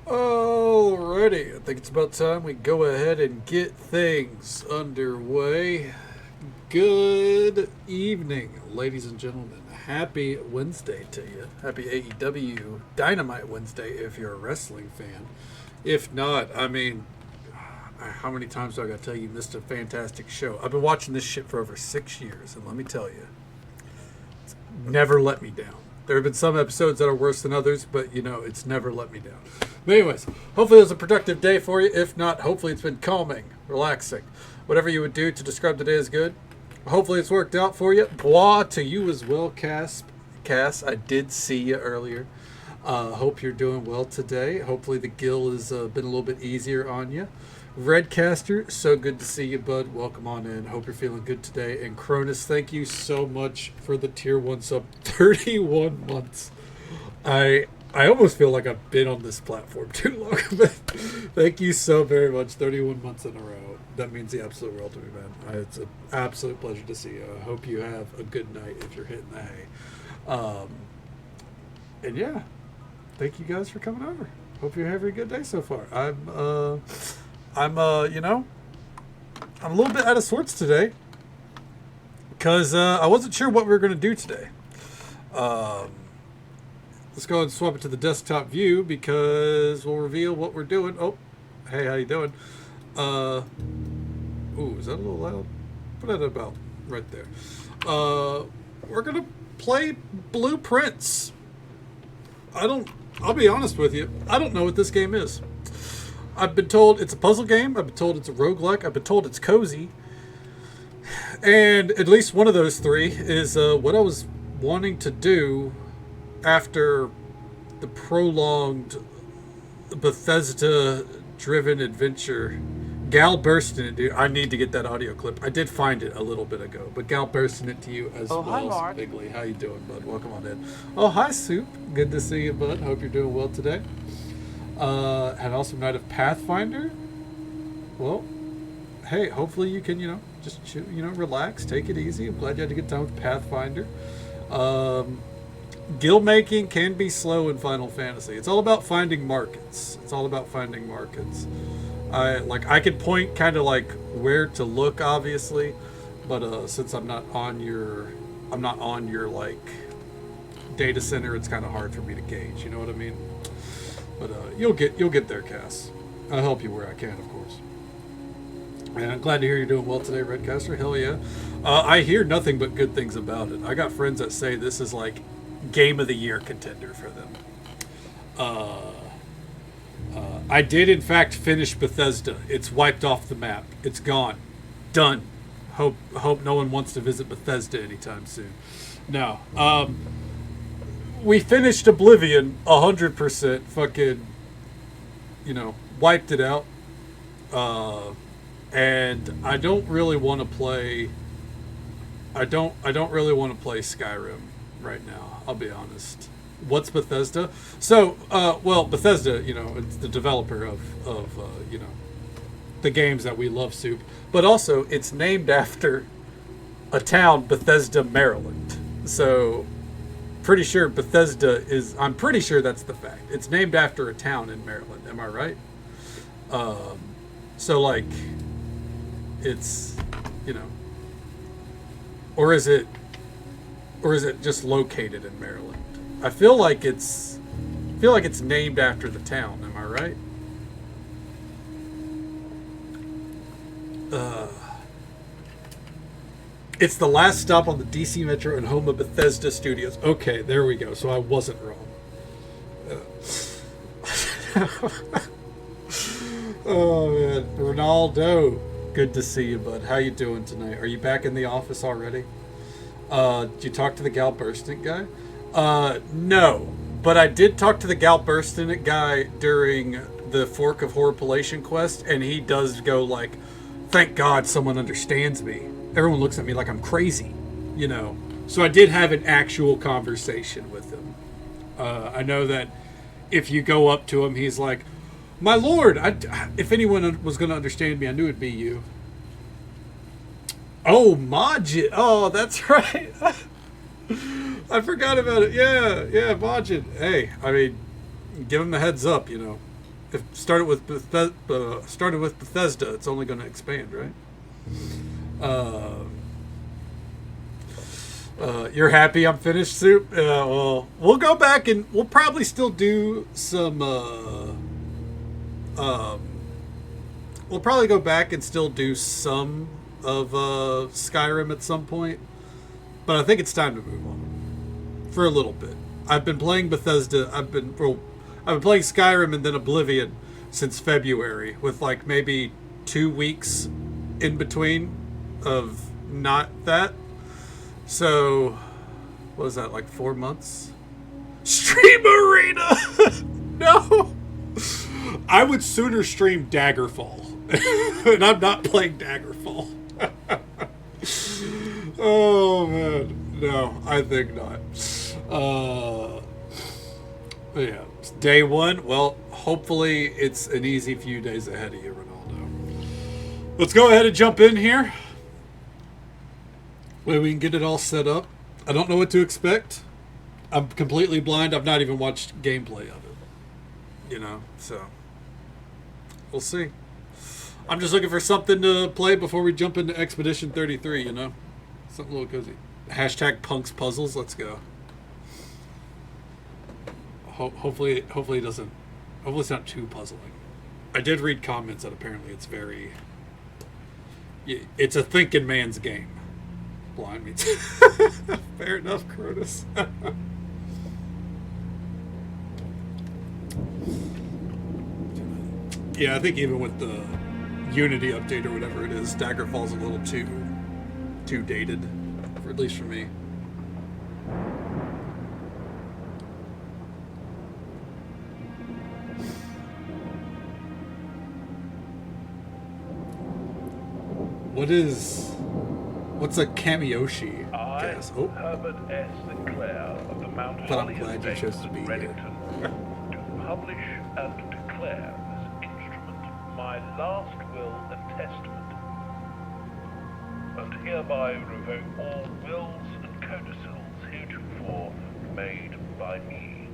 Alrighty, I think it's about time we go ahead and get things underway. Good evening, ladies and gentlemen. Happy Wednesday to you. Happy AEW Dynamite Wednesday if you're a wrestling fan. If not, I mean, how many times do I gotta tell you, you missed a fantastic show? I've been watching this shit for over 6 years, and let me tell you, it's never let me down. There have been some episodes that are worse than others, but it's never let me down. But anyways, hopefully it was a productive day for you. If not, hopefully it's been calming, relaxing. Whatever you would do to describe the day as good. Hopefully it's worked out for you. Bois to you as well, Cass. Cass, I did see you earlier. Hope you're doing well today. Hopefully the gill has been a little bit easier on you. Redcaster, so good to see you, bud. Welcome on in. Hope you're feeling good today. And Cronus, thank you so much for the tier 1 sub. 31 months. I almost feel like I've been on this platform too long. But thank you so very much. 31 months in a row. That means the absolute world to me, man. It's an absolute pleasure to see you. I hope you have a good night if you're hitting the hay. And yeah, thank you guys for coming over. Hope you're having a good day so far. I'm a little bit out of sorts today because I wasn't sure what we were going to do today. Let's go ahead and swap it to the desktop view because we'll reveal what we're doing. Oh, hey, how you doing? Ooh, is that a little loud? Put that about right there. We're going to play Blueprints. I'll be honest with you, I don't know what this game is. I've been told it's a puzzle game. I've been told it's a roguelike. I've been told it's cozy. And at least one of those three is what I was wanting to do after the prolonged Bethesda-driven adventure. Gal burst in it, dude. I need to get that audio clip. I did find it a little bit ago, but Gal burst in it to you as well. Hi, Mark. Bigly. How you doing, bud? Welcome on in. Oh, hi, Soup. Good to see you, bud. Hope you're doing well today. Had an awesome night of Pathfinder. Well, hey, hopefully you can, just relax, take it easy. I'm glad you had a good time with Pathfinder. Guild making can be slow in Final Fantasy. It's all about finding markets. I could point kind of like where to look, obviously, but since I'm not on your like data center, it's kind of hard for me to gauge. You know what I mean? But you'll get there, Cass. I'll help you where I can, of course. And I'm glad to hear you're doing well today, Redcaster. Hell yeah. I hear nothing but good things about it. I got friends that say this is like game of the year contender for them. I did in fact finish Bethesda. It's wiped off the map. It's gone. Done. Hope no one wants to visit Bethesda anytime soon. No. We finished Oblivion 100%. Fucking, wiped it out. And I don't really want to play. I don't really want to play Skyrim right now. I'll be honest. What's Bethesda? So, Bethesda, it's the developer of the games that we love, Soup. But also, it's named after a town, Bethesda, Maryland. So, pretty sure Bethesda is. I'm pretty sure that's the fact. It's named after a town in Maryland. Am I right? So like, it's, or is it just located in Maryland? I feel like it's named after the town. Am I right? It's the last stop on the DC Metro and home of Bethesda Studios. Okay, there we go. So I wasn't wrong. Oh man, Ronaldo, good to see you, bud. How you doing tonight? Are you back in the office already? Did you talk to the Gal Bursting guy? No, but I did talk to the Gal Bursting guy during the Fork of Horripilation quest, and he does go like, "Thank God someone understands me." Everyone looks at me like I'm crazy, So I did have an actual conversation with him. I know that if you go up to him, he's like, "My lord, if anyone was going to understand me, I knew it'd be you." Oh, Majid. Oh, that's right. I forgot about it. Yeah, Majid. Hey, I mean, give him the heads up, if started with Bethesda, it's only going to expand, right? You're happy I'm finished, Soup? Well, we'll go back and we'll probably still do some. We'll probably go back and still do some of Skyrim at some point, but I think it's time to move on for a little bit. I've been playing Bethesda. I've been playing Skyrim and then Oblivion since February, with like maybe 2 weeks in between of not that. So, what was that, like 4 months? Stream Arena! No! I would sooner stream Daggerfall. And I'm not playing Daggerfall. Oh, man. No, I think not. Yeah. Day one, well, hopefully it's an easy few days ahead of you, Ronaldo. Let's go ahead and jump in here. Way we can get it all set up. I don't know what to expect. I'm completely blind. I've not even watched gameplay of it. You know, so we'll see. I'm just looking for something to play before we jump into Expedition 33, you know? Something a little cozy. Hashtag Punks Puzzles, let's go. Hopefully it doesn't... Hopefully it's not too puzzling. I did read comments that apparently it's very... It's a thinking man's game. Blind means... Fair enough, Cronus. Yeah, I think even with the Unity update or whatever it is, Daggerfall's a little too dated, for at least for me. What's a Kamiyoshi? Oh. Herbert S. Sinclair of the Mount But I'm Holly glad you chose Estates to be in here. Reddington, do publish and declare this instrument my last will and testament, and hereby revoke all wills and codicils heretofore made by me.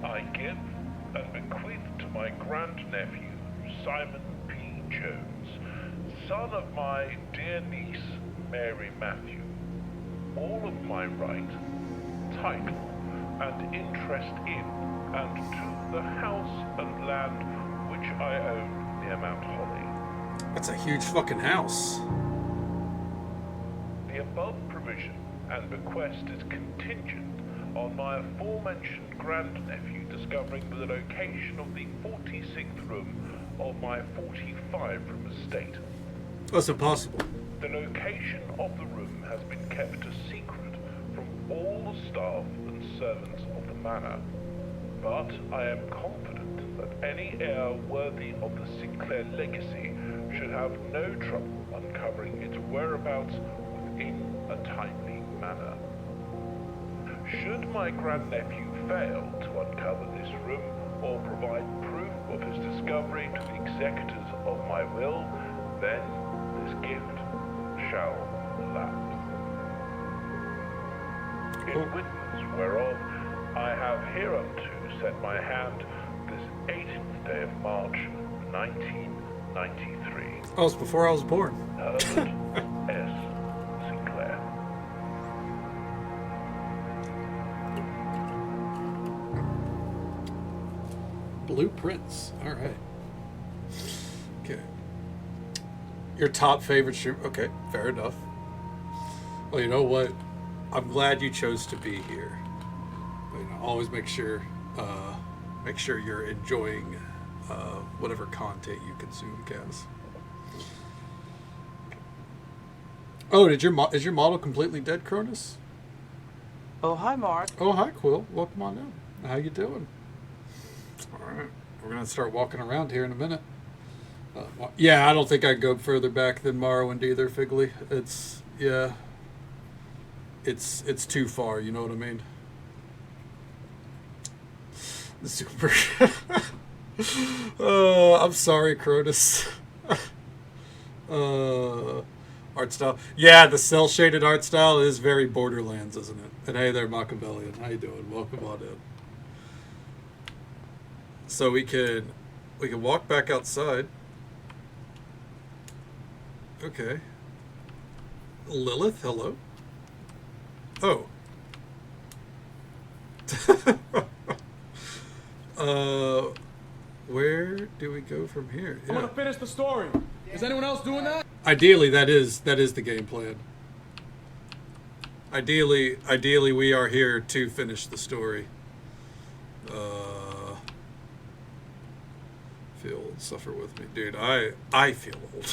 I give and bequeath to my grandnephew, Simon P. Jones, son of my dear niece, Mary Matthew, all of my right, title, and interest in and to the house and land which I own near Mount Holly. That's a huge fucking house. The above provision and bequest is contingent on my aforementioned grandnephew discovering the location of the 46th room of my 45-room estate. That's impossible. The location of the room has been kept a secret from all the staff and servants of the manor, but I am confident that any heir worthy of the Sinclair legacy should have no trouble uncovering its whereabouts within a timely manner. Should my grandnephew fail to uncover this room or provide proof of his discovery to the executors of my will, then this gift shall lapse. In witness whereof I have hereunto set my hand this 18th day of March, 1993. Oh, it's before I was born. Herbert S. Sinclair. Blueprints. All right. Okay. Your top favorite streamer. Okay, fair enough. Well, you know what? I'm glad you chose to be here. But, you know, always make sure you're enjoying whatever content you consume, Kaz. Oh, is your model completely dead, Cronus? Oh, hi, Mark. Oh, hi, Quill. Welcome on in. How you doing? All right, we're gonna start walking around here in a minute. Yeah, I don't think I'd go further back than Morrowind either, Figley. It's too far. You know what I mean? Super. I'm sorry, Cronus. Art style. Yeah, the cell shaded art style is very Borderlands, isn't it? And hey there, Machiavellian. How you doing? Welcome on in. So we can walk back outside. Okay. Lilith, hello. Oh. Where do we go from here? I'm gonna finish the story. Is anyone else doing that? Ideally, that is the game plan. Ideally, we are here to finish the story. Feel old, suffer with me, dude. I feel old.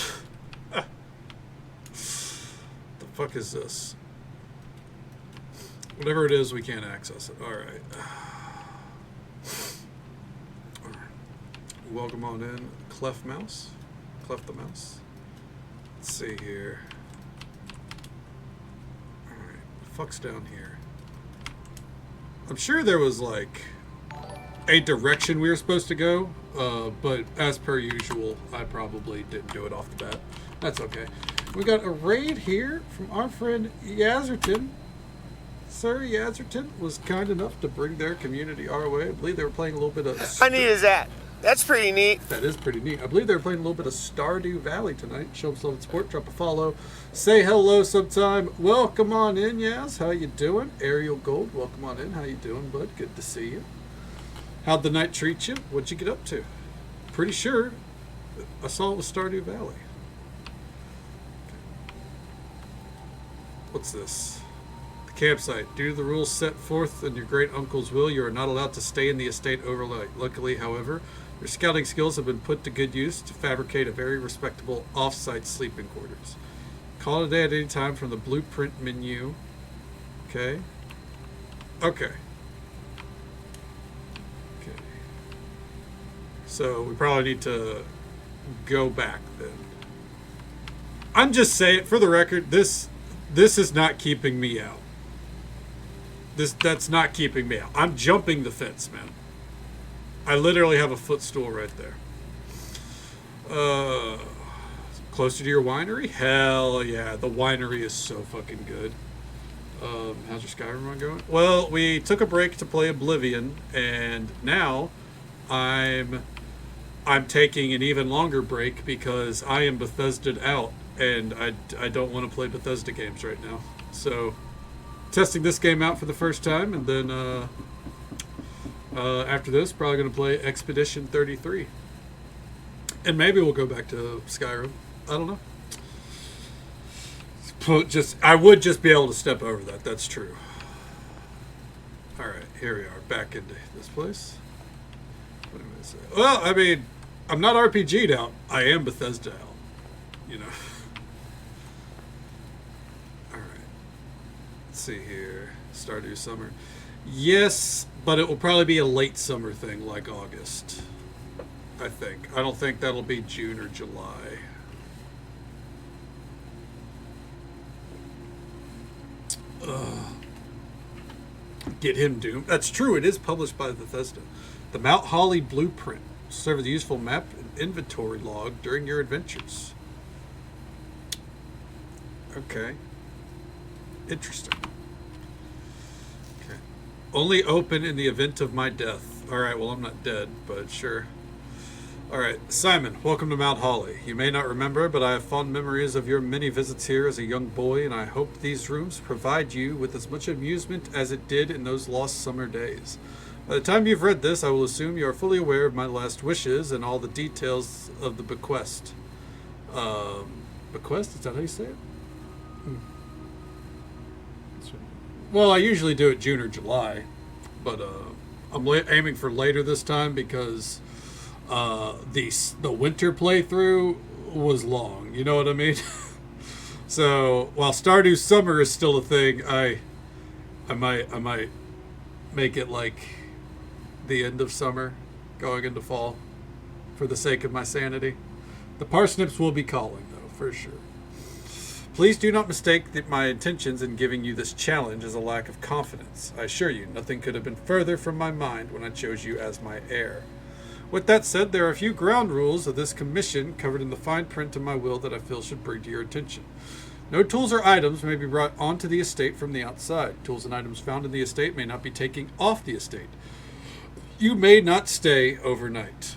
The fuck is this? Whatever it is, we can't access it. All right. Welcome on in, Clef Mouse. Clef the Mouse. Let's see here. Alright, fuck's down here. I'm sure there was like a direction we were supposed to go, but as per usual, I probably didn't do it off the bat. That's okay. We got a raid here from our friend Yazerton. Sir Yazerton was kind enough to bring their community our way. I believe they were playing a little bit of... How neat is that? That's pretty neat. That is pretty neat. I believe they were playing a little bit of Stardew Valley tonight. Show them some love and support. Drop a follow. Say hello sometime. Welcome on in, Yaz. How you doing? Ariel Gold, welcome on in. How you doing, bud? Good to see you. How'd the night treat you? What'd you get up to? Pretty sure I saw it was Stardew Valley. What's this? The campsite. Due to the rules set forth in your great uncle's will, you are not allowed to stay in the estate overnight. Luckily, however, your scouting skills have been put to good use to fabricate a very respectable off-site sleeping quarters. Call it a day at any time from the blueprint menu. Okay. Okay. Okay. So we probably need to go back then. I'm just saying, for the record, this is not keeping me out. That's not keeping me out. I'm jumping the fence, man. I literally have a footstool right there. Closer to your winery? Hell yeah, the winery is so fucking good. How's your Skyrim run going? Well, we took a break to play Oblivion, and now I'm taking an even longer break because I am Bethesda'd out, and I don't want to play Bethesda games right now. So, testing this game out for the first time, and then after this, probably going to play Expedition 33. And maybe we'll go back to Skyrim. I don't know. I would just be able to step over that. That's true. Alright, here we are. Back into this place. What am I saying? Well, I mean, I'm not RPG'd out. I am Bethesda out. You know. Alright. Let's see here. Stardew Summer. Yes, but it will probably be a late summer thing like August. I think. I don't think that'll be June or July. Get him, Doom. That's true. It is published by Bethesda. The Mount Holly Blueprint will serve as a useful map and inventory log during your adventures. Okay. Interesting. Okay. Only open in the event of my death. Alright, well, I'm not dead, but sure. Alright, Simon, welcome to Mount Holly. You may not remember, but I have fond memories of your many visits here as a young boy, and I hope these rooms provide you with as much amusement as it did in those lost summer days. By the time you've read this, I will assume you are fully aware of my last wishes and all the details of the bequest. Bequest? Is that how you say it? Well, I usually do it June or July, but I'm aiming for later this time because the winter playthrough was long. You know what I mean? So while Stardew Summer is still a thing, I might make it like the end of summer, going into fall, for the sake of my sanity. The parsnips will be calling, though, for sure. Please do not mistake that my intentions in giving you this challenge as a lack of confidence. I assure you, nothing could have been further from my mind when I chose you as my heir. With that said, there are a few ground rules of this commission covered in the fine print of my will that I feel should bring to your attention. No tools or items may be brought onto the estate from the outside. Tools and items found in the estate may not be taken off the estate. You may not stay overnight.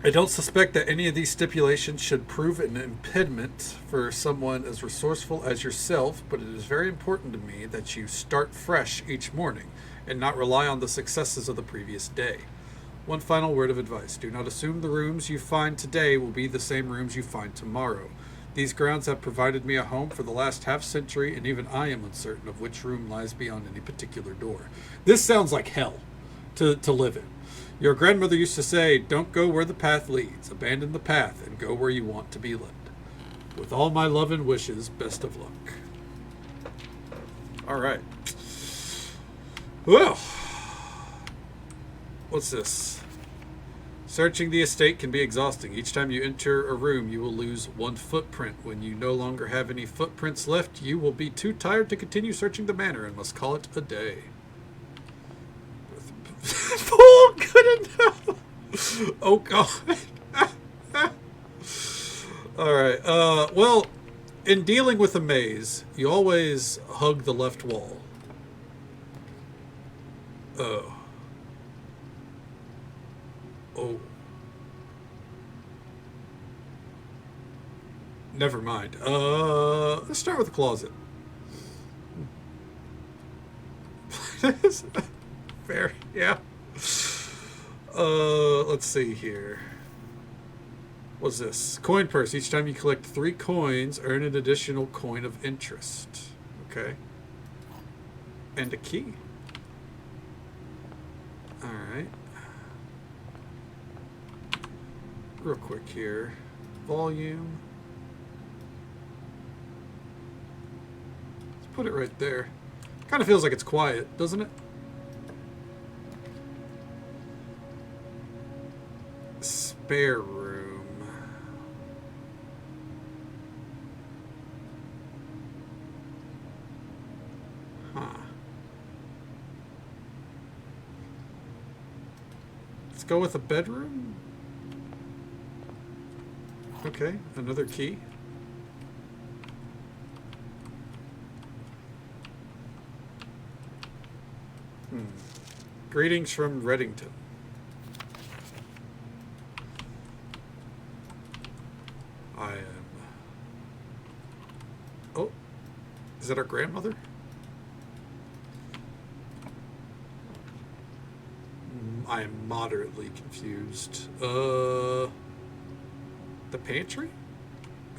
I don't suspect that any of these stipulations should prove an impediment for someone as resourceful as yourself, but it is very important to me that you start fresh each morning and not rely on the successes of the previous day. One final word of advice. Do not assume the rooms you find today will be the same rooms you find tomorrow. These grounds have provided me a home for the last half-century, and even I am uncertain of which room lies beyond any particular door. This sounds like hell to live in. Your grandmother used to say, don't go where the path leads. Abandon the path and go where you want to be led. With all my love and wishes, best of luck. All right. Well, what's this? Searching the estate can be exhausting. Each time you enter a room, you will lose one footprint. When you no longer have any footprints left, you will be too tired to continue searching the manor and must call it a day. Oh, good enough. Oh, God. All right. Well, in dealing with a maze, you always hug the left wall. Oh. Oh. Never mind. Let's start with the closet. Fair, yeah. Let's see here. What's this? Coin purse. Each time you collect 3 coins, earn an additional coin of interest. Okay. And a key. Alright. Real quick here. Volume. Let's put it right there. Kind of feels like it's quiet, doesn't it? Spare room. Huh. Let's go with a bedroom. Okay, another key. Greetings from Reddington. I am... Oh, is that our grandmother? I am moderately confused. The pantry?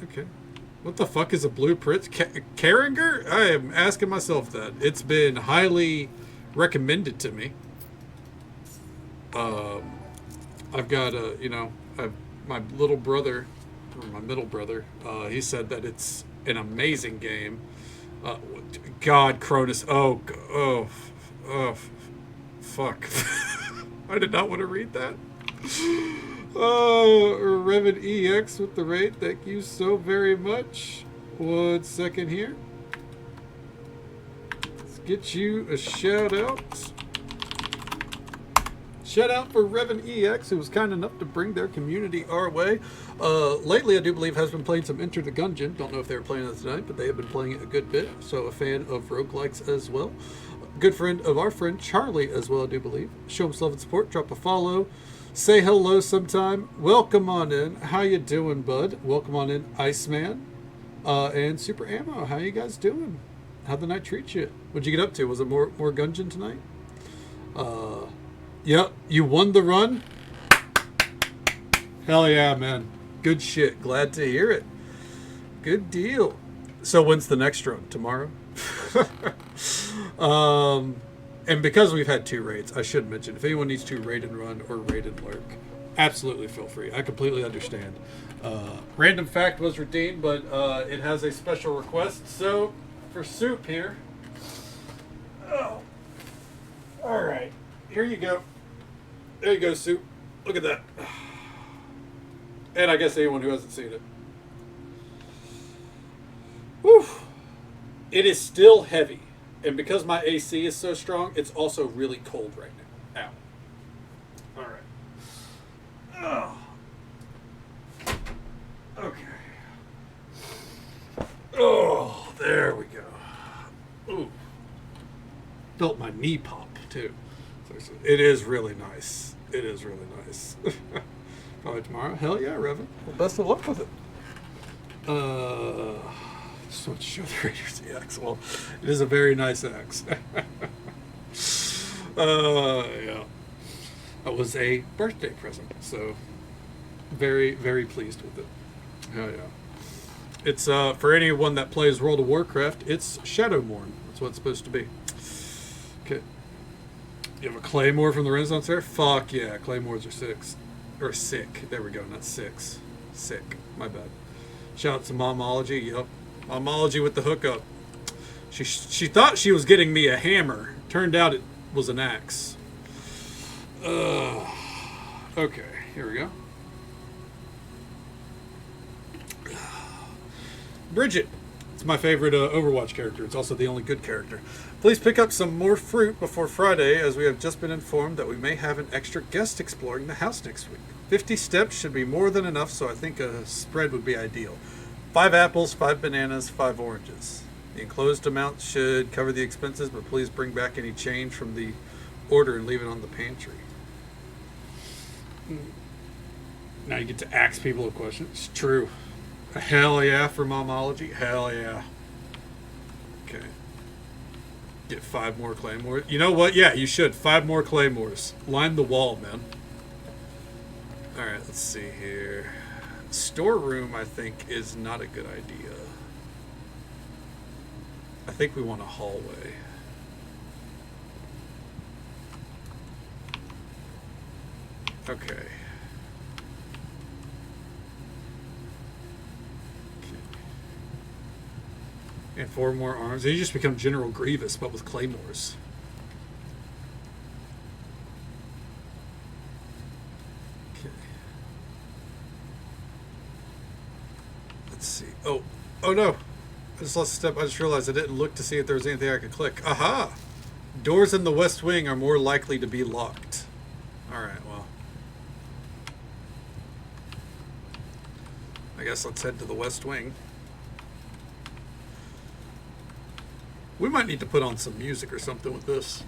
Okay. What the fuck is a blueprint? Carringer? I am asking myself that. It's been highly recommended to me. I've got a, my little brother, or my middle brother, he said that it's an amazing game. God, Cronus. Oh, fuck. I did not want to read that. Revan EX with the raid. Thank you so very much. 1 second here. Let's get you a shout out. Shout out for Revan EX, who was kind enough to bring their community our way. Lately, I do believe, has been playing some Enter the Gungeon. Don't know if they were playing it tonight, but they have been playing it a good bit. So a fan of roguelikes as well. Good friend of our friend Charlie as well, I do believe. Show him some love and support. Drop a follow. Say hello sometime. Welcome on in. How you doing, bud? Welcome on in, Iceman. And Super Ammo. How you guys doing? How'd the night treat you? What'd you get up to? Was it more Gungeon tonight? Yep, you won the run. Hell yeah, man. Good shit. Glad to hear it. Good deal. So when's the next run? Tomorrow? And because we've had 2 raids, I should mention, if anyone needs to raid and run or raid and lurk, absolutely feel free. I completely understand. Random fact was redeemed, but it has a special request. So, for Soup here. Oh. All right. Here you go. There you go, Soup. Look at that. And I guess anyone who hasn't seen it. Whew. It is still heavy. And because my AC is so strong, it's also really cold right now. Ow. All right. Oh. Okay. Oh, there we go. Ooh. Felt my knee pop, too. It is really nice. It is really nice. Probably tomorrow. Hell yeah, Revan. Well, best of luck with it. Just want to show the Raiders EX. Well, it is a very nice X. Yeah. That was a birthday present, so very, very pleased with it. Hell yeah. It's, for anyone that plays World of Warcraft, it's Shadowmourne. That's what it's supposed to be. Okay. You have a Claymore from the Renaissance era? Fuck yeah, Claymores are sick. There we go, not six. Sick. My bad. Shout out to Momology. Yep. Momology with the hookup. She thought she was getting me a hammer. Turned out it was an axe. Okay, here we go. Bridget. It's my favorite Overwatch character. It's also the only good character. Please pick up some more fruit before Friday, as we have just been informed that we may have an extra guest exploring the house next week. 50 steps should be more than enough, so I think a spread would be ideal. 5 apples, 5 bananas, 5 oranges. The enclosed amount should cover the expenses, but please bring back any change from the order and leave it on the pantry. Now you get to ask people a question. It's true. Hell yeah for Momology. Hell yeah. Okay. Get 5 more claymores. You know what? Yeah, you should. 5 more claymores. Line the wall, man. Alright, let's see here. Storeroom, I think, is not a good idea. I think we want a hallway. Okay. And 4 more arms. You just become General Grievous, but with claymores. Okay. Let's see. Oh no. I just lost a step. I just realized I didn't look to see if there was anything I could click. Aha! Doors in the West Wing are more likely to be locked. Alright, well. I guess let's head to the West Wing. We might need to put on some music or something with this.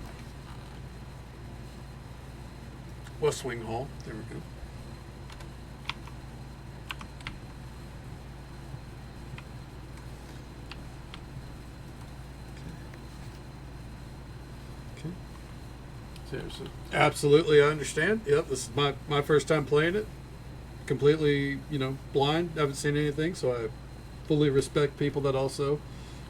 West Wing Hall. There we go. Okay. So, absolutely, I understand. Yep, this is my first time playing it. Completely, blind. Haven't seen anything, so I fully respect people that also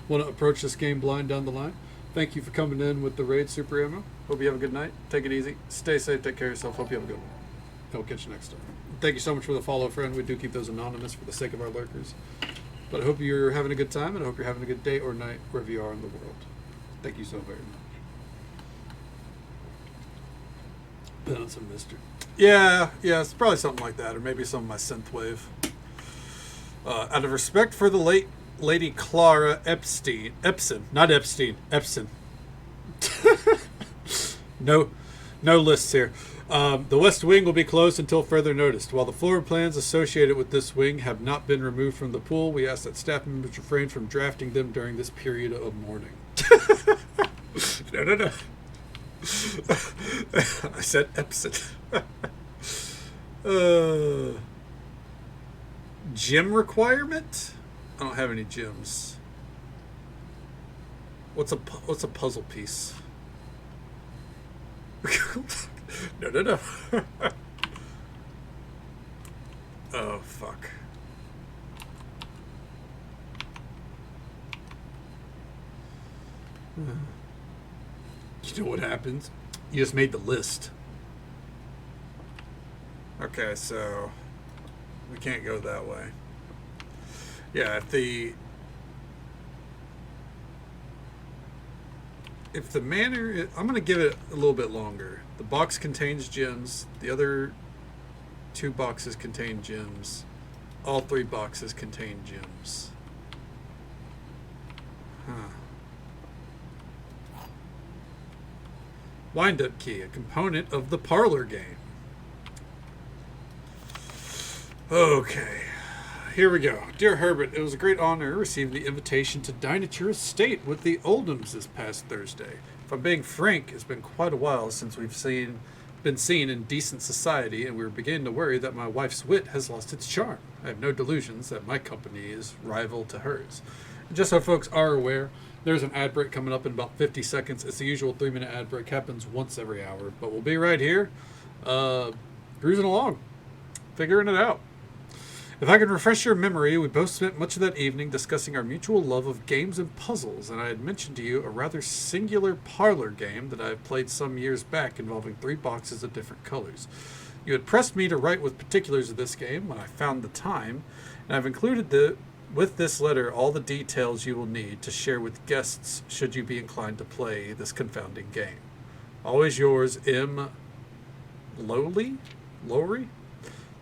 want to approach this game blind down the line. Thank you for coming in with the raid, Super Ammo. Hope you have a good night. Take it easy. Stay safe. Take care of yourself. Hope you have a good one. I'll catch you next time. Thank you so much for the follow, friend. We do keep those anonymous for the sake of our lurkers. But I hope you're having a good time, and I hope you're having a good day or night wherever you are in the world. Thank you so very much. Put on some Mr. Yeah, it's probably something like that, or maybe some of my synthwave. Out of respect for the late Lady Clara Epstein. No lists here. The West Wing will be closed until further notice. While the floor plans associated with this wing have not been removed from the pool, we ask that staff members refrain from drafting them during this period of mourning. No. I said Epson. Gym requirement? I don't have any gyms. What's a puzzle piece? No. Oh, fuck. You know what happens? You just made the list. Okay, so we can't go that way. Yeah, if the manor, I'm going to give it a little bit longer. The box contains gems. The other 2 boxes contain gems. All 3 boxes contain gems. Wind-up key, a component of the parlor game. Okay, here we go. Dear Herbert, it was a great honor to receive the invitation to dine at your estate with the Oldhams this past Thursday. If I'm being frank, it's been quite a while since been seen in decent society, and we're beginning to worry that my wife's wit has lost its charm. I have no delusions that my company is rival to hers. And just so folks are aware, there's an ad break coming up in about 50 seconds. It's the usual 3-minute ad break. Happens once every hour. But we'll be right here, cruising along, figuring it out. If I could refresh your memory, we both spent much of that evening discussing our mutual love of games and puzzles, and I had mentioned to you a rather singular parlor game that I had played some years back involving 3 boxes of different colors. You had pressed me to write with particulars of this game when I found the time, and I've included with this letter all the details you will need to share with guests should you be inclined to play this confounding game. Always yours, M. Lowry?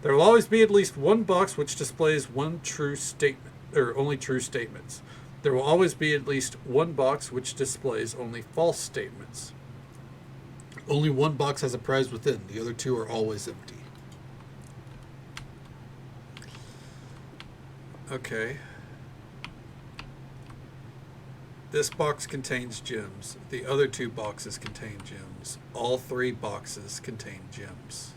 There will always be at least one box which displays one true statement, or only true statements. There will always be at least one box which displays only false statements. Only one box has a prize within. The other 2 are always empty. Okay. This box contains gems. The other 2 boxes contain gems. All 3 boxes contain gems.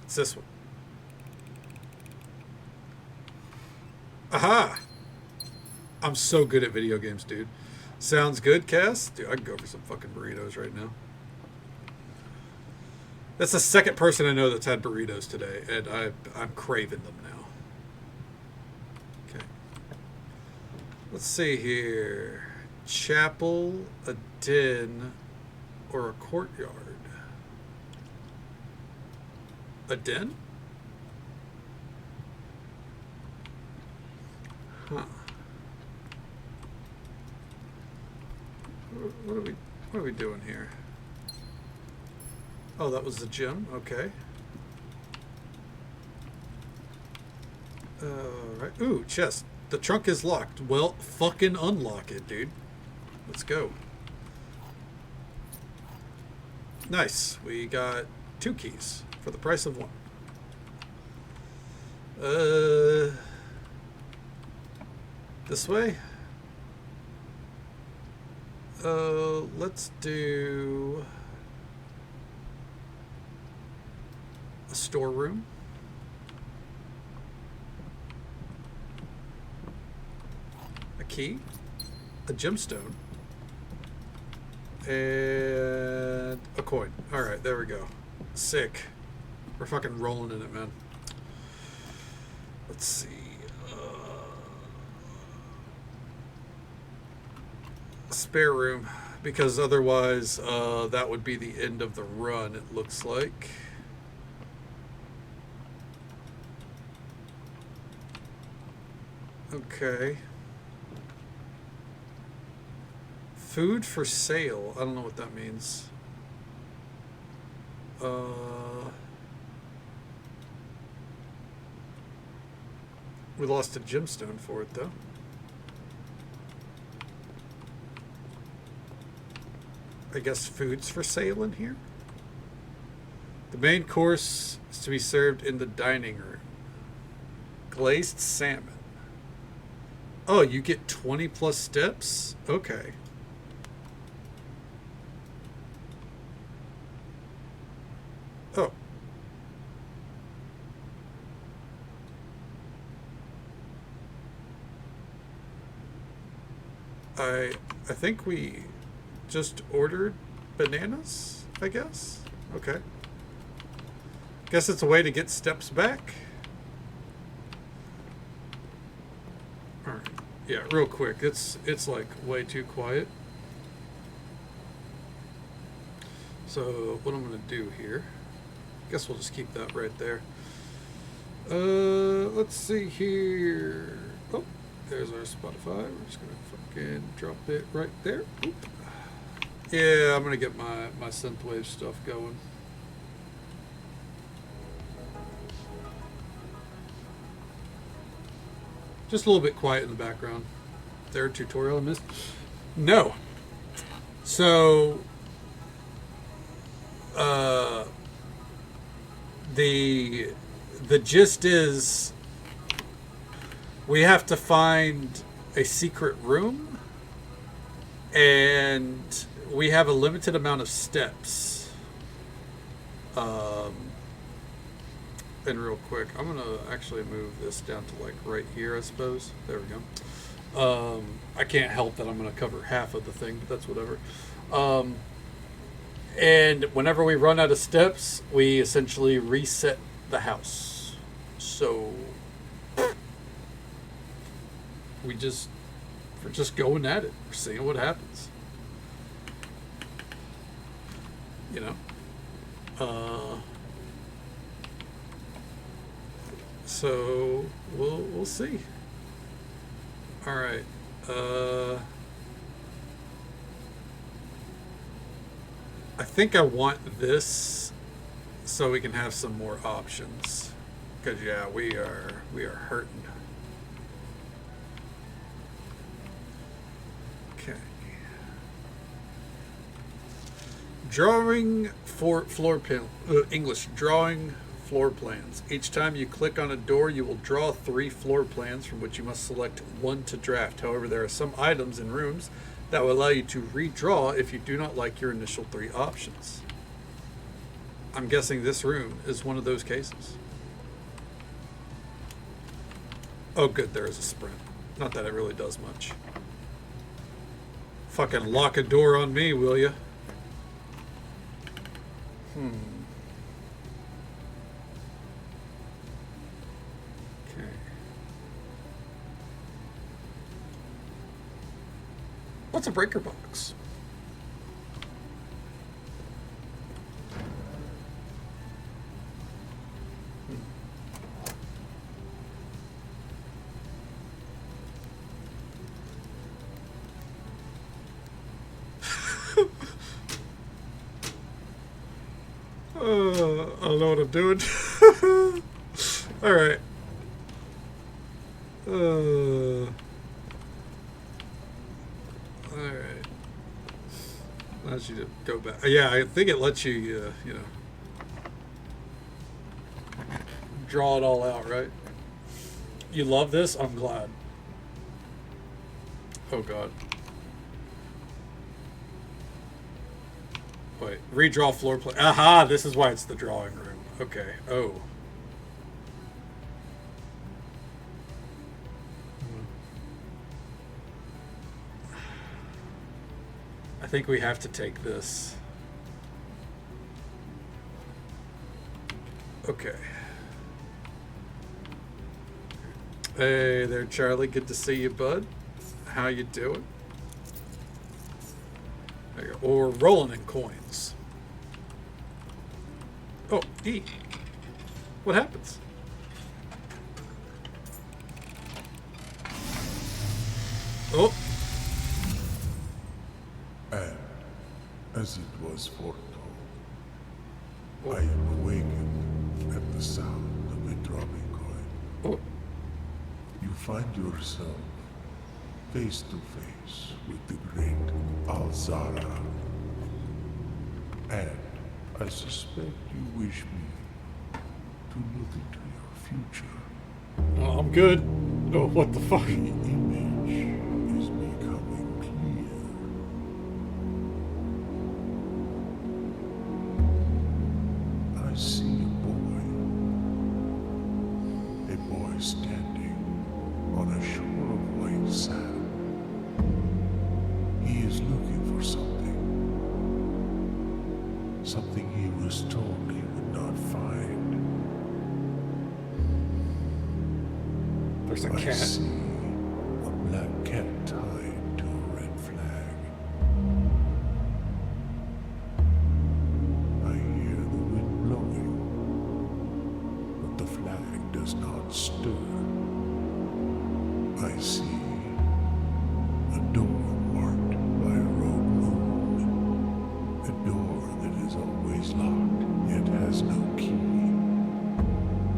It's this one. Aha! I'm so good at video games, dude. Sounds good, Cass? Dude, I can go for some fucking burritos right now. That's the second person I know that's had burritos today, and I'm craving them now. Okay. Let's see here. Chapel, a den, or a courtyard. A den? Huh. What are we doing here? Oh, that was the gym. Okay. Right. Ooh, chest. The trunk is locked. Well, fucking unlock it, dude. Let's go. Nice. We got 2 keys for the price of 1. This way? Let's do a storeroom. A key. A gemstone. And a coin. Alright, there we go. Sick. We're fucking rolling in it, man. Let's see. Spare room, because otherwise that would be the end of the run, it looks like. Okay. Food for sale. I don't know what that means. We lost a gemstone for it, though. I guess food's for sale in here. The main course is to be served in the dining room. Glazed salmon. Oh, you get 20 plus steps? Okay. Oh. I think we just ordered bananas, I guess. Okay. Guess it's a way to get steps back. Alright. Yeah, real quick. It's like way too quiet. So what I'm gonna do here, guess we'll just keep that right there. Let's see here. Oh, there's our Spotify. We're just gonna fucking drop it right there. Oop. Yeah, I'm gonna get my synthwave stuff going. Just a little bit quiet in the background. There, tutorial I missed? No. So, the gist is we have to find a secret room And we have a limited amount of steps. And real quick, I'm going to actually move this down to like right here, I suppose. There we go. I can't help that I'm going to cover half of the thing, but that's whatever. And whenever we run out of steps, we essentially reset the house. So we're just going at it. We're seeing what happens. You know? So we'll see. All right. I think I want this so we can have some more options. Because yeah, we are hurting. Okay. Drawing for floor plan. English drawing floor plans. Each time you click on a door, you will draw 3 floor plans from which you must select one to draft. However, there are some items in rooms that will allow you to redraw if you do not like your initial 3 options. I'm guessing this room is one of those cases. Oh good, there is a sprint. Not that it really does much. Fucking lock a door on me, will ya? Okay. What's a breaker box? I don't know what I'm doing. All right. All right. Allows you to go back. Yeah, I think it lets you, you know, draw it all out, right? You love this? I'm glad. Oh, God. Wait, redraw floor plan. Aha, this is why it's the drawing room. Okay. Oh. I think we have to take this. Okay. Hey there, Charlie. Good to see you, bud. How you doing? There you go. Or rolling in coins. Oh, E. What happens? Oh. And as it was foretold, I am awakened at the sound of a dropping coin. Oh. You find yourself face to face with the great Alzara. And I suspect you wish me to look into your future. Oh, I'm good. Oh, what the fuck? The image is becoming clear. I see a boy standing on a shore of white sand. He is looking for something he was told he would not find. There's a I cat. see a black cat tied to a red flag. I hear the wind blowing, but the flag does not stir. I see a door marked by a rogue moon. A door that is always locked, yet has no key.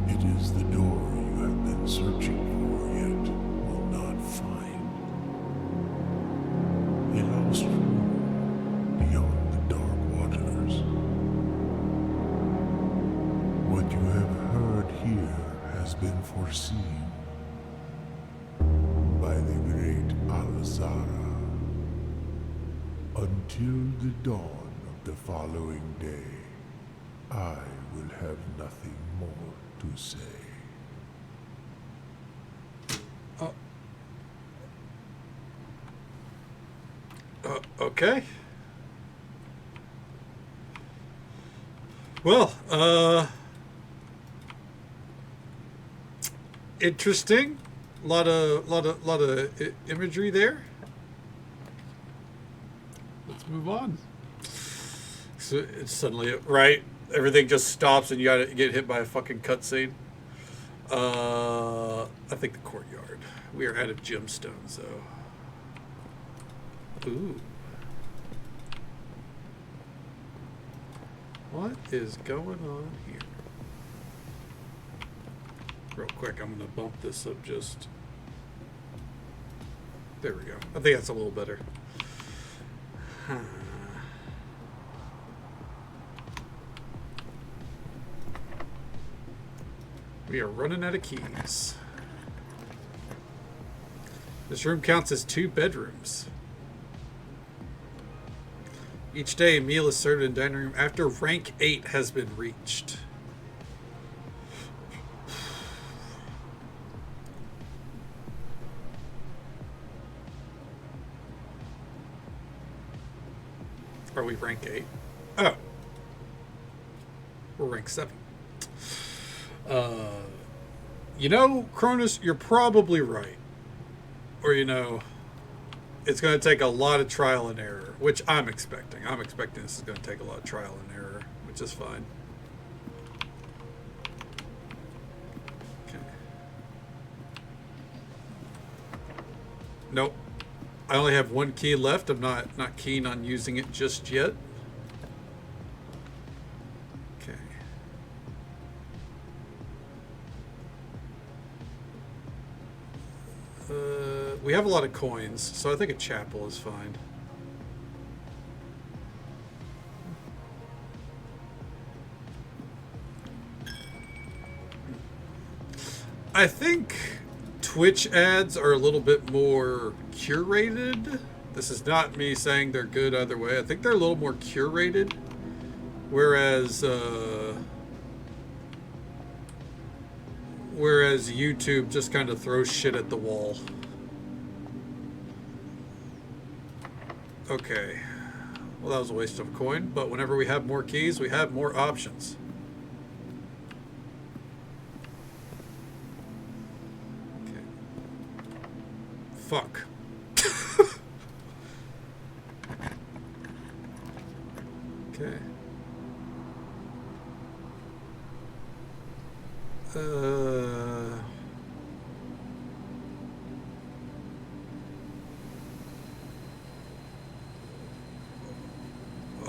It is the door you have been searching for, yet will not find. A lost room beyond the dark waters. What you have heard here has been foreseen by the great Alzara. Until the dawn of the following day, I will have nothing more to say. Okay. Well, interesting. Lot of imagery there. Let's move on. So it's suddenly right. Everything just stops and you gotta get hit by a fucking cutscene. I think the courtyard. We are out of gemstones, though. Ooh. What is going on here? Real quick, I'm gonna bump this up just. There we go. I think that's a little better. Huh. We are running out of keys. This room counts as 2 bedrooms. Each day, a meal is served in the dining room after rank 8 has been reached. Are we rank 8? Oh. We're rank 7. You know, Cronus, you're probably right. Or, you know, it's going to take a lot of trial and error, which I'm expecting. I'm expecting this is going to take a lot of trial and error, which is fine. Okay. Nope. I only have 1 key left. I'm not keen on using it just yet. Okay. We have a lot of coins, so I think a chapel is fine. I think Twitch ads are a little bit more curated. This is not me saying they're good either way. I think they're a little more curated. Whereas YouTube just kind of throws shit at the wall. Okay. Well, that was a waste of a coin, but whenever we have more keys, we have more options. Okay. Fuck. Okay.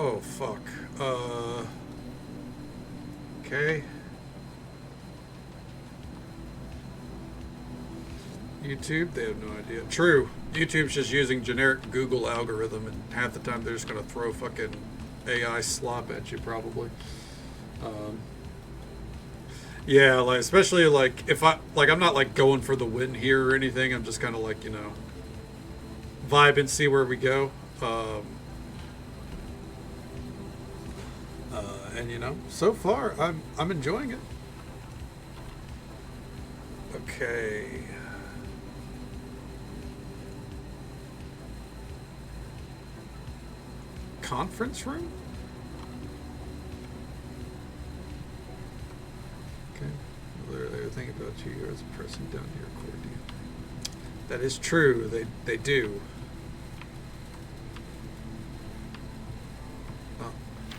Oh, fuck. Okay. YouTube, they have no idea. True. YouTube's just using generic Google algorithm, and half the time they're just gonna throw fucking AI slop at you, probably. Yeah, like, especially, like, if I'm not, like, going for the win here or anything. I'm just kind of, like, you know, vibe and see where we go. And, you know, so far, I'm enjoying it. Okay. Conference room? Okay. Well, they're thinking about you as pressing down to your accordion. That is true. They do.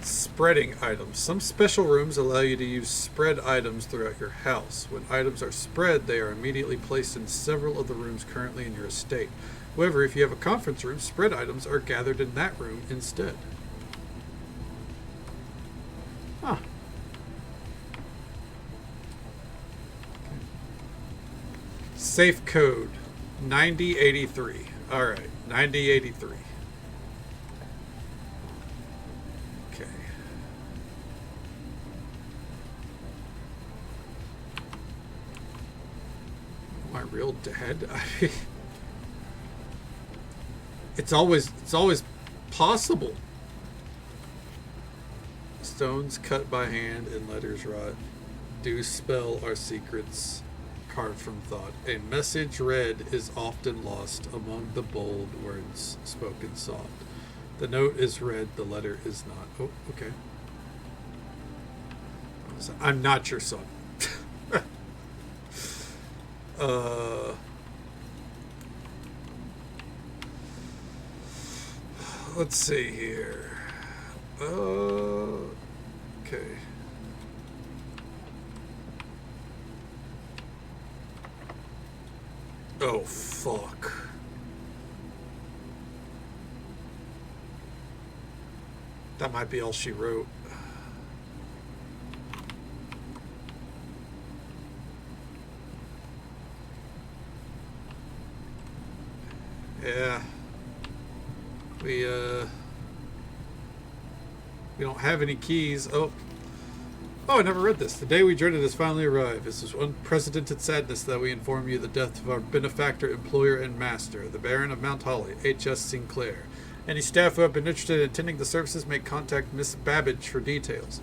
Spreading items. Some special rooms allow you to use spread items throughout your house. When items are spread, they are immediately placed in several of the rooms currently in your estate. However, if you have a conference room, spread items are gathered in that room instead. Huh. Okay. Safe code 9083. All right, 9083. Okay. My real dad. It's always possible. Stones cut by hand and letters rot do spell our secrets carved from thought. A message read is often lost among the bold words spoken soft. The note is read, the letter is not. Oh, okay. I'm not your son. Let's see here. Okay. Oh, fuck. That might be all she wrote. Yeah. We don't have any keys. Oh, I never read this. The day we dreaded has finally arrived. This is unprecedented sadness that we inform you the death of our benefactor, employer, and master, the Baron of Mount Holly, H.S. Sinclair. Any staff who have been interested in attending the services may contact Miss Babbage for details.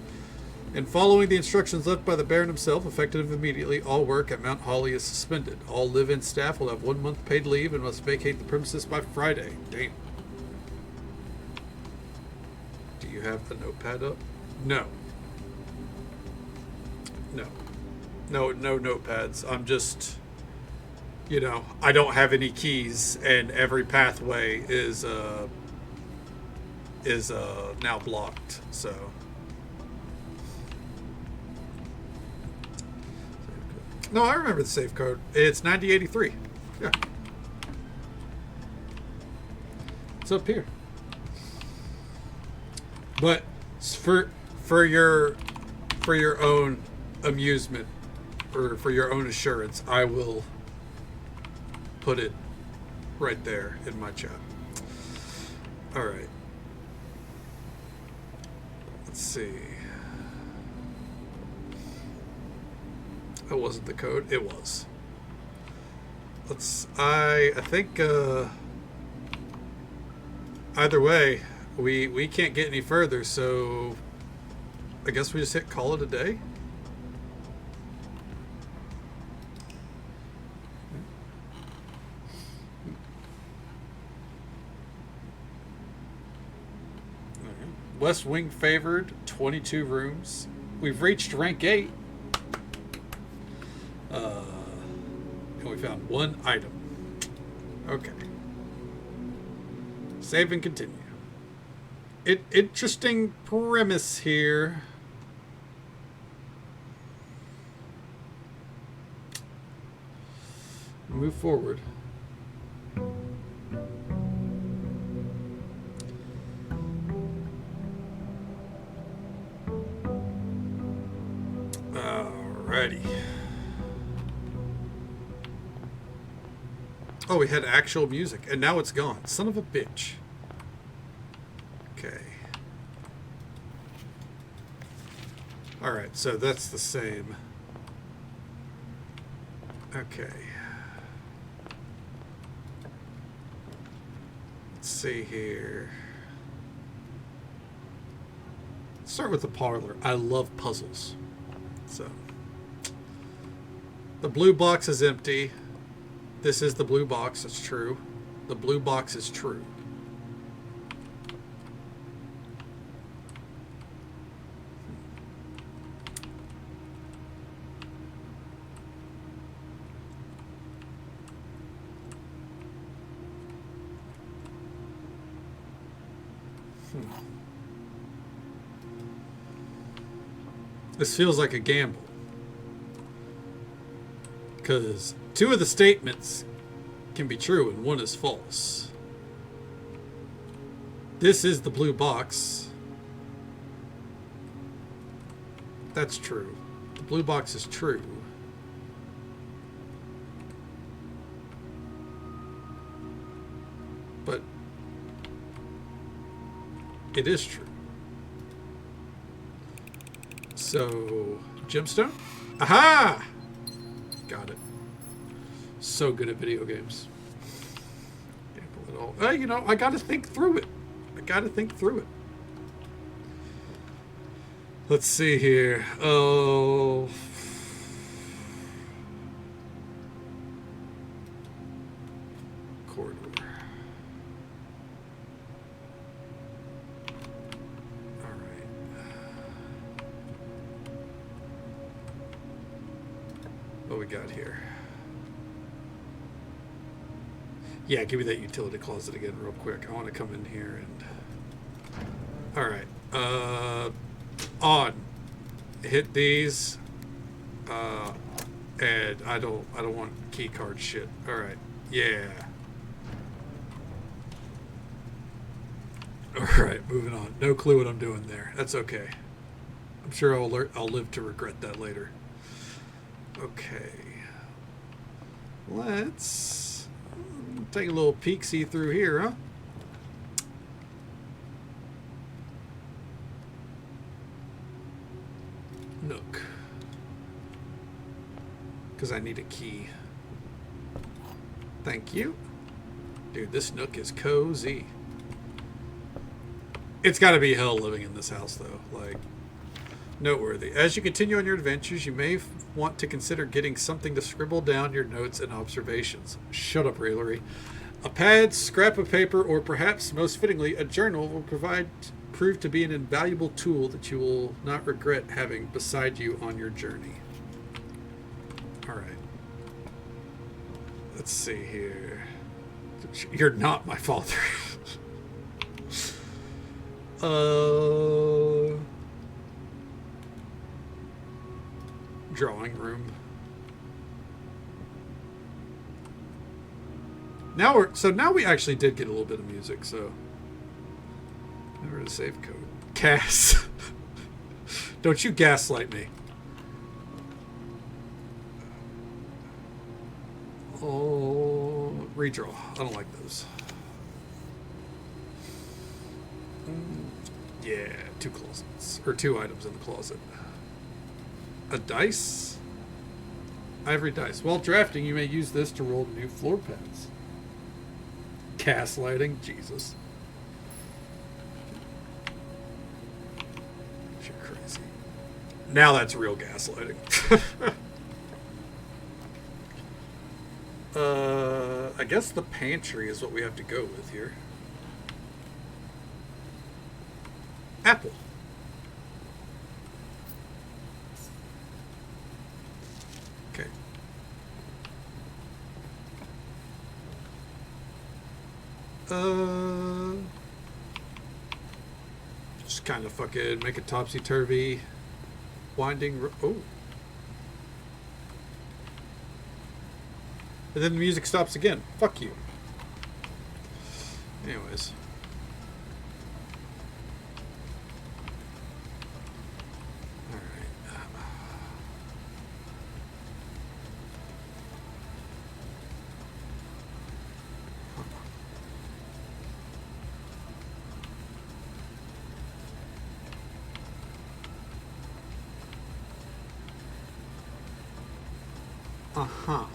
In following the instructions left by the Baron himself, effective immediately, all work at Mount Holly is suspended. All live-in staff will have 1 month paid leave and must vacate the premises by Friday. Damn. Do you have the notepad up? No. No notepads. I'm just, I don't have any keys, and every pathway is now blocked. So. No, I remember the safe code. It's 9083. Yeah. It's up here. But for your own amusement, or for your own assurance, I will put it right there in my chat. All right. Let's see. That wasn't the code. It was. I think either way, we can't get any further, so I guess we just hit call it a day. West Wing favored, 22 rooms. We've reached rank 8. And we found 1 item. Okay. Save and continue. Interesting premise here. Move forward. Alrighty. Oh, we had actual music, and now it's gone. Son of a bitch. Okay. Alright, so that's the same. Okay. Let's see here. Let's start with the parlor. I love puzzles. So. The blue box is empty. This is the blue box. It's true. The blue box is true. This feels like a gamble. Because 2 of the statements can be true and 1 is false. This is the blue box. That's true. The blue box is true. But it is true. So, gemstone? Aha! Got it. So good at video games. I got to think through it. I gotta think through it. Let's see here. Oh. Corridor. All right. What we got here? Yeah, give me that utility closet again real quick. I want to come in here and... All right. On. Hit these. And I don't want key card shit. All right. Yeah. All right, moving on. No clue what I'm doing there. That's okay. I'm sure I'll live to regret that later. Okay. Let's take a little peek-see through here, huh? Nook. Because I need a key. Thank you. Dude, this nook is cozy. It's got to be hell living in this house, though. Like, noteworthy. As you continue on your adventures, you may want to consider getting something to scribble down your notes and observations. Shut up, raillery. A pad, scrap of paper, or perhaps, most fittingly, a journal will prove to be an invaluable tool that you will not regret having beside you on your journey. All right. Let's see here. You're not my father. Drawing room. Now we actually did get a little bit of music, so never to save code. Cass. Don't you gaslight me. Oh, redraw. I don't like those. Yeah, 2 closets. Or 2 items in the closet. A dice? Ivory dice. While drafting, you may use this to roll new floor pads. Gaslighting? Jesus. You're crazy. Now that's real gaslighting. I guess the pantry is what we have to go with here. Apple. Okay. Just kind of fucking make it topsy-turvy. Winding... Oh. And then the music stops again. Fuck you. Anyways. Uh-huh.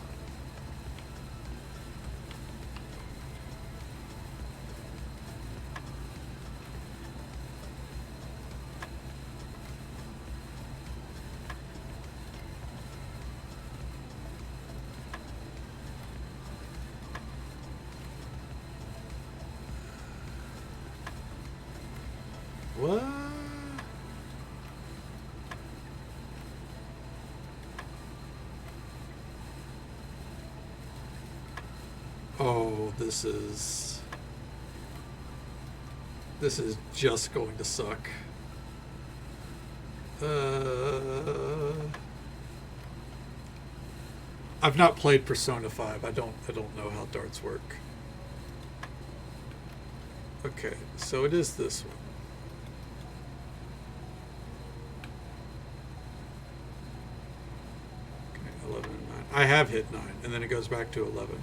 What? Oh, this is just going to suck. I've not played Persona 5. I don't know how darts work. Okay, so it is this one. Okay, 11 and 9. I have hit 9, and then it goes back to 11.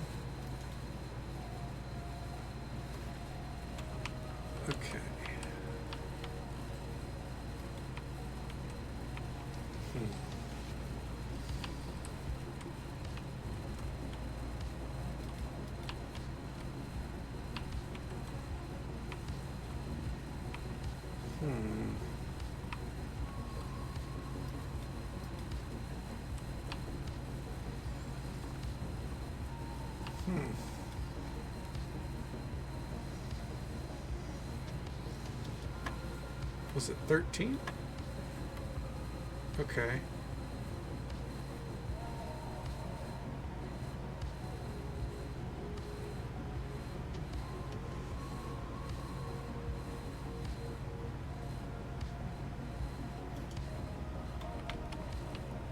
Okay. Was it 13? Okay.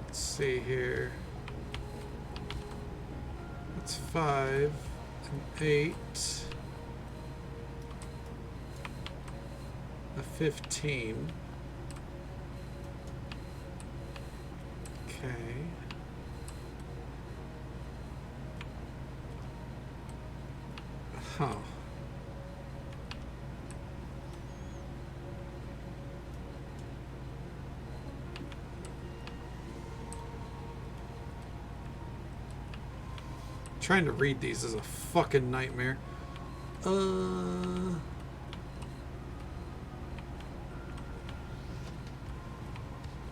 Let's see here. That's 5 and 8. A 15. Okay. Huh. Trying to read these is a fucking nightmare. I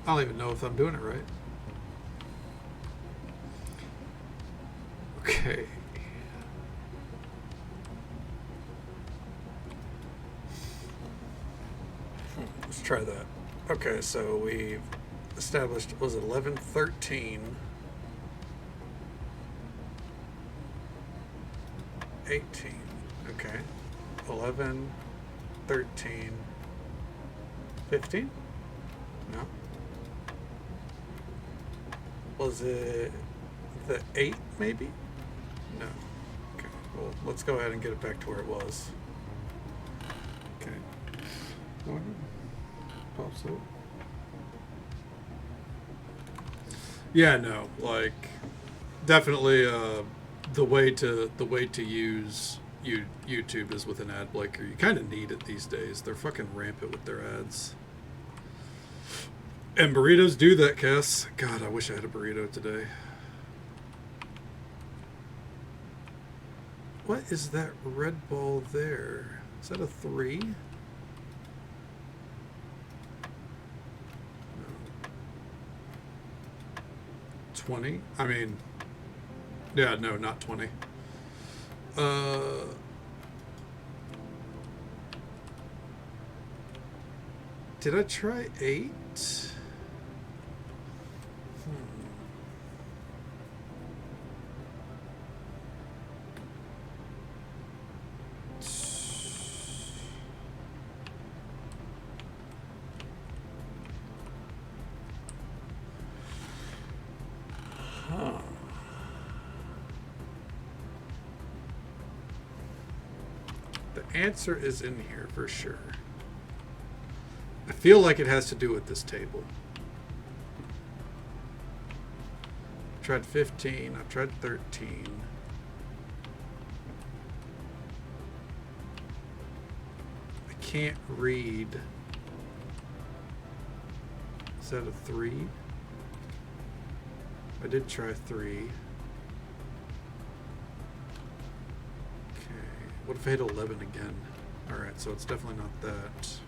don't even know if I'm doing it right. Okay. Let's try that. Okay, so we've established, was it 11, 13, 18. Okay. 11, 13, 15? No. Was it the 8 maybe? No. Okay. Well, let's go ahead and get it back to where it was. Okay. Pops up. Yeah, no. Like, definitely the way to use YouTube is with an ad blanker. You kind of need it these days. They're fucking rampant with their ads. And burritos do that, Cass. God, I wish I had a burrito today. What is that red ball there? Is that a 3? No. 20? I mean, yeah, no, not 20. Did I try 8? The answer is in here for sure. I feel like it has to do with this table. I've tried 15. I've tried 13. I can't read. Is that a 3? I did try 3. What if I hit 11 again? Alright, so it's definitely not that.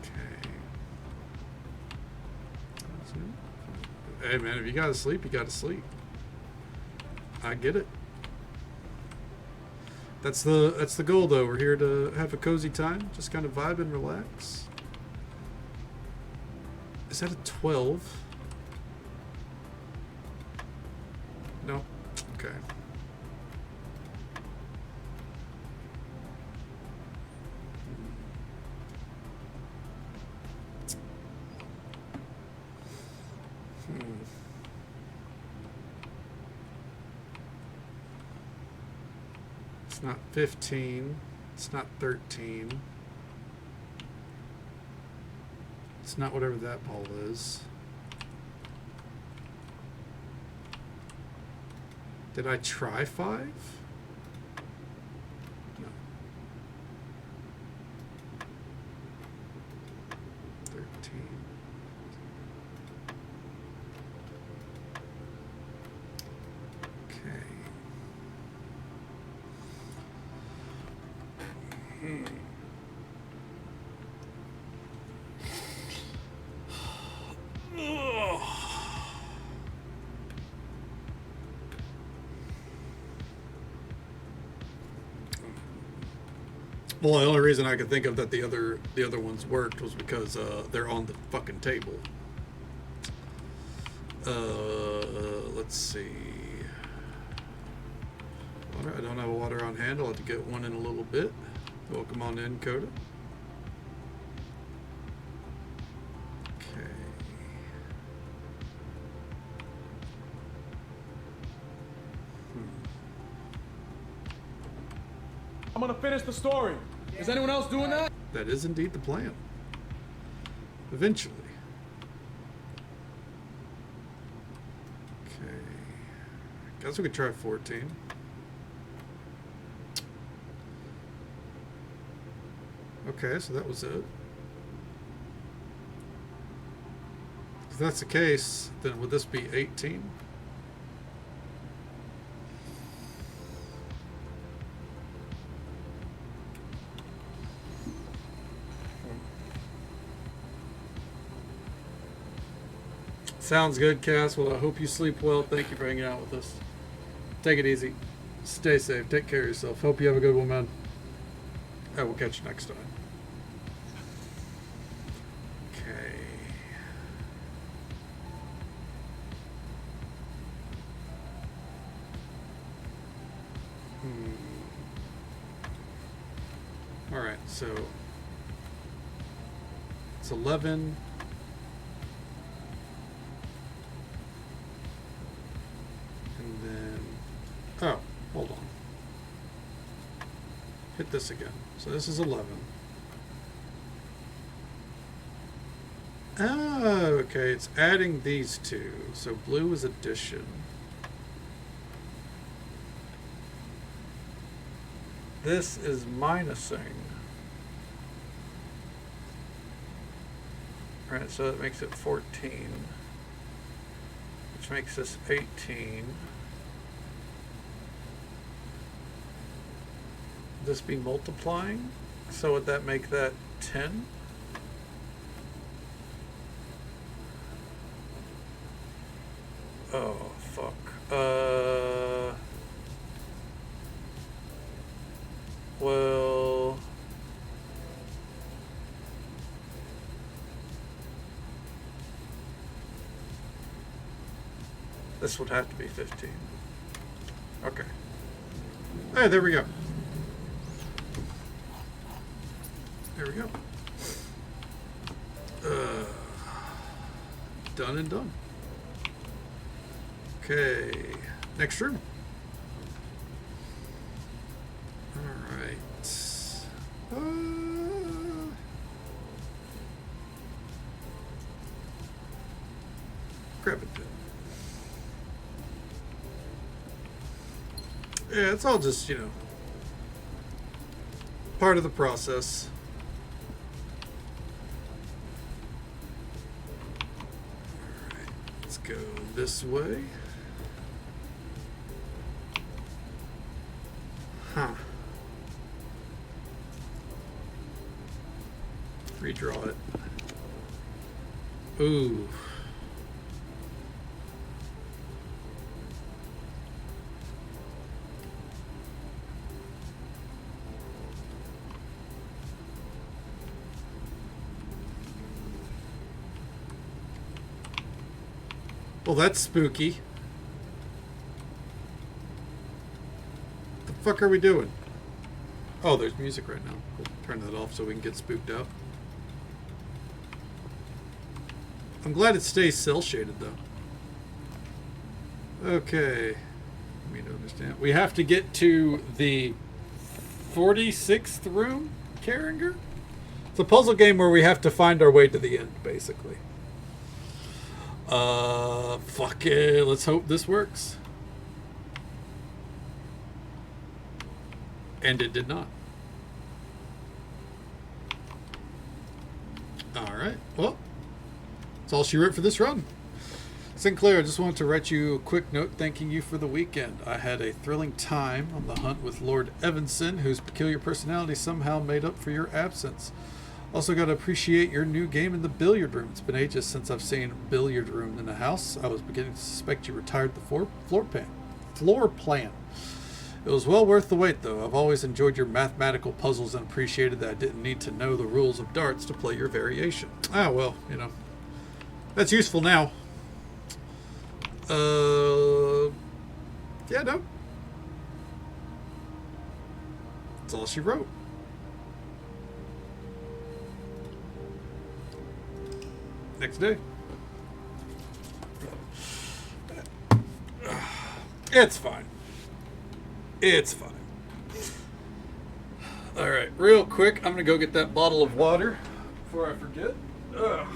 Okay. Hey man, if you gotta sleep, you gotta sleep. I get it. That's the goal though. We're here to have a cozy time, just kind of vibe and relax. Is that a 12? No. Okay. It's not 15. It's not 13. It's not whatever that ball is. Did I try 5? No. 13. Okay. Well, the only reason I could think of that the other ones worked was because they're on the fucking table. Let's see. Water. I don't have a water on hand. I'll have to get one in a little bit. Welcome on in, Coda. Okay. I'm gonna finish the story. Is anyone else doing that? That is indeed the plan. Eventually. Okay. Guess we could try 14. Okay, so that was it. If that's the case, then would this be 18? Sounds good, Cass. Well, I hope you sleep well. Thank you for hanging out with us. Take it easy. Stay safe. Take care of yourself. Hope you have a good one, man. I will catch you next time. Okay. All right, so it's 11. And then, oh, hold on. Hit this again. So this is 11. Oh, okay, it's adding these two. So blue is addition. This is minusing. Alright, so that makes it 14. Which makes this 18. This be multiplying? So would that make that 10? Oh, fuck. Well... This would have to be 15. Okay. Hey, there we go. There we go. Done and done. Okay, next room. All right. Grab it. Yeah, it's all just, you know, part of the process. All right, let's go this way. Huh. Redraw it. Ooh. Well, that's spooky. The fuck are we doing? Oh, there's music right now. We'll turn that off so we can get spooked out. I'm glad it stays cell shaded though. Okay. Let me understand. We have to get to the 46th room, Carringer? It's a puzzle game where we have to find our way to the end, basically. Fuck it. Let's hope this works. And it did not. Alright, well, that's all she wrote for this run. Sinclair, I just wanted to write you a quick note thanking you for the weekend. I had a thrilling time on the hunt with Lord Evanson, whose peculiar personality somehow made up for your absence. Also got to appreciate your new game in the billiard room. It's been ages since I've seen a billiard room in the house. I was beginning to suspect you retired the floor plan. It was well worth the wait, though. I've always enjoyed your mathematical puzzles and appreciated that I didn't need to know the rules of darts to play your variation. Ah, well, you know. That's useful now. Yeah, no. That's all she wrote. Next day. It's fine. It's fine. Alright, real quick, I'm going to go get that bottle of water before I forget. Ugh.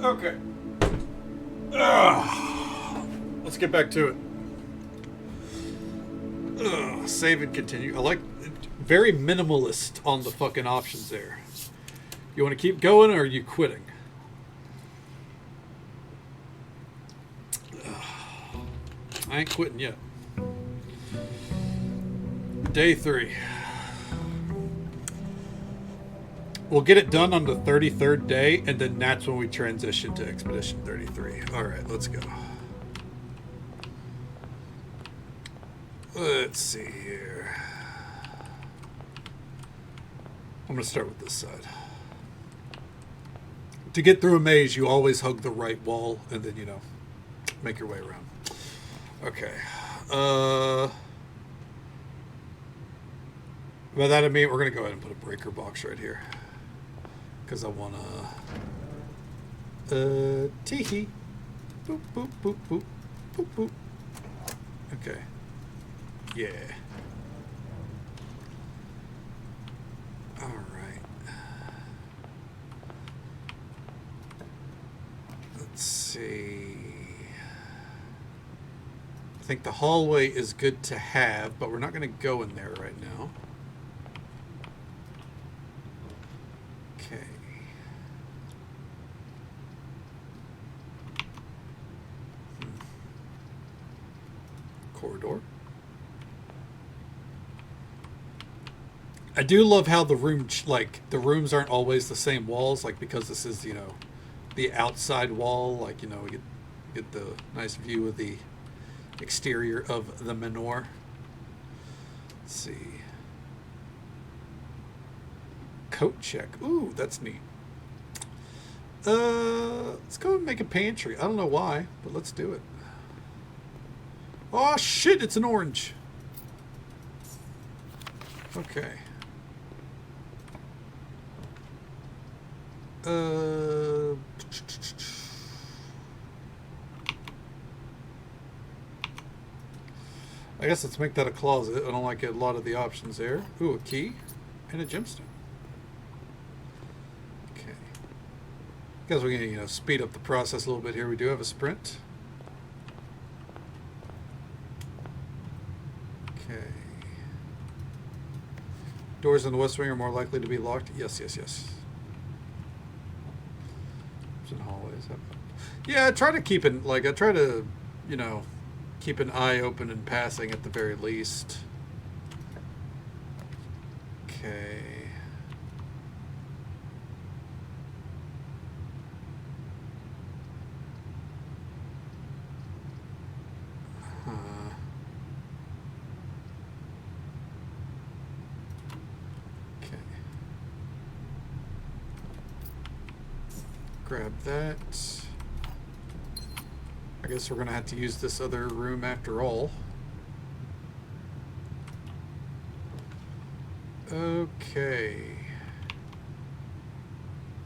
Okay. Let's get back to it. Save and continue. I like very minimalist on the fucking options there. You want to keep going or are you quitting? I ain't quitting yet. Day 3. We'll get it done on the 33rd day, and then that's when we transition to Expedition 33. All right, let's go. Let's see here. I'm going to start with this side. To get through a maze, you always hug the right wall, and then, you know, make your way around. Okay. By that I mean we're going to go ahead and put a breaker box right here. Because I want to teehee. Boop, boop, boop, boop. Boop, boop. Okay. Yeah. Alright. Let's see. I think the hallway is good to have, but we're not going to go in there right now. Okay. Corridor. I do love how the room, like, the rooms aren't always the same walls, like, because this is, you know, the outside wall, like, you know, we get the nice view of the exterior of the manor. Let's see. Coat check. Ooh, that's neat. Let's go and make a pantry. I don't know why, but let's do it. Oh shit, it's an orange. Okay. I guess let's make that a closet. I don't like a lot of the options there. Ooh, a key and a gemstone. Okay. Guess we're gonna, you know, speed up the process a little bit here. We do have a sprint. Okay. Doors in the west wing are more likely to be locked. Yes, yes, yes. In hallways. Yeah, I try to keep it, like, I try to, you know, keep an eye open and passing at the very least. Okay. Okay. Grab that. I guess we're going to have to use this other room after all. Okay.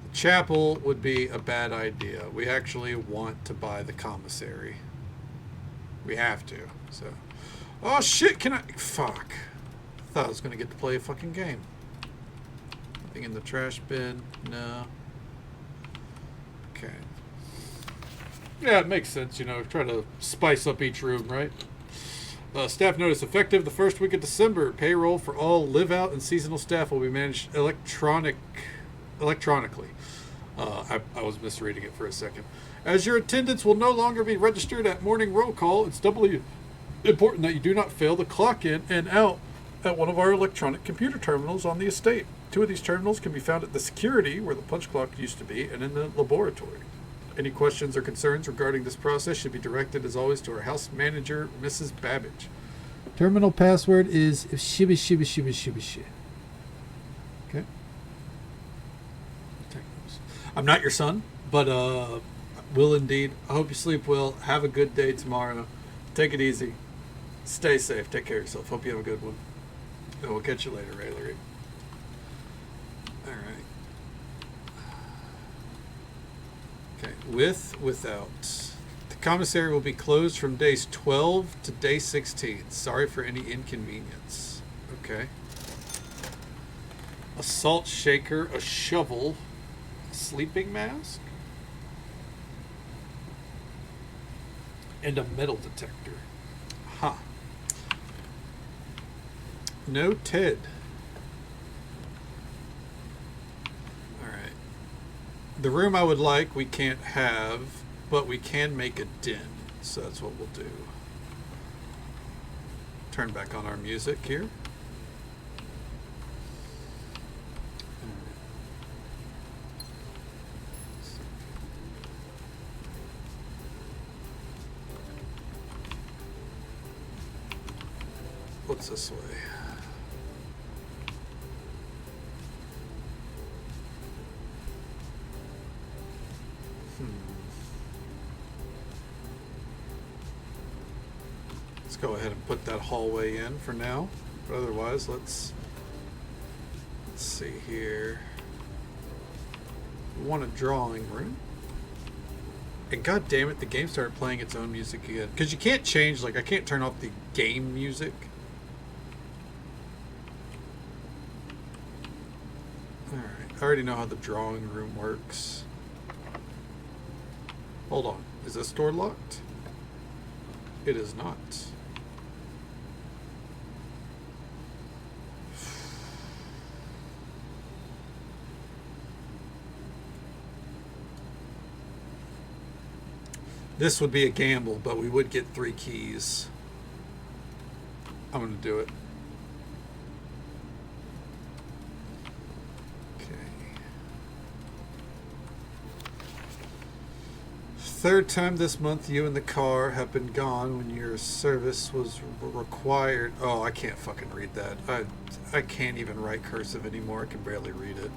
The chapel would be a bad idea. We actually want to buy the commissary. We have to, so. Oh shit, can I? Fuck. Thought I was going to get to play a fucking game. Nothing in the trash bin? No. Okay. Yeah, it makes sense, you know, try to spice up each room, right? Staff notice effective the first week of December. Payroll for all live out and seasonal staff will be managed electronically. I was misreading it for a second. As your attendance will no longer be registered at morning roll call, it's doubly important that you do not fail to clock in and out at one of our electronic computer terminals on the estate. 2 of these terminals can be found at the security, where the punch clock used to be, and in the laboratory. Any questions or concerns regarding this process should be directed, as always, to our house manager, Mrs. Babbage. Terminal password is shibby shibby shibby shibby shibby. Okay. I'm not your son, but will indeed. I hope you sleep well. Have a good day tomorrow. Take it easy. Stay safe. Take care of yourself. Hope you have a good one. And we'll catch you later, Ray Larry. All right. Okay. Without. The commissary will be closed from days 12 to day 16. Sorry for any inconvenience. Okay. A salt shaker, a shovel, a sleeping mask, and a metal detector. Huh. No Ted. Alright. The room I would like we can't have, but we can make a den. So that's what we'll do. Turn back on our music here. What's this way? Let's go ahead and put that hallway in for now. But otherwise, let's see here. We want a drawing room. And god damn it, the game started playing its own music again. Because you can't change, like, I can't turn off the game music. Alright, I already know how the drawing room works. Hold on, is this door locked? It is not. This would be a gamble, but we would get 3 keys. I'm going to do it. Okay. 3rd time this month you and the car have been gone when your service was required. Oh, I can't fucking read that. I can't even write cursive anymore. I can barely read it.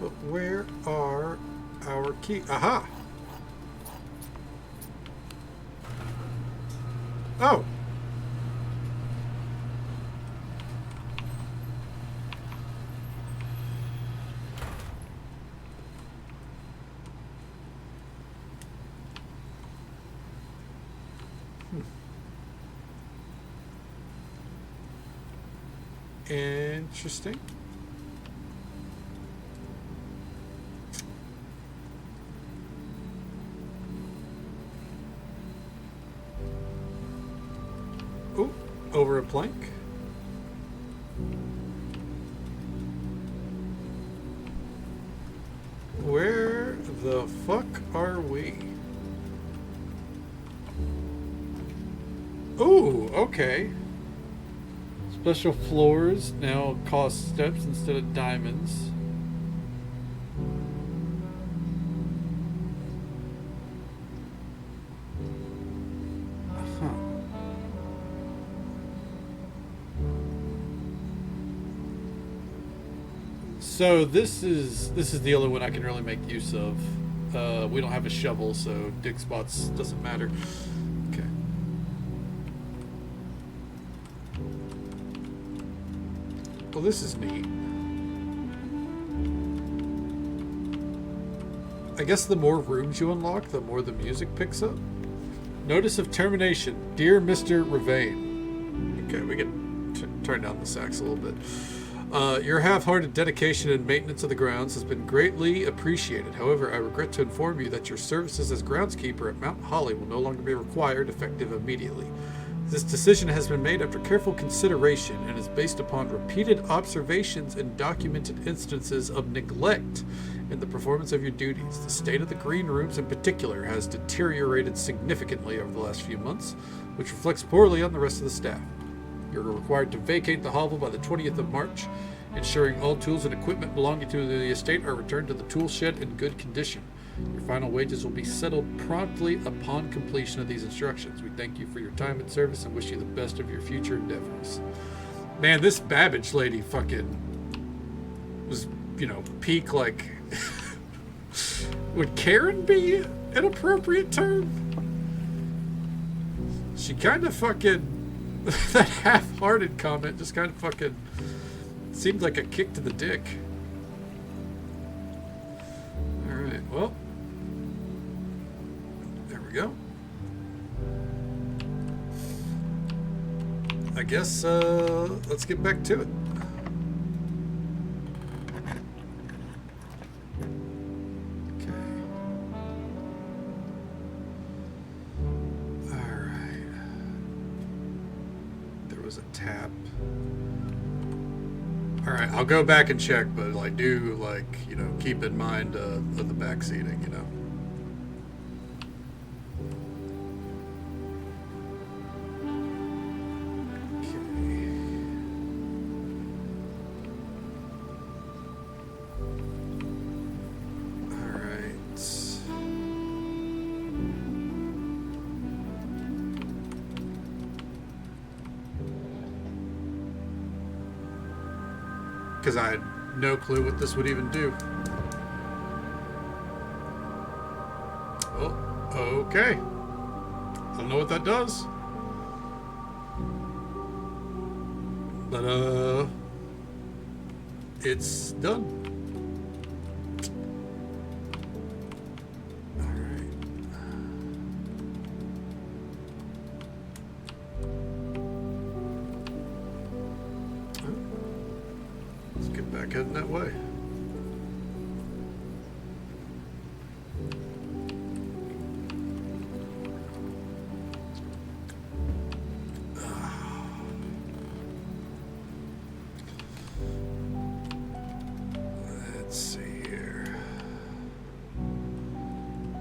But where are our keys? Aha! Oh! Interesting. Ooh, over a plank. Where the fuck are we? Ooh, okay. Special floors now cost steps instead of diamonds. So this is the only one I can really make use of. We don't have a shovel, so dig spots doesn't matter. Okay. Well, this is neat. I guess the more rooms you unlock, the more the music picks up. Notice of termination. Dear Mr. Ravane. Okay, we can turn down the sax a little bit. Your half-hearted dedication and maintenance of the grounds has been greatly appreciated. However, I regret to inform you that your services as groundskeeper at Mount Holly will no longer be required, effective immediately. This decision has been made after careful consideration and is based upon repeated observations and documented instances of neglect in the performance of your duties. The state of the green rooms in particular has deteriorated significantly over the last few months, which reflects poorly on the rest of the staff. You're required to vacate the hovel by the 20th of March, ensuring all tools and equipment belonging to the estate are returned to the tool shed in good condition. Your final wages will be settled promptly upon completion of these instructions. We thank you for your time and service and wish you the best of your future endeavors. Man, this Babbage lady fucking was, peak, like... Would Karen be an appropriate term? She kind of fucking... that half-hearted comment just kind of fucking seemed like a kick to the dick. Alright, well... there we go. I guess, let's get back to it. Tap. All right, I'll go back and check, but keep in mind of the back seating, because I had no clue what this would even do. Oh, okay. I don't know what that does. But, it's done. Heading that way. Let's see here.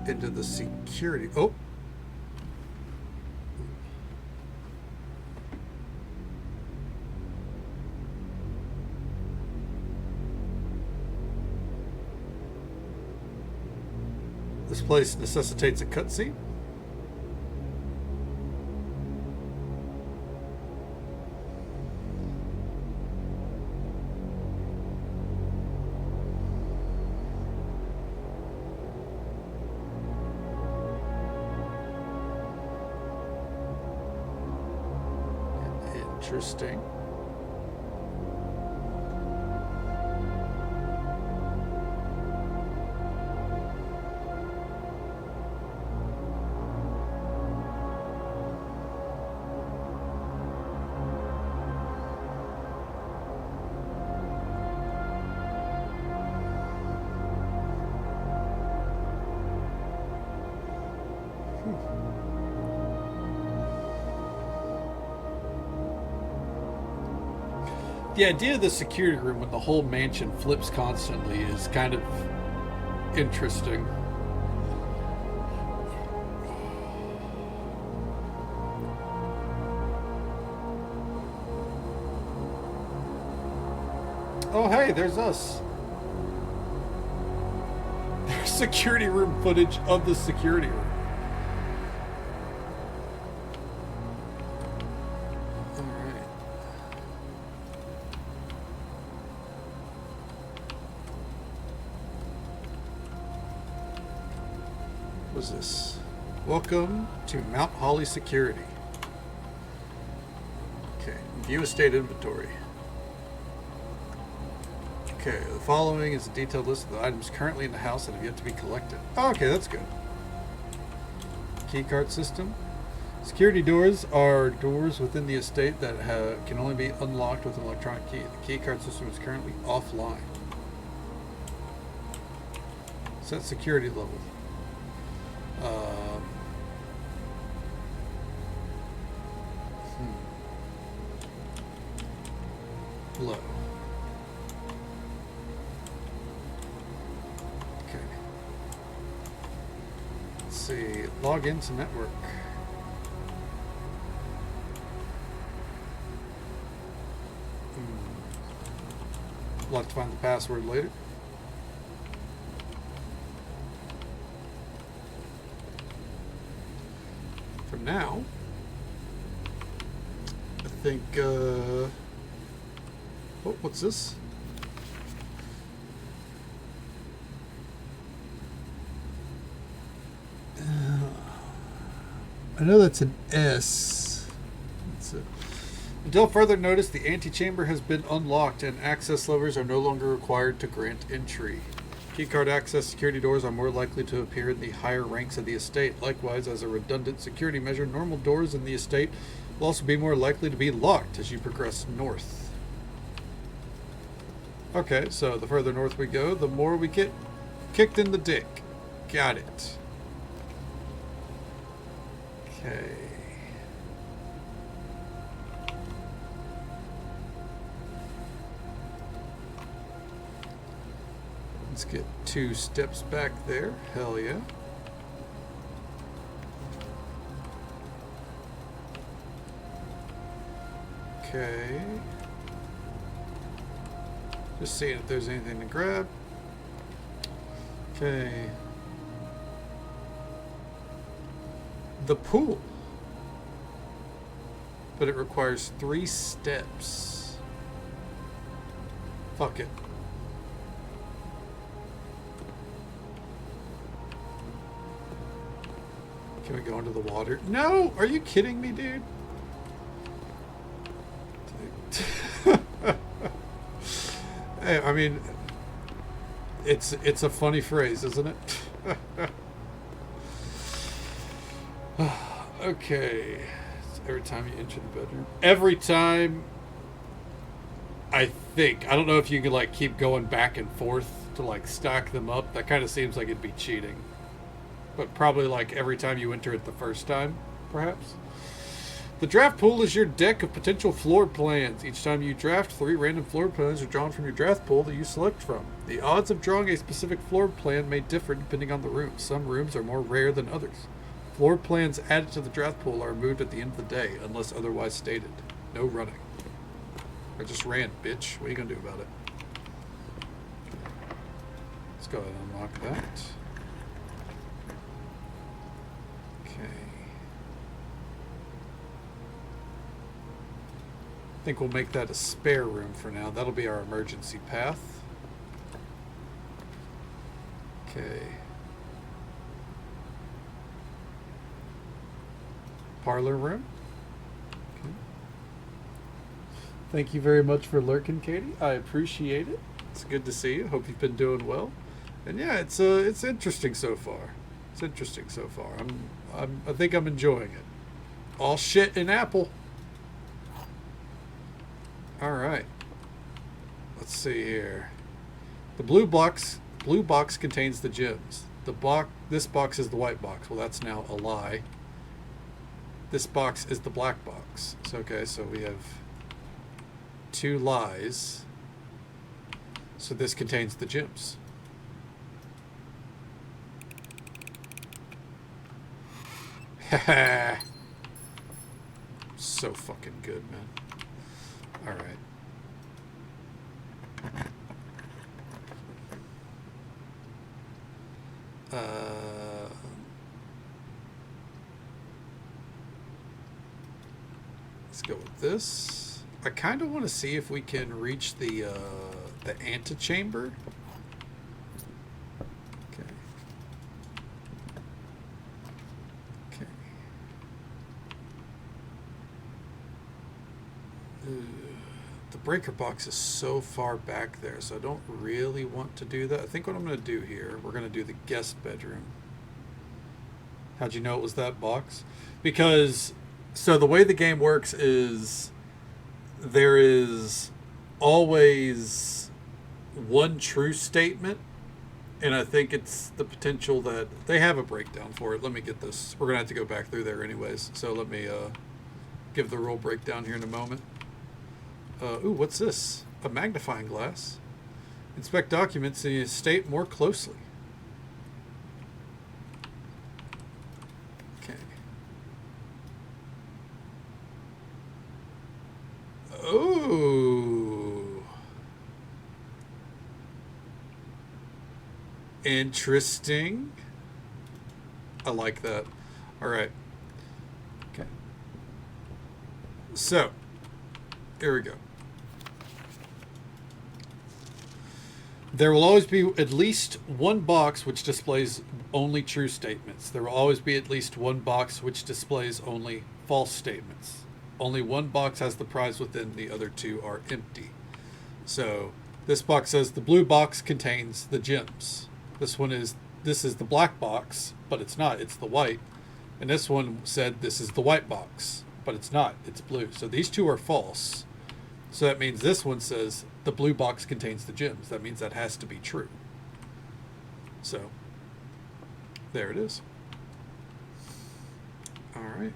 Into the security. Oh. This place necessitates a cutscene. Interesting. The idea of the security room when the whole mansion flips constantly is kind of interesting. Oh, hey, there's us. There's security room footage of the security room. What's this? Welcome to Mount Holly Security. Okay, view estate inventory. Okay, the following is a detailed list of the items currently in the house that have yet to be collected. Oh, okay, that's good. Keycard system. Security doors are doors within the estate that can only be unlocked with an electronic key. The key card system is currently offline. Set security level. Low. Okay. Let's see. Log into network. We'll have to find the password later. For now, I think, oh, what's this? I know that's an S. That's it. Until further notice, the antechamber has been unlocked and access levers are no longer required to grant entry. Keycard access security doors are more likely to appear in the higher ranks of the estate. Likewise, as a redundant security measure, normal doors in the estate will also be more likely to be locked as you progress north. Okay, so the further north we go, the more we get kicked in the dick. Got it. Okay. Let's get 2 steps back there. Hell yeah. Okay. Just seeing if there's anything to grab. Okay. The pool. But it requires 3 steps. Fuck it. Can we go into the water? No! Are you kidding me, dude? Hey, I mean, it's a funny phrase, isn't it? Okay. So every time you enter the bedroom. Every time, I think. I don't know if you can, like, keep going back and forth to, like, stack them up. That kind of seems like it'd be cheating. But probably like every time you enter it the first time, perhaps. The draft pool is your deck of potential floor plans. Each time you draft, 3 random floor plans are drawn from your draft pool that you select from. The odds of drawing a specific floor plan may differ depending on the room. Some rooms are more rare than others. Floor plans added to the draft pool are removed at the end of the day, unless otherwise stated. No running. I just ran, bitch. What are you gonna do about it? Let's go ahead and unlock that. I think we'll make that a spare room for now. That'll be our emergency path. Okay. Parlor room. Okay. Thank you very much for lurking, Katie. I appreciate it. It's good to see you. Hope you've been doing well. And yeah, it's interesting so far. It's interesting so far. I think I'm enjoying it. All shit in Apple. All right. Let's see here. The blue box contains the gems. This box is the white box. Well, that's now a lie. This box is the black box. So, okay, so we have 2 lies. So this contains the gems. Haha. So fucking good, man. All right. Let's go with this. I kind of want to see if we can reach the antechamber. Okay. Okay. The breaker box is so far back there, so I don't really want to do that. I think what I'm going to do here, we're going to do the guest bedroom. How'd you know it was that box? Because, so the way the game works is there is always one true statement, and I think it's the potential that they have a breakdown for it. Let me get this. We're going to have to go back through there anyways, so let me give the rule breakdown here in a moment. Ooh, what's this? A magnifying glass. Inspect documents and you state more closely. Okay. Oh. Interesting. I like that. All right. Okay. So, here we go. There will always be at least one box which displays only true statements. There will always be at least one box which displays only false statements. Only one box has the prize within, the other two are empty. So this box says the blue box contains the gems. This is the black box, but it's not, it's the white. And this one said this is the white box, but it's not, it's blue. So these two are false. So that means this one says the blue box contains the gems. That means that has to be true. So there it is. All right.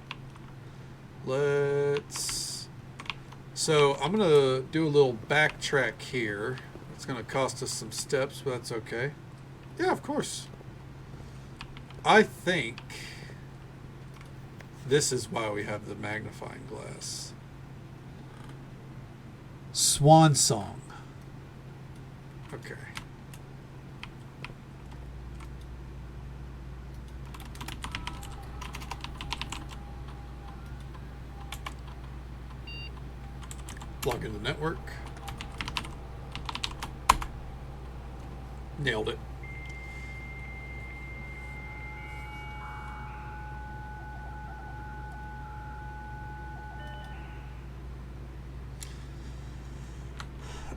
So I'm going to do a little backtrack here. It's going to cost us some steps, but that's okay. Yeah, of course. I think this is why we have the magnifying glass. Swan song. Okay. Plug in the network. Nailed it.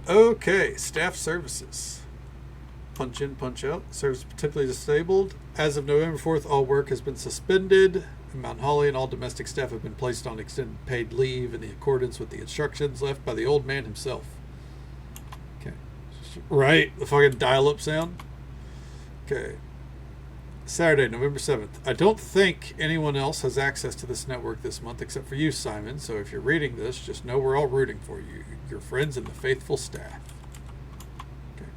Okay, staff services. Punch in, punch out. Service particularly disabled. As of November 4th, all work has been suspended. In Mount Holly, and all domestic staff have been placed on extended paid leave in accordance with the instructions left by the old man himself. Okay. Right, the fucking dial-up sound. Okay. Saturday, November 7th. I don't think anyone else has access to this network this month except for you, Simon. So if you're reading this, just know we're all rooting for you. Your friends and the faithful staff. Okay.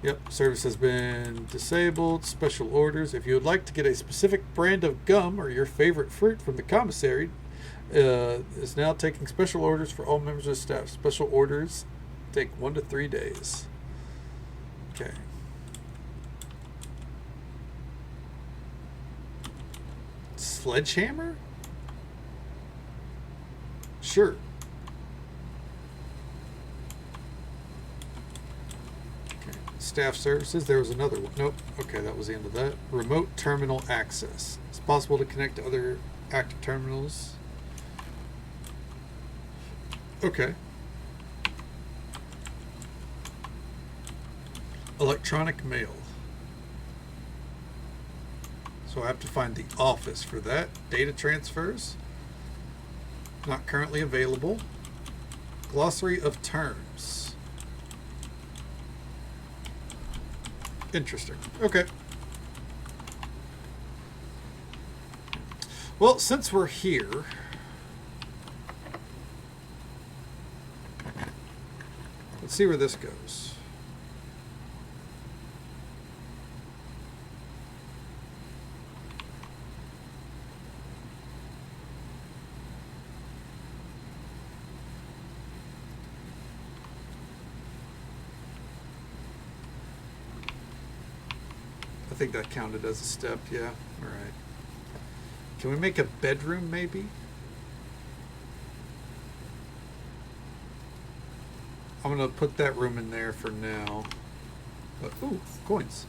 Yep, service has been disabled. Special orders. If you would like to get a specific brand of gum or your favorite fruit from the commissary, is now taking special orders for all members of staff. Special orders take 1 to 3 days. Okay. Sledgehammer? Sure. Okay. Staff services. There was another one. Nope. Okay, that was the end of that. Remote terminal access. It's possible to connect to other active terminals. Okay. Electronic mail. So I have to find the office for that. Data transfers. Not currently available. Glossary of terms. Interesting. Okay. Well, since we're here, let's see where this goes. I think that counted as a step, yeah. All right. Can we make a bedroom, maybe? I'm going to put that room in there for now. But, ooh, coins.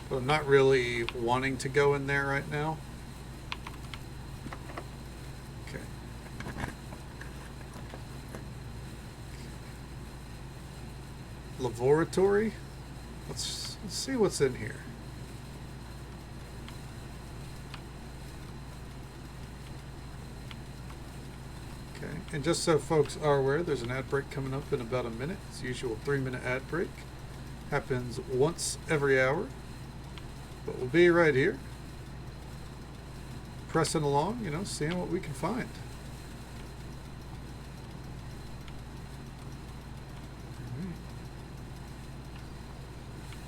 But I'm not really wanting to go in there right now. Okay. Laboratory. Let's see what's in here. Okay, and just so folks are aware, there's an ad break coming up in about a minute. It's the usual 3-minute ad break. Happens once every hour. But we'll be right here. Pressing along, you know, seeing what we can find.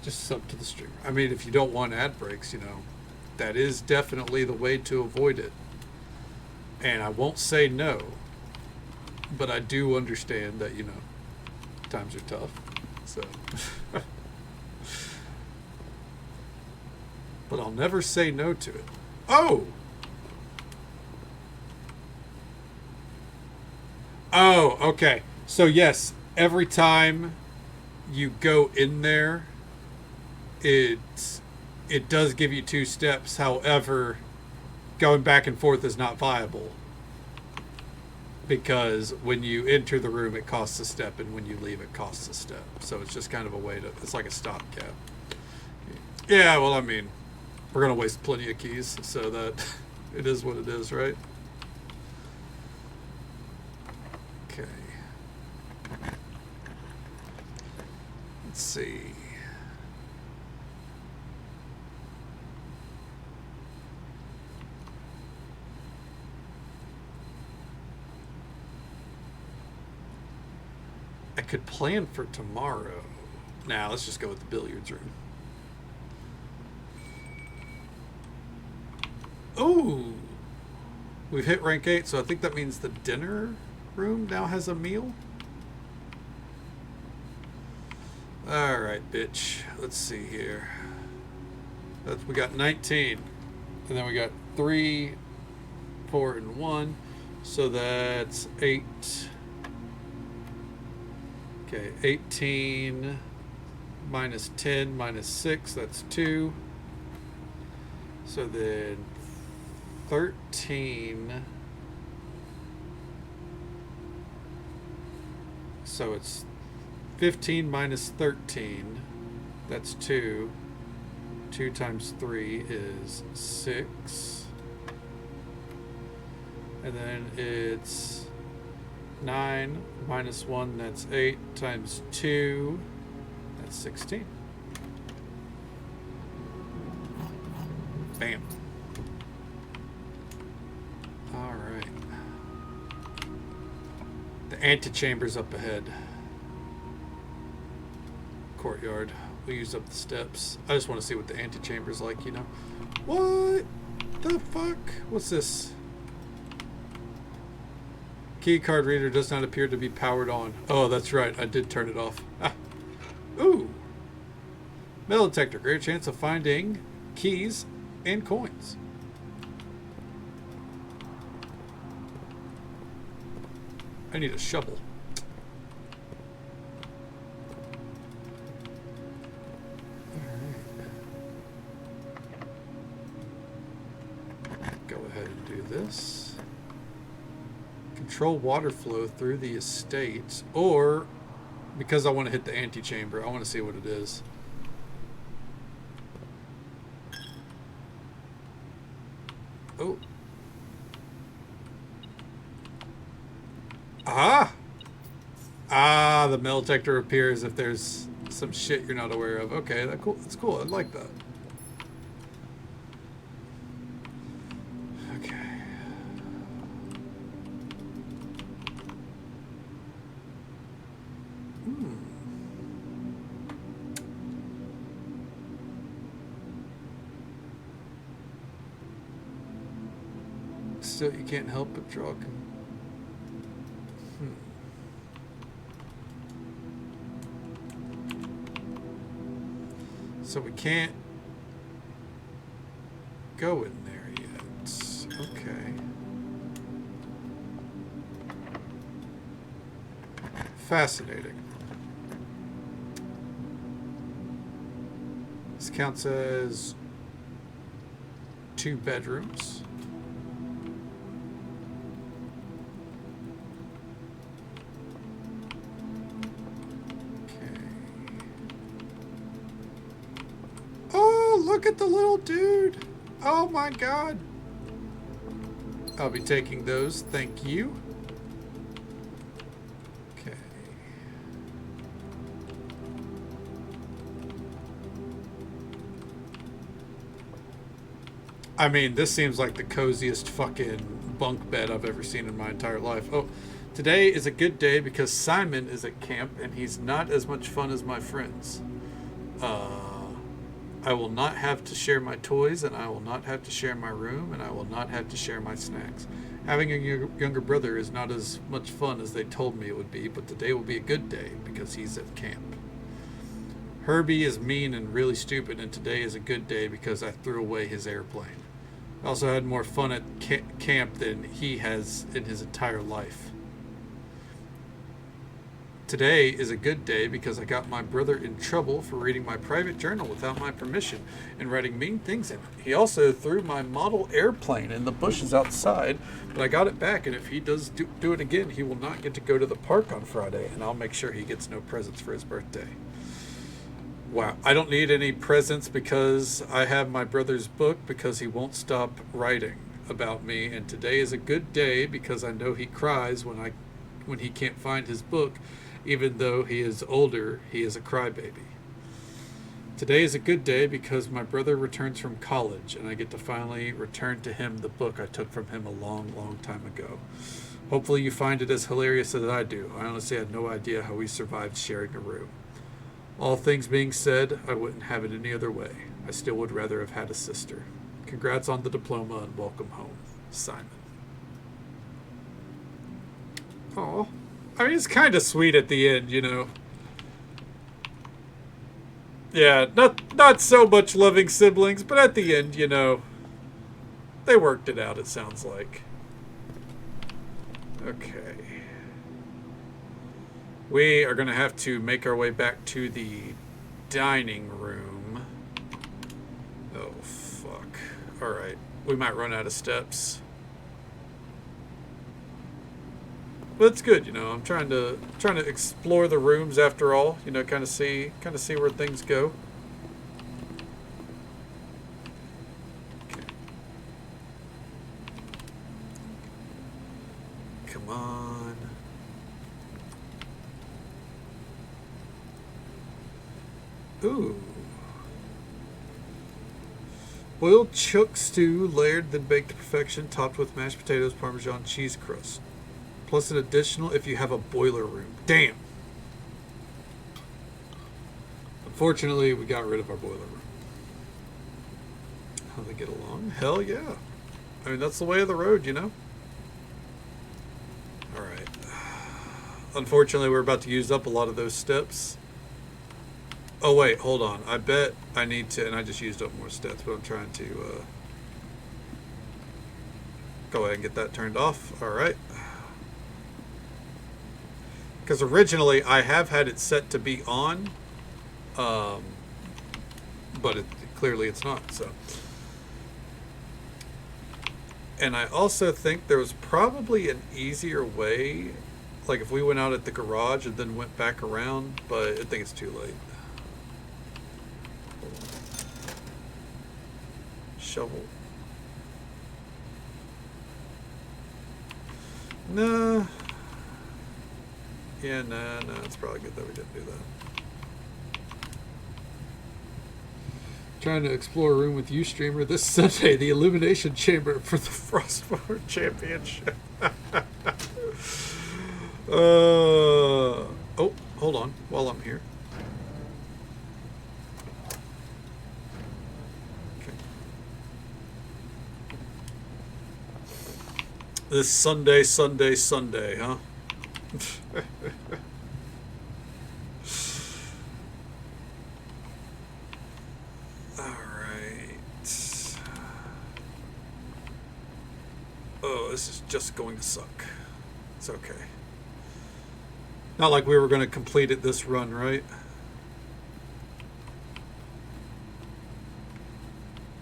Just sub to the stream. I mean, if you don't want ad breaks, you know, that is definitely the way to avoid it. And I won't say no, but I do understand that, you know, times are tough. So, but I'll never say no to it. Oh! Oh, okay. So yes, every time you go in there, it does give you 2 steps. However, going back and forth is not viable, because when you enter the room it costs a step, and when you leave it costs a step. So it's just kind of a way to, it's like a stopgap. Yeah, well, I mean, we're gonna waste plenty of keys, so that it is what it is, right? Okay, let's see. I could plan for tomorrow. Now, let's just go with the billiards room. Oh, we've hit rank 8, so I think that means the dinner room now has a meal. All right, bitch. Let's see here. We got 19, and then we got 3, 4, and 1, so that's 8. Okay, 18 minus 10 minus 6, that's 2. So then 13. So it's 15 minus 13, that's 2. 2 times 3 is 6. And then it's 9 minus 1, that's 8, times 2, that's 16. Bam. All right. The antechamber's up ahead. Courtyard. We use up the steps. I just want to see what the antechamber's like, you know. What the fuck? What's this? Key card reader does not appear to be powered on. Oh, that's right. I did turn it off. Ah. Ooh. Metal detector. Great chance of finding keys and coins. I need a shovel. Alright. Go ahead and do this. Control water flow through the estate, or because I want to hit the antechamber, I want to see what it is. Oh. The metal detector appears if there's some shit you're not aware of. Okay, that's cool. I like that. Okay. Still, you can't help but draw. So we can't go in there yet. Okay. Fascinating. This counts as 2 bedrooms. Look at the little dude. Oh my god. I'll be taking those. Thank you. I mean, this seems like the coziest fucking bunk bed I've ever seen in my entire life. Oh, today is a good day because Simon is at camp and he's not as much fun as my friends. I will not have to share my toys, and I will not have to share my room, and I will not have to share my snacks. Having a younger brother is not as much fun as they told me it would be, but today will be a good day because he's at camp. Herbie is mean and really stupid, and today is a good day because I threw away his airplane. I also had more fun at camp than he has in his entire life. Today is a good day because I got my brother in trouble for reading my private journal without my permission and writing mean things in it. He also threw my model airplane in the bushes outside, but I got it back, and if he does do it again, he will not get to go to the park on Friday, and I'll make sure he gets no presents for his birthday. Wow, I don't need any presents because I have my brother's book because he won't stop writing about me, and today is a good day because I know he cries when he can't find his book. Even though he is older, he is a crybaby. Today is a good day because my brother returns from college and I get to finally return to him the book I took from him a long, long time ago. Hopefully you find it as hilarious as I do. I honestly had no idea how we survived sharing a room. All things being said, I wouldn't have it any other way. I still would rather have had a sister. Congrats on the diploma and welcome home, Simon. Aw. I mean, it's kind of sweet at the end, you know. Yeah, not so much loving siblings, but at the end, you know, they worked it out, it sounds like. Okay. We are going to have to make our way back to the dining room. Oh, fuck. Alright. We might run out of steps. But it's good, you know. I'm trying to explore the rooms after all, you know, kind of see where things go. Okay. Come on. Ooh. Boiled chook stew, layered then baked to perfection, topped with mashed potatoes, Parmesan cheese crust. Plus an additional if you have a boiler room. Damn. Unfortunately, we got rid of our boiler room. How they get along? Hell yeah. I mean, that's the way of the road, you know? Alright. Unfortunately, we're about to use up a lot of those steps. Oh, wait, hold on. I bet I need to, and I just used up more steps, but I'm trying to go ahead and get that turned off. Alright. Because originally I have had it set to be on, but clearly it's not. So, and I also think there was probably an easier way, like if we went out at the garage and then went back around, but I think it's too late. Shovel. Nah. Yeah, no, it's probably good that we didn't do that. Trying to explore a room with you, streamer, this Sunday, the Elimination Chamber for the Frostborn Championship. Oh, hold on, while I'm here. Okay. This Sunday, huh? Alright. Oh, this is just going to suck. It's okay. Not like we were going to complete it this run, right?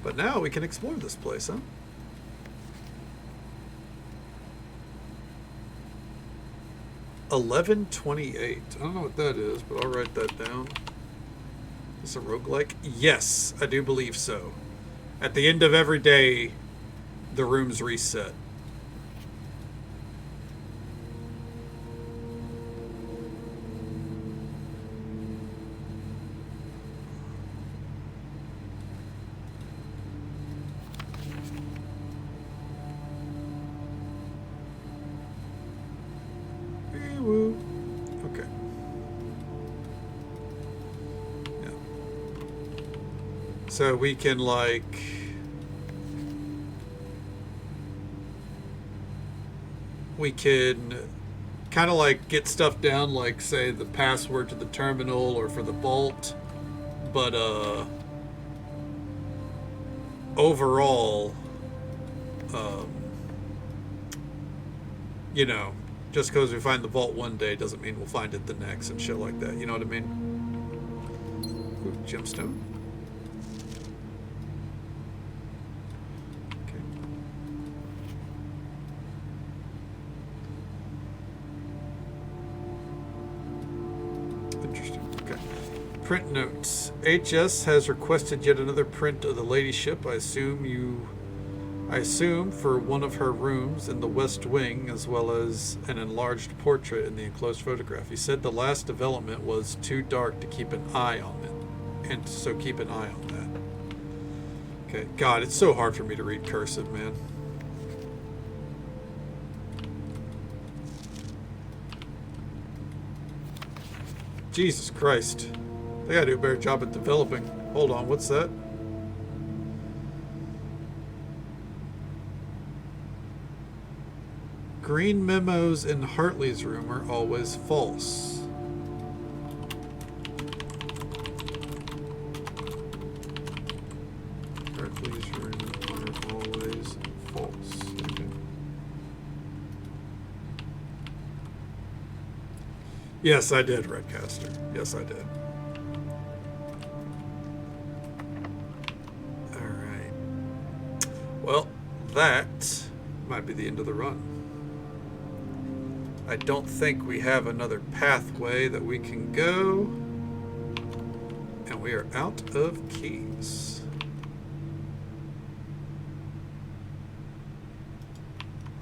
But now we can explore this place, huh? $11.28. I don't know what that is, but I'll write that down. Is this a roguelike? Yes, I do believe so. At the end of every day, the rooms reset. So we can like kind of like get stuff down, like say the password to the terminal or for the vault, but overall, you know, just because we find the vault one day doesn't mean we'll find it the next and shit like that. You know what I mean? Ooh, gemstone. Okay. Interesting. Okay. Print notes. HS has requested yet another print of the lady ship. I assume for one of her rooms in the West Wing, as well as an enlarged portrait in the enclosed photograph. He said the last development was too dark to keep an eye on it, and so keep an eye on that. Okay, God, it's so hard for me to read cursive, man. Jesus Christ. They gotta do a better job at developing. Hold on, what's that? Green memos in Hartley's room are always false. Hartley's room are always false. Okay. Yes, I did, Redcaster. Yes, I did. Alright. Well, that might be the end of the run. I don't think we have another pathway that we can go. And we are out of keys.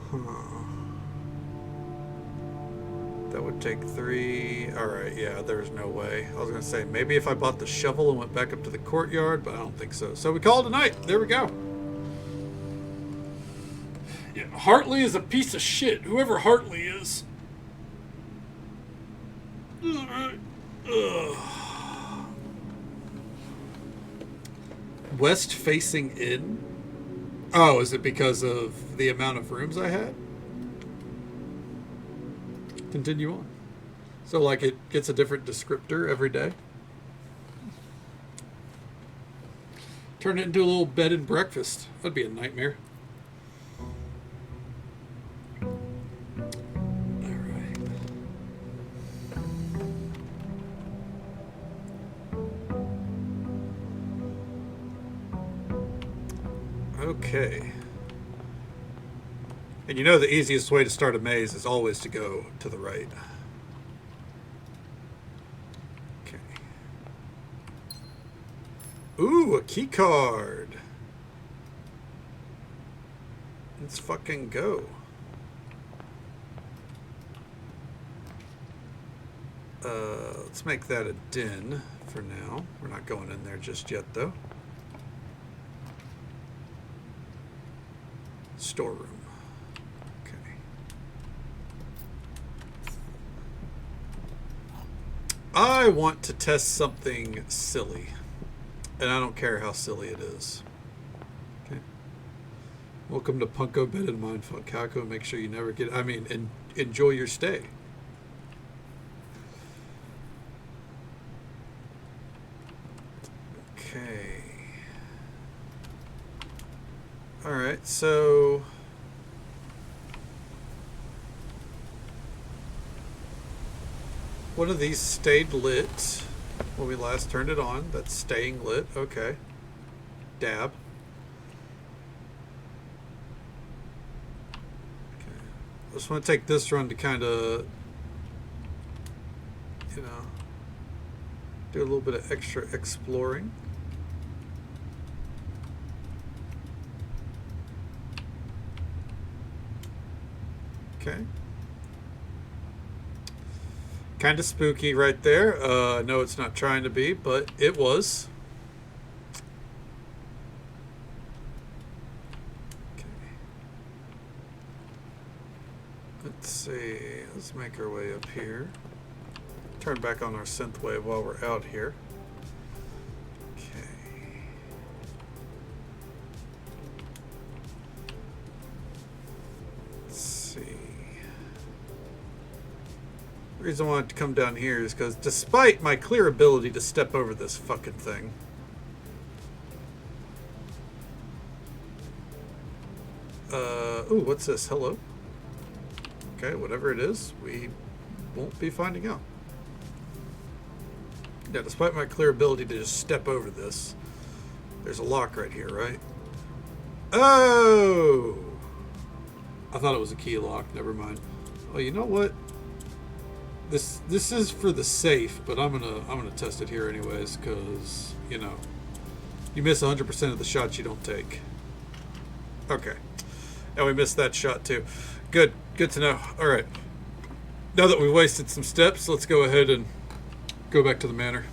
Huh. That would take 3. Alright, yeah, there's no way. I was going to say, maybe if I bought the shovel and went back up to the courtyard, but I don't think so. So we call it a night. There we go. Yeah, Hartley is a piece of shit. Whoever Hartley is. West facing in? Oh, is it because of the amount of rooms I had? Continue on. So like it gets a different descriptor every day? Turn it into a little bed and breakfast. That'd be a nightmare. Okay. And you know the easiest way to start a maze is always to go to the right. Okay. Ooh, a key card. Let's fucking go. Let's make that a den for now. We're not going in there just yet, though. Storeroom. Okay. I want to test something silly. And I don't care how silly it is. Okay. Welcome to Punko Bed and Mindfuck. Kako, make sure you never get... enjoy your stay. Okay. Alright, so... one of these stayed lit when we last turned it on. That's staying lit. Okay. Dab. Okay. I just want to take this run to kind of, you know, do a little bit of extra exploring. Okay. Kind of spooky right there. No, it's not trying to be, but it was. Okay. Let's see. Let's make our way up here. Turn back on our synthwave while we're out here. Okay. The reason I wanted to come down here is because despite my clear ability to step over this fucking thing, ooh, what's this? Hello? Okay, whatever it is, we won't be finding out. Yeah, despite my clear ability to just step over this, there's a lock right here, right? Oh! I thought it was a key lock, never mind. Oh, you know what? This is for the safe, but I'm gonna test it here anyways, because, you know, you miss 100% of the shots you don't take. Okay. And we missed that shot too. Good to know. Alright. Now that we've wasted some steps, let's go ahead and go back to the manor.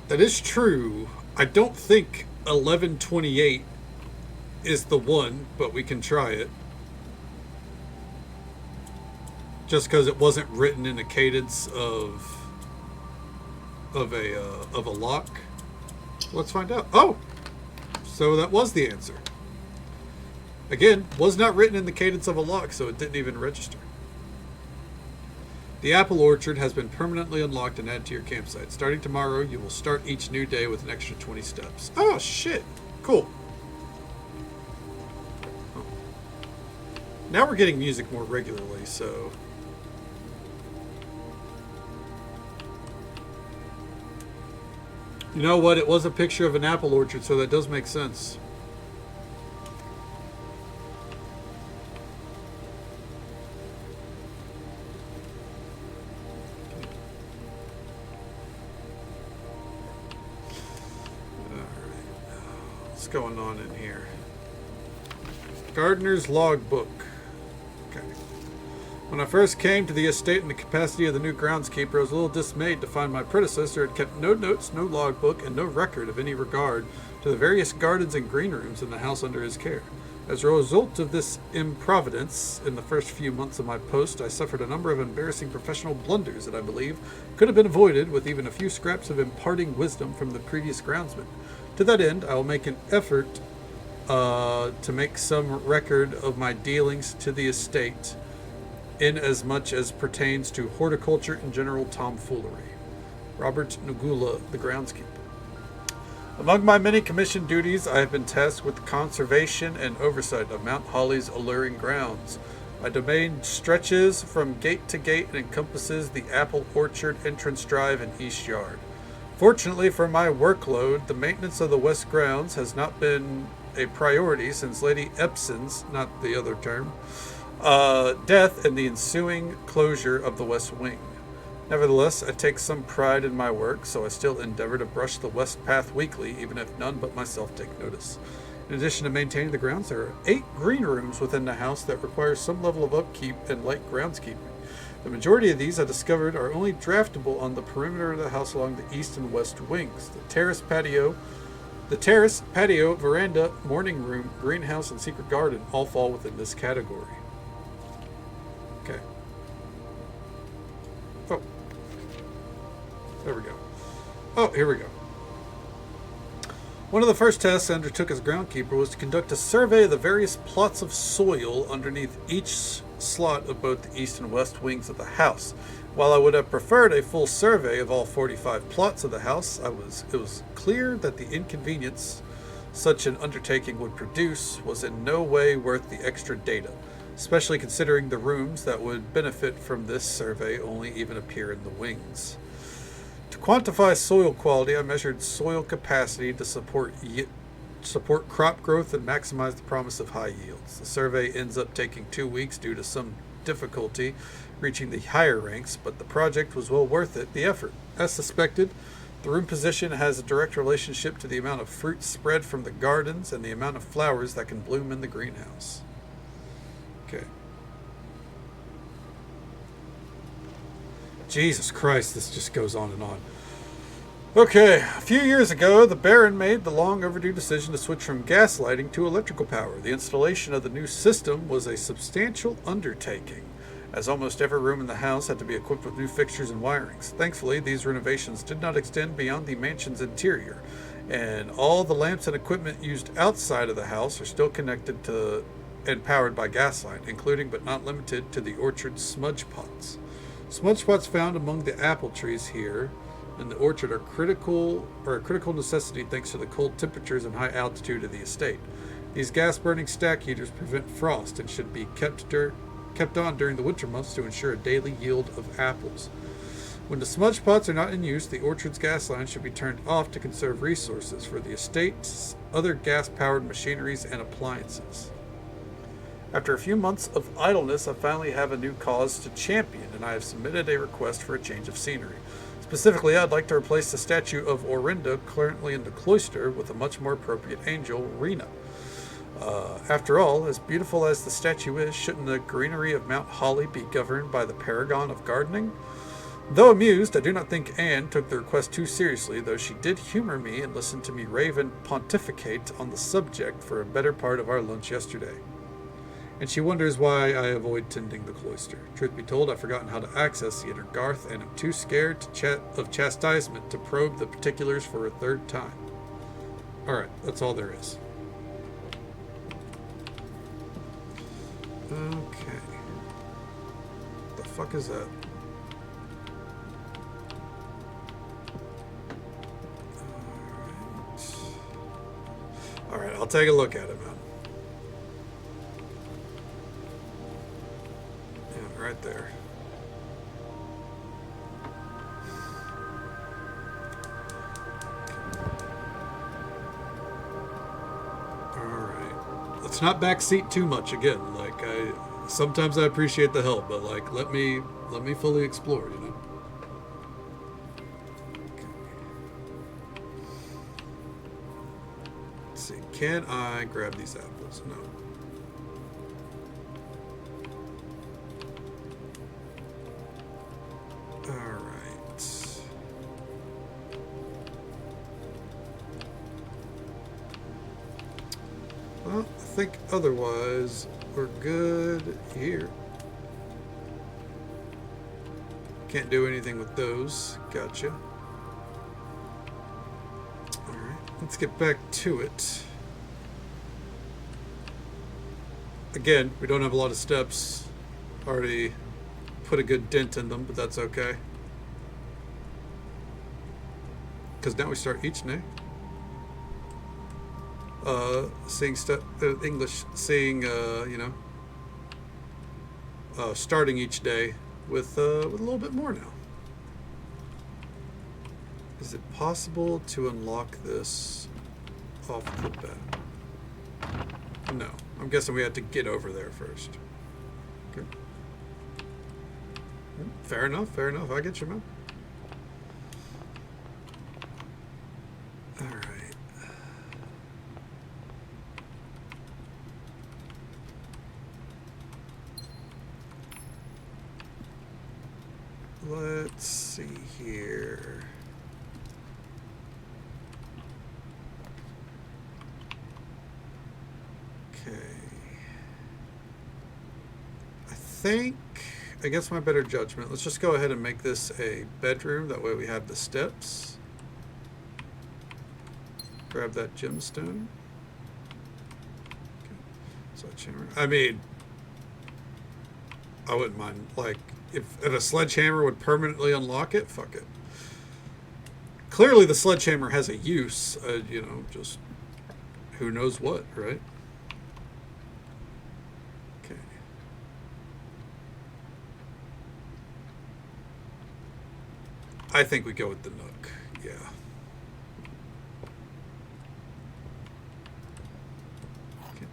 That is true. I don't think 1128 is the one, but we can try it. Just because it wasn't written in a cadence of a lock. Let's find out. Oh, so that was the answer. Again, was not written in the cadence of a lock, so it didn't even register. The apple orchard has been permanently unlocked and added to your campsite. Starting tomorrow, you will start each new day with an extra 20 steps. Oh, shit. Cool. Oh. Now we're getting music more regularly, so... You know what? It was a picture of an apple orchard, so that does make sense. What's going on in here? Gardener's logbook. Okay. When I first came to the estate in the capacity of the new groundskeeper, I was a little dismayed to find my predecessor had kept no notes, no logbook, and no record of any regard to the various gardens and green rooms in the house under his care. As a result of this improvidence, in the first few months of my post, I suffered a number of embarrassing professional blunders that I believe could have been avoided with even a few scraps of imparting wisdom from the previous groundsman. To that end, I will make an effort to make some record of my dealings to the estate, in as much as pertains to horticulture and general tomfoolery. Robert Nugula, the groundskeeper. Among my many commissioned duties, I have been tasked with the conservation and oversight of Mount Holly's alluring grounds. My domain stretches from gate to gate and encompasses the apple orchard, entrance drive, and east yard. Fortunately for my workload, the maintenance of the west grounds has not been a priority since Lady Epson's, not the other term, death and the ensuing closure of the west wing. Nevertheless, I take some pride in my work, so I still endeavor to brush the west path weekly, even if none but myself take notice. In addition to maintaining the grounds, there are 8 green rooms within the house that require some level of upkeep and light groundskeeping. The majority of these, I discovered, are only draftable on the perimeter of the house along the east and west wings. The terrace, patio, veranda, morning room, greenhouse, and secret garden all fall within this category. Okay. Oh. There we go. Oh, here we go. One of the first tasks I undertook as groundkeeper was to conduct a survey of the various plots of soil underneath each slot of both the east and west wings of the house. While I would have preferred a full survey of all 45 plots of the house, it was clear that the inconvenience such an undertaking would produce was in no way worth the extra data, especially considering the rooms that would benefit from this survey only even appear in the wings. To quantify soil quality, I measured soil capacity to support crop growth and maximize the promise of high yields. The survey ends up taking 2 weeks due to some difficulty reaching the higher ranks, but the project was well worth it, the effort. As suspected, the room position has a direct relationship to the amount of fruit spread from the gardens and the amount of flowers that can bloom in the greenhouse. Okay. Jesus Christ, this just goes on and on. Okay, a few years ago, the Baron made the long overdue decision to switch from gas lighting to electrical power. The installation of the new system was a substantial undertaking, as almost every room in the house had to be equipped with new fixtures and wirings. Thankfully, these renovations did not extend beyond the mansion's interior, And all the lamps and equipment used outside of the house are still connected to and powered by gas line, including but not limited to the orchard smudge pots. Smudge pots found among the apple trees here in the orchard are a critical necessity thanks to the cold temperatures and high altitude of the estate. These gas-burning stack heaters prevent frost and should be kept on during the winter months to ensure a daily yield of apples. When the smudge pots are not in use, the orchard's gas line should be turned off to conserve resources for the estate's other gas-powered machineries and appliances. After a few months of idleness, I finally have a new cause to champion, and I have submitted a request for a change of scenery. Specifically, I'd like to replace the statue of Orinda currently in the cloister with a much more appropriate angel, Rena. After all, as beautiful as the statue is, shouldn't the greenery of Mount Holly be governed by the paragon of gardening? Though amused, I do not think Anne took the request too seriously, though she did humor me and listen to me rave and pontificate on the subject for a better part of our lunch yesterday. And she wonders why I avoid tending the cloister. Truth be told, I've forgotten how to access the inner Garth, and am too scared of chastisement to probe the particulars for a third time. Alright, that's all there is. Okay. What the fuck is that? Alright, I'll take a look at it, man. Yeah, right there. Alright. Let's not backseat too much again. Sometimes I appreciate the help, but let me fully explore, you know? See, can I grab these apples? No. Alright. Well, I think otherwise we're good here. Can't do anything with those. Gotcha. Let's get back to it. Again, we don't have a lot of steps. Already put a good dent in them, but that's okay. Because now we start each day. Seeing English, seeing, starting each day with a little bit more now. Is it possible to unlock this off the bat? No. I'm guessing we had to get over there first. Okay. Fair enough, fair enough. I get you, man. Alright. Let's see here. Against my better judgment, let's just go ahead and make this a bedroom. That way we have the steps. Grab that gemstone. Okay. Sledgehammer. I mean, I wouldn't mind, if a sledgehammer would permanently unlock it, fuck it. Clearly the sledgehammer has a use, just who knows what, right? I think we go with the Nook, yeah. Okay.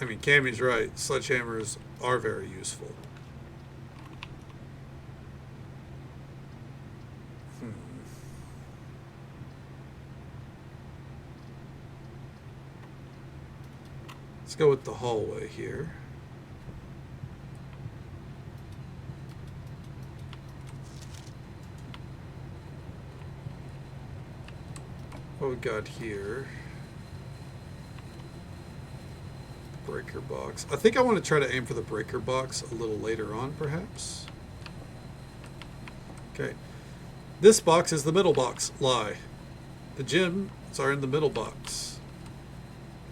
I mean, Cammy's right. Sledgehammers are very useful. Let's go with the hallway here. What we got here? Breaker box. I think I want to try to aim for the breaker box a little later on, perhaps. Okay. This box is the middle box. Lie. The gems are in the middle box.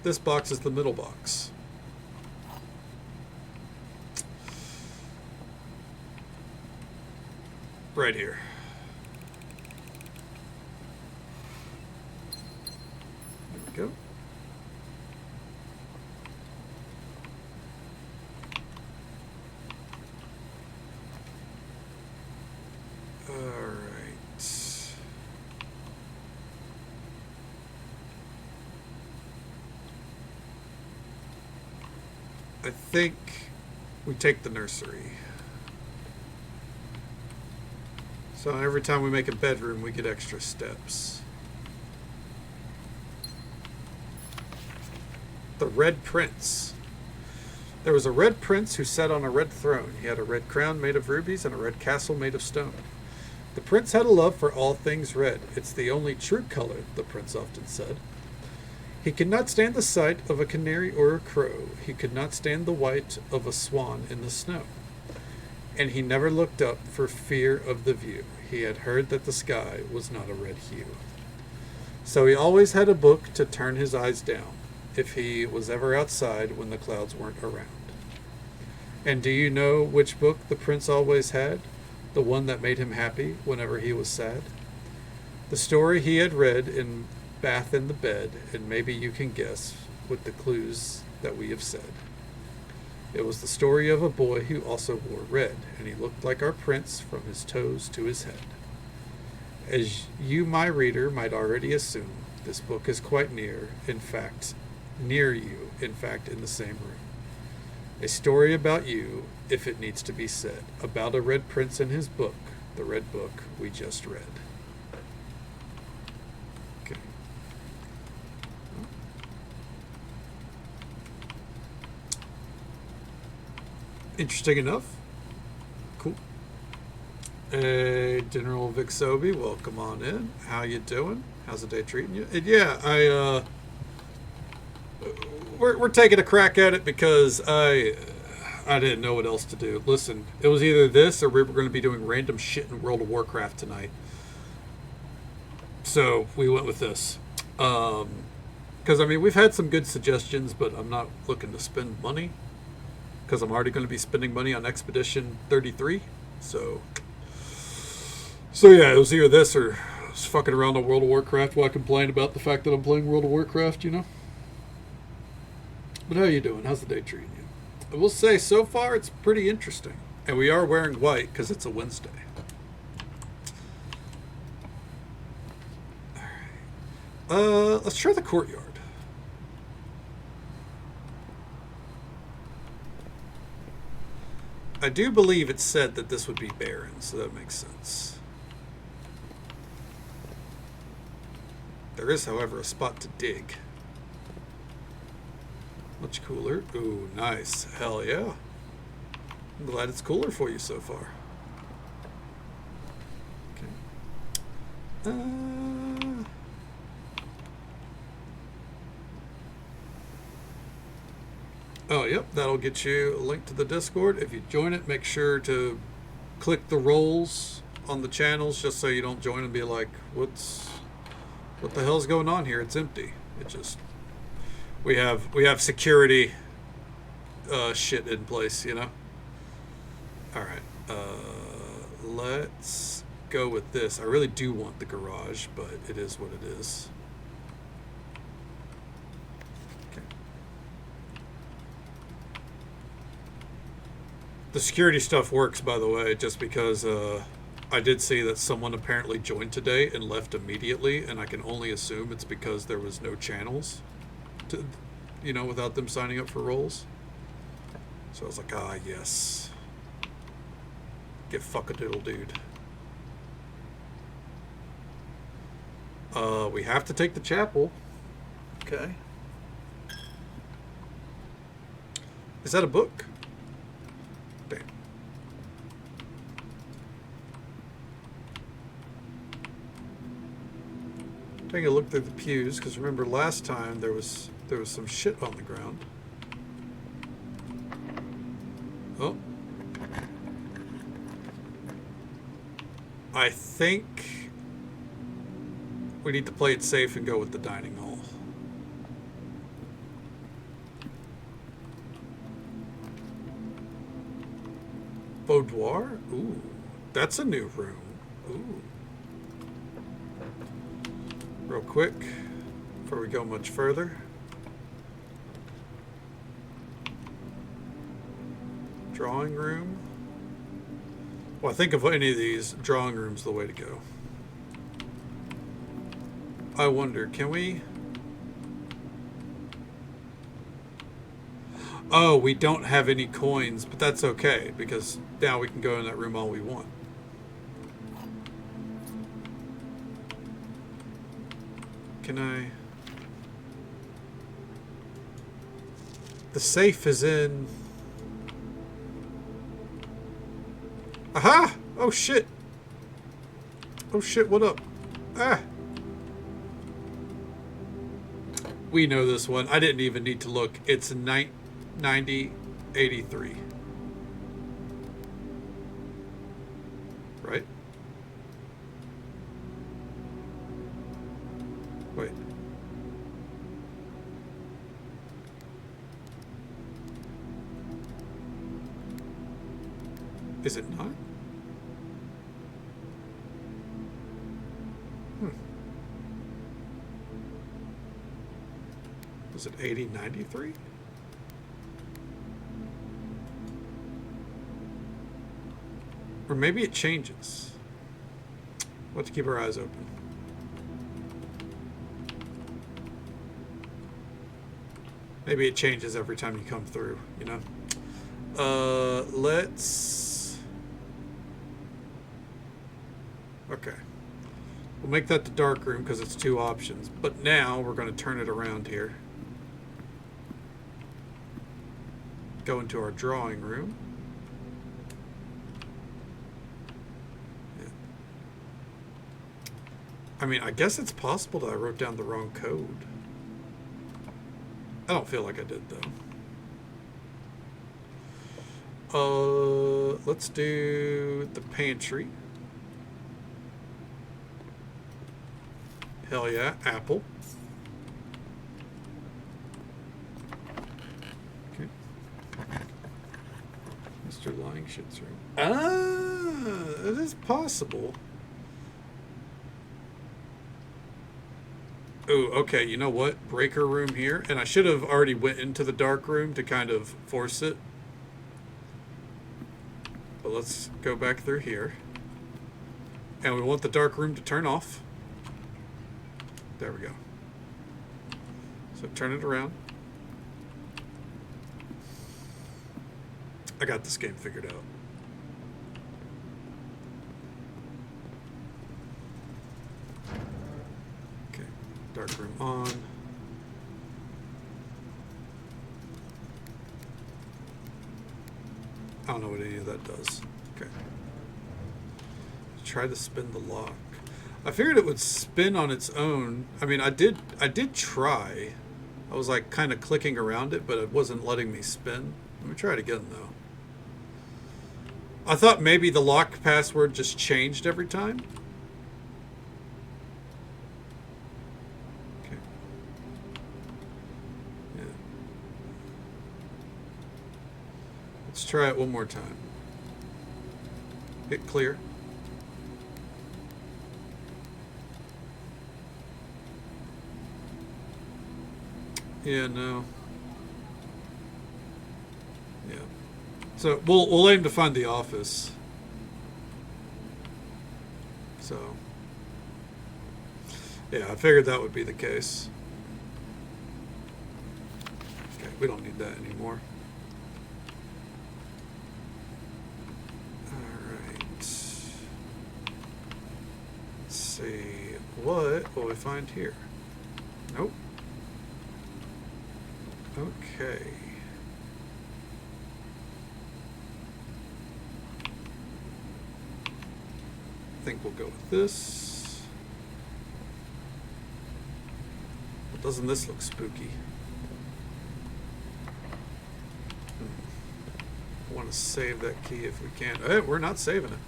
This box is the middle box. Right here. There we go. All right. I think we take the nursery. So every time we make a bedroom, we get extra steps. The Red Prince. There was a red prince who sat on a red throne. He had a red crown made of rubies and a red castle made of stone. The prince had a love for all things red. It's the only true color, the prince often said. He could not stand the sight of a canary or a crow. He could not stand the white of a swan in the snow. And he never looked up for fear of the view. He had heard that the sky was not a red hue. So he always had a book to turn his eyes down, if he was ever outside when the clouds weren't around. And do you know which book the prince always had? The one that made him happy whenever he was sad? The story he had read in Bath in the Bed, and maybe you can guess with the clues that we have said. It was the story of a boy who also wore red, and he looked like our prince from his toes to his head. As you, my reader, might already assume, this book is quite near you, in fact, in the same room. A story about you, if it needs to be said, about a red prince and his book, the red book we just read. Okay. Interesting enough. Cool. Hey, General Vixobi, welcome on in. How you doing? How's the day treating you? And yeah, we're taking a crack at it because I didn't know what else to do. Listen, it was either this or we were going to be doing random shit in World of Warcraft tonight. So we went with this. Because, I mean, we've had some good suggestions, but I'm not looking to spend money. Because I'm already going to be spending money on Expedition 33. So yeah, it was either this or I was fucking around on World of Warcraft while I complain about the fact that I'm playing World of Warcraft, you know? But how you doing? How's the day treating you? I will say, so far, it's pretty interesting. And we are wearing white because it's a Wednesday. Alright. Let's try the courtyard. I do believe it said that this would be barren, so that makes sense. There is, however, a spot to dig. Much cooler. Ooh, nice. Hell yeah. I'm glad it's cooler for you so far. Okay. Oh, yep. That'll get you a link to the Discord. If you join it, make sure to click the roles on the channels just so you don't join and be like, what the hell's going on here? It's empty. It just... We have security shit in place, you know? Alright. Let's go with this. I really do want the garage, but it is what it is. Okay. The security stuff works, by the way, just because I did see that someone apparently joined today and left immediately, and I can only assume it's because there was no channels. To, you know, without them signing up for roles. So I was like, ah, yes. Get fuck-a-doodle, dude. We have to take the chapel. Okay. Is that a book? Damn. Taking a look through the pews, because remember last time there was some shit on the ground. Oh. I think we need to play it safe and go with the dining hall. Boudoir? Ooh, that's a new room. Ooh. Real quick, before we go much further. Drawing room. Well, I think of any of these, drawing room's the way to go. I wonder, can we? Oh, we don't have any coins, but that's okay, because now we can go in that room all we want. Can I? The safe is in... Aha! Oh shit! Oh shit, what up? Ah! We know this one. I didn't even need to look. It's 9083. Right? Wait. Is it not? Is it 8093? Or maybe it changes. We'll have to keep our eyes open. Maybe it changes every time you come through, you know? Let's... Okay. We'll make that the dark room because it's 2 options. But now we're going to turn it around here. Go into our drawing room. Yeah. I mean, I guess it's possible that I wrote down the wrong code. I don't feel like I did, though. Let's do the pantry. Hell yeah, apple. Okay. Mr. Lying Shit's room. Ah, it is possible. Oh, okay, you know what? Breaker room here. And I should have already went into the dark room to kind of force it. But let's go back through here. And we want the dark room to turn off. There we go. So turn it around. I got this game figured out. Okay, dark room on. I don't know what any of that does. Okay. Try to spin the lock. I figured it would spin on its own. I mean, I did try. I was like kind of clicking around it, but it wasn't letting me spin. Let me try it again though. I thought maybe the lock password just changed every time. Okay. Yeah. Let's try it one more time. Hit clear. Yeah, no. Yeah. So we'll aim to find the office. So yeah, I figured that would be the case. Okay, we don't need that anymore. Alright. Let's see. What will we find here? Nope. Okay. I think we'll go with this. Well, doesn't this look spooky? I want to save that key if we can. Hey, we're not saving it.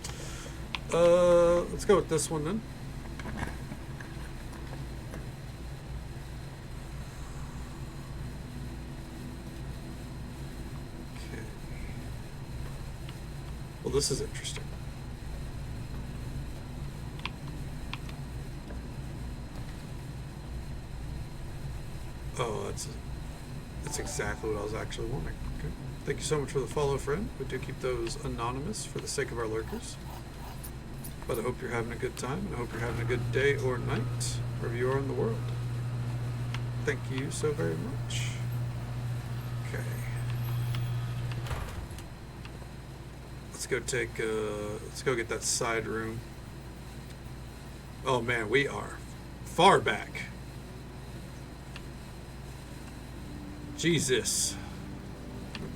Let's go with this one then. Okay. Well, this is interesting. Oh, that's exactly what I was actually wanting. Okay. Thank you so much for the follow, friend. We do keep those anonymous for the sake of our lurkers. But I hope you're having a good time, and I hope you're having a good day or night, wherever you are in the world. Thank you so very much. Okay. Let's go get that side room. Oh man, we are far back. Jesus.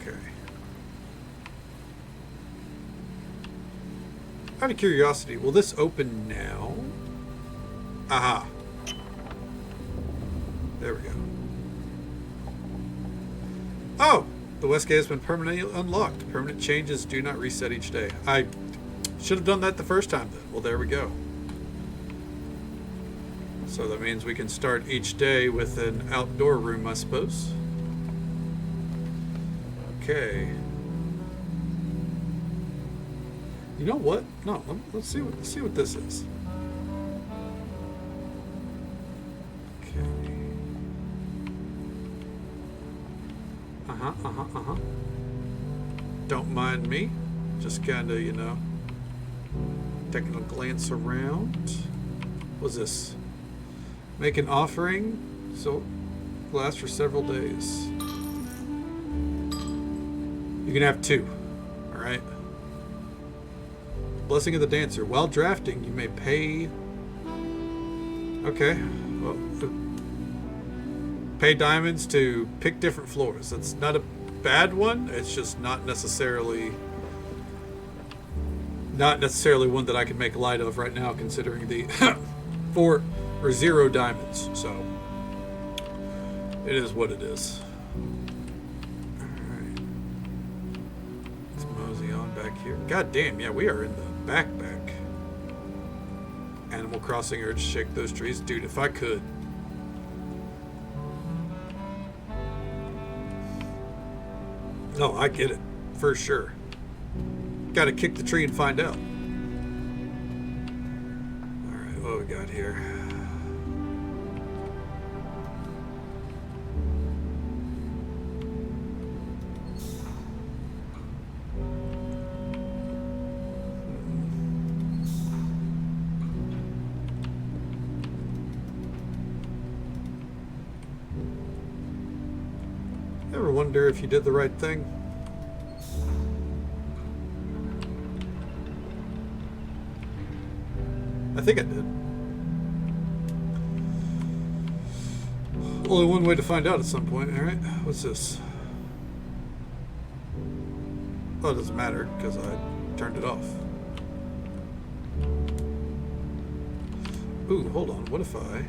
Okay. Out of curiosity, will this open now? Aha. There we go. Oh! The West Gate has been permanently unlocked. Permanent changes do not reset each day. I should have done that the first time then. Well, there we go. So that means we can start each day with an outdoor room, I suppose. Okay. You know what? No, let's see what this is. Okay. Don't mind me. Just kind of, you know, taking a glance around. What's this? Make an offering. So last for several days. You can have 2. All right. Blessing of the Dancer. While drafting, you may pay... Okay. Well, pay diamonds to pick different floors. That's not a bad one. It's just not necessarily one that I can make light of right now, considering the 4 or 0 diamonds. So it is what it is. All right. Let's mosey on back here. God damn, yeah, we are in the back. Animal Crossing urge to shake those trees. Dude, if I could. No, I get it. For sure. Gotta kick the tree and find out. Alright, what we got here? Ever wonder if you did the right thing? I think I did. Only one way to find out at some point, alright? What's this? Well, it doesn't matter, because I turned it off. Ooh, hold on. What if I...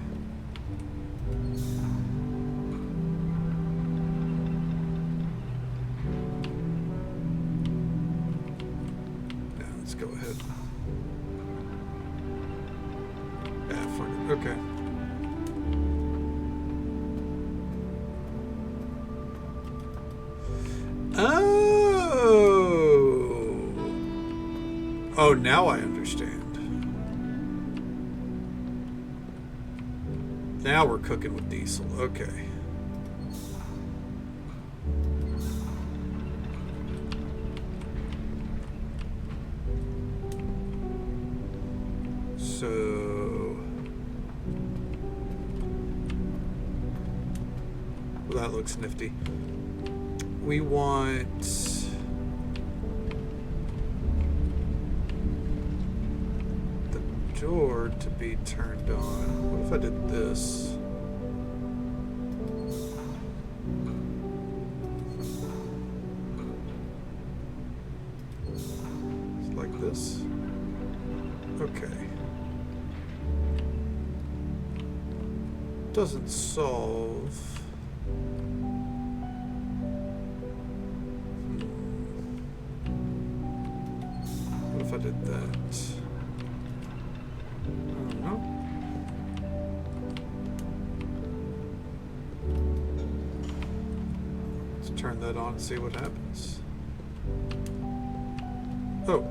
Go ahead. Yeah, fuck it. Okay. Oh, now I understand. Now we're cooking with diesel. Okay. So, well, that looks nifty. We want the door to be turned on. What if I did this? It's like this. Okay. Doesn't solve. What if I did that? turn that on and see what happens. Oh.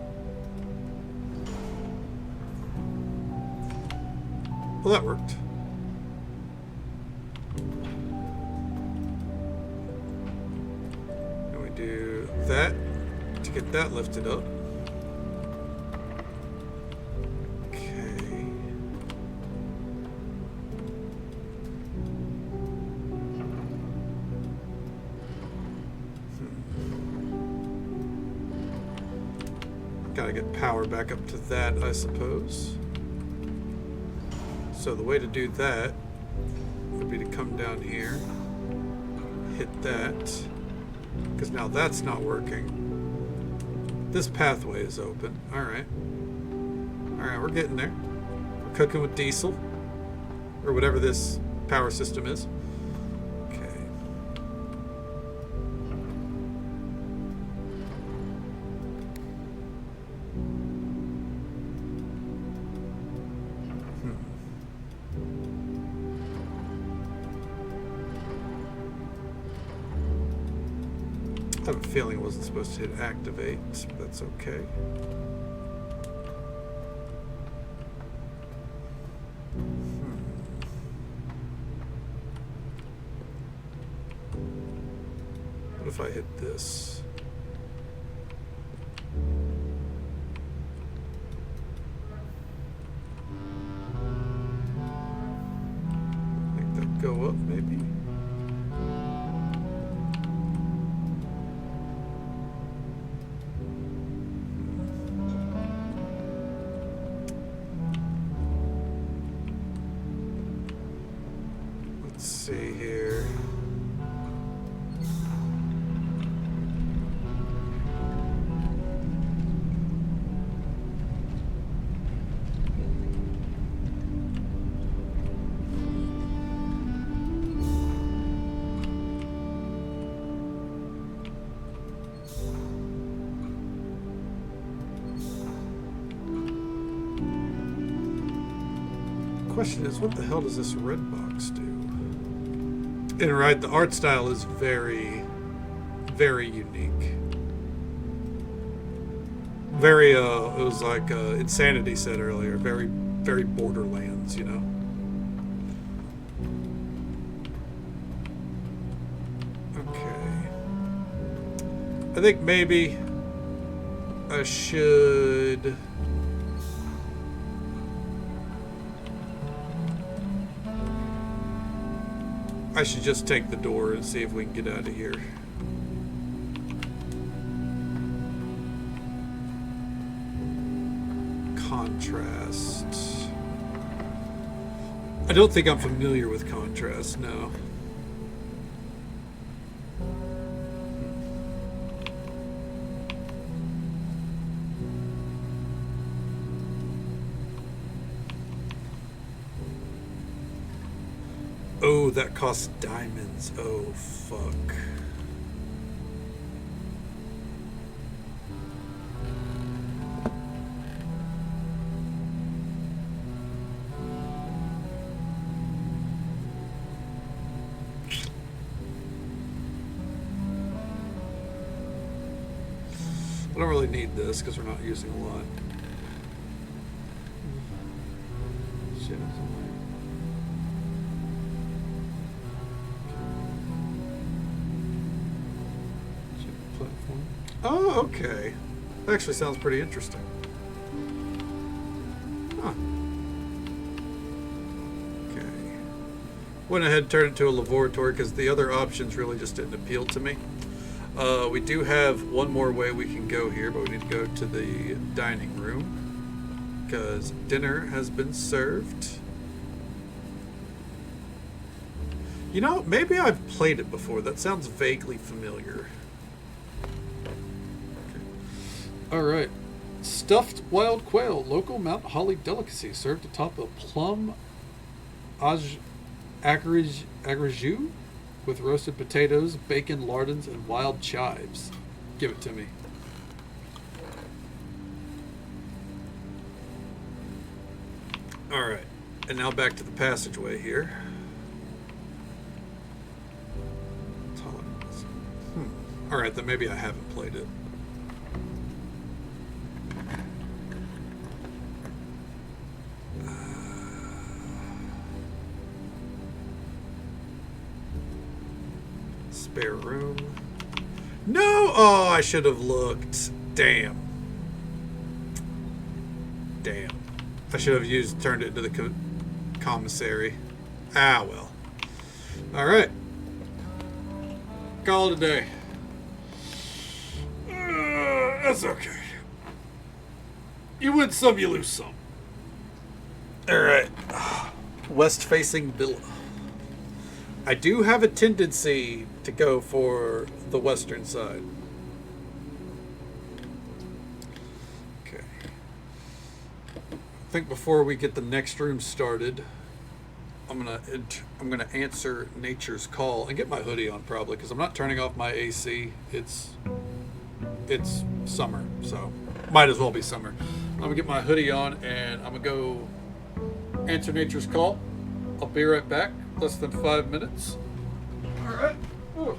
Well, that worked. And we do that to get that lifted up. Okay. Gotta get power back up to that, I suppose. So the way to do that would be to come down here, hit that, because now that's not working. This pathway is open. Alright. Alright, we're getting there. We're cooking with diesel, or whatever this power system is. Okay. I have a feeling it wasn't supposed to hit activate, but that's okay. What if I hit this? Make that go up, maybe? Let's see here. Question is, what the hell does this red box do? And right, the art style is very, very unique. Very, it was like Insanity said earlier, very, very Borderlands, you know? Okay. I think maybe I should... I should just take the door and see if we can get out of here. Contrast. I don't think I'm familiar with contrast, no. Oh, that costs diamonds. Oh, fuck. I don't really need this because we're not using a lot. Shit, platform. Oh, okay. That actually sounds pretty interesting. Huh. Okay. Went ahead and turned it into a laboratory because the other options really just didn't appeal to me. We do have one more way we can go here, but we need to go to the dining room because dinner has been served. You know, maybe I've played it before. That sounds vaguely familiar. All right. Stuffed wild quail, local Mount Holly delicacy, served atop a plum agrejou with roasted potatoes, bacon, lardons, and wild chives. Give it to me. All right. And now back to the passageway here. Alright, then maybe I haven't played it. Spare room. No! Oh, I should have looked. Damn. Damn. I should have turned it into the commissary. Ah, well. Alright. Call it a day. That's okay. You win some, you lose some. Alright. West-facing villa. I do have a tendency to go for the western side. Okay. I think before we get the next room started, I'm gonna answer nature's call and get my hoodie on probably because I'm not turning off my AC. It's summer, so might as well be summer. I'm gonna get my hoodie on and I'm gonna go answer nature's call. I'll be right back. Less than 5 minutes. All right. Ooh.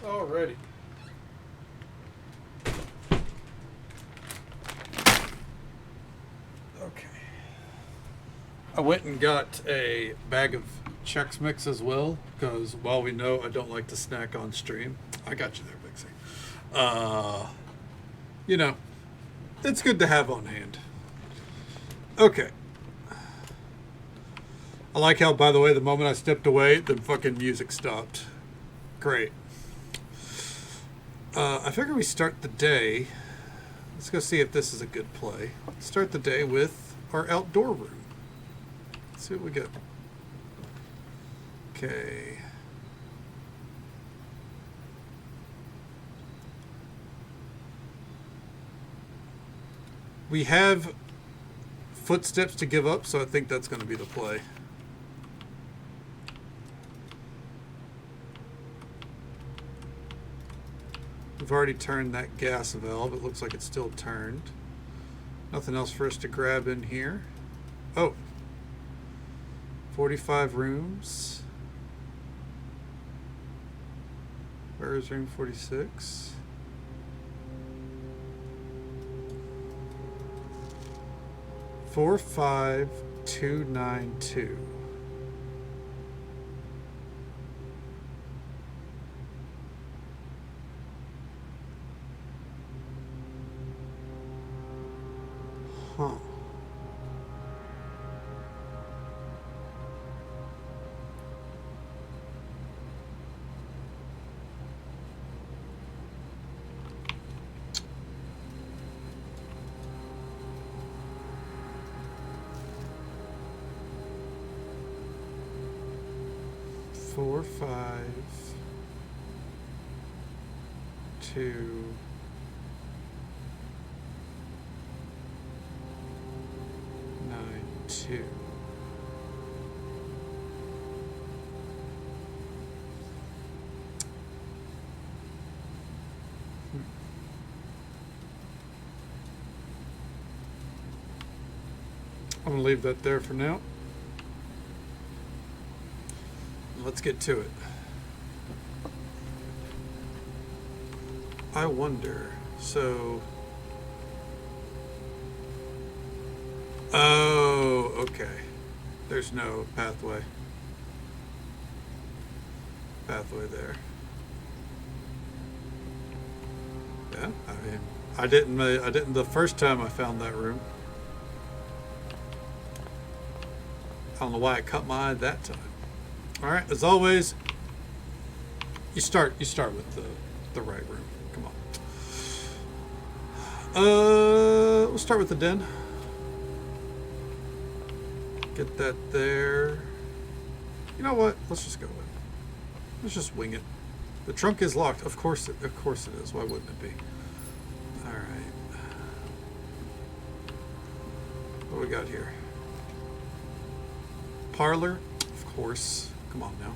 Alrighty. I went and got a bag of Chex Mix as well, because while we know I don't like to snack on stream, I got you there, Mixie. You know, it's good to have on hand. Okay. I like how, by the way, the moment I stepped away, the fucking music stopped. Great. I figure we start the day. Let's go see if this is a good play. Start the day with our outdoor room. Let's see what we got. Okay. We have footsteps to give up, so I think that's going to be the play. We've already turned that gas valve. It looks like it's still turned. Nothing else for us to grab in here. Oh. 45 rooms. Where is room 46? Four, 5, 2, 9, 2. Huh. Four, 5, 2, 9, 2. I'm gonna leave that there for now. Let's get to it. I wonder, so... Oh, okay. There's no pathway. Pathway there. Yeah, I mean, I didn't the first time I found that room. I don't know why it caught my eye that time. All right, as always, you start with the right room. Come on. We'll start with the den. Get that there. You know what? Let's just go with it. Let's just wing it. The trunk is locked. Of course it is. Why wouldn't it be? All right. What do we got here? Parlor, of course. Come on now.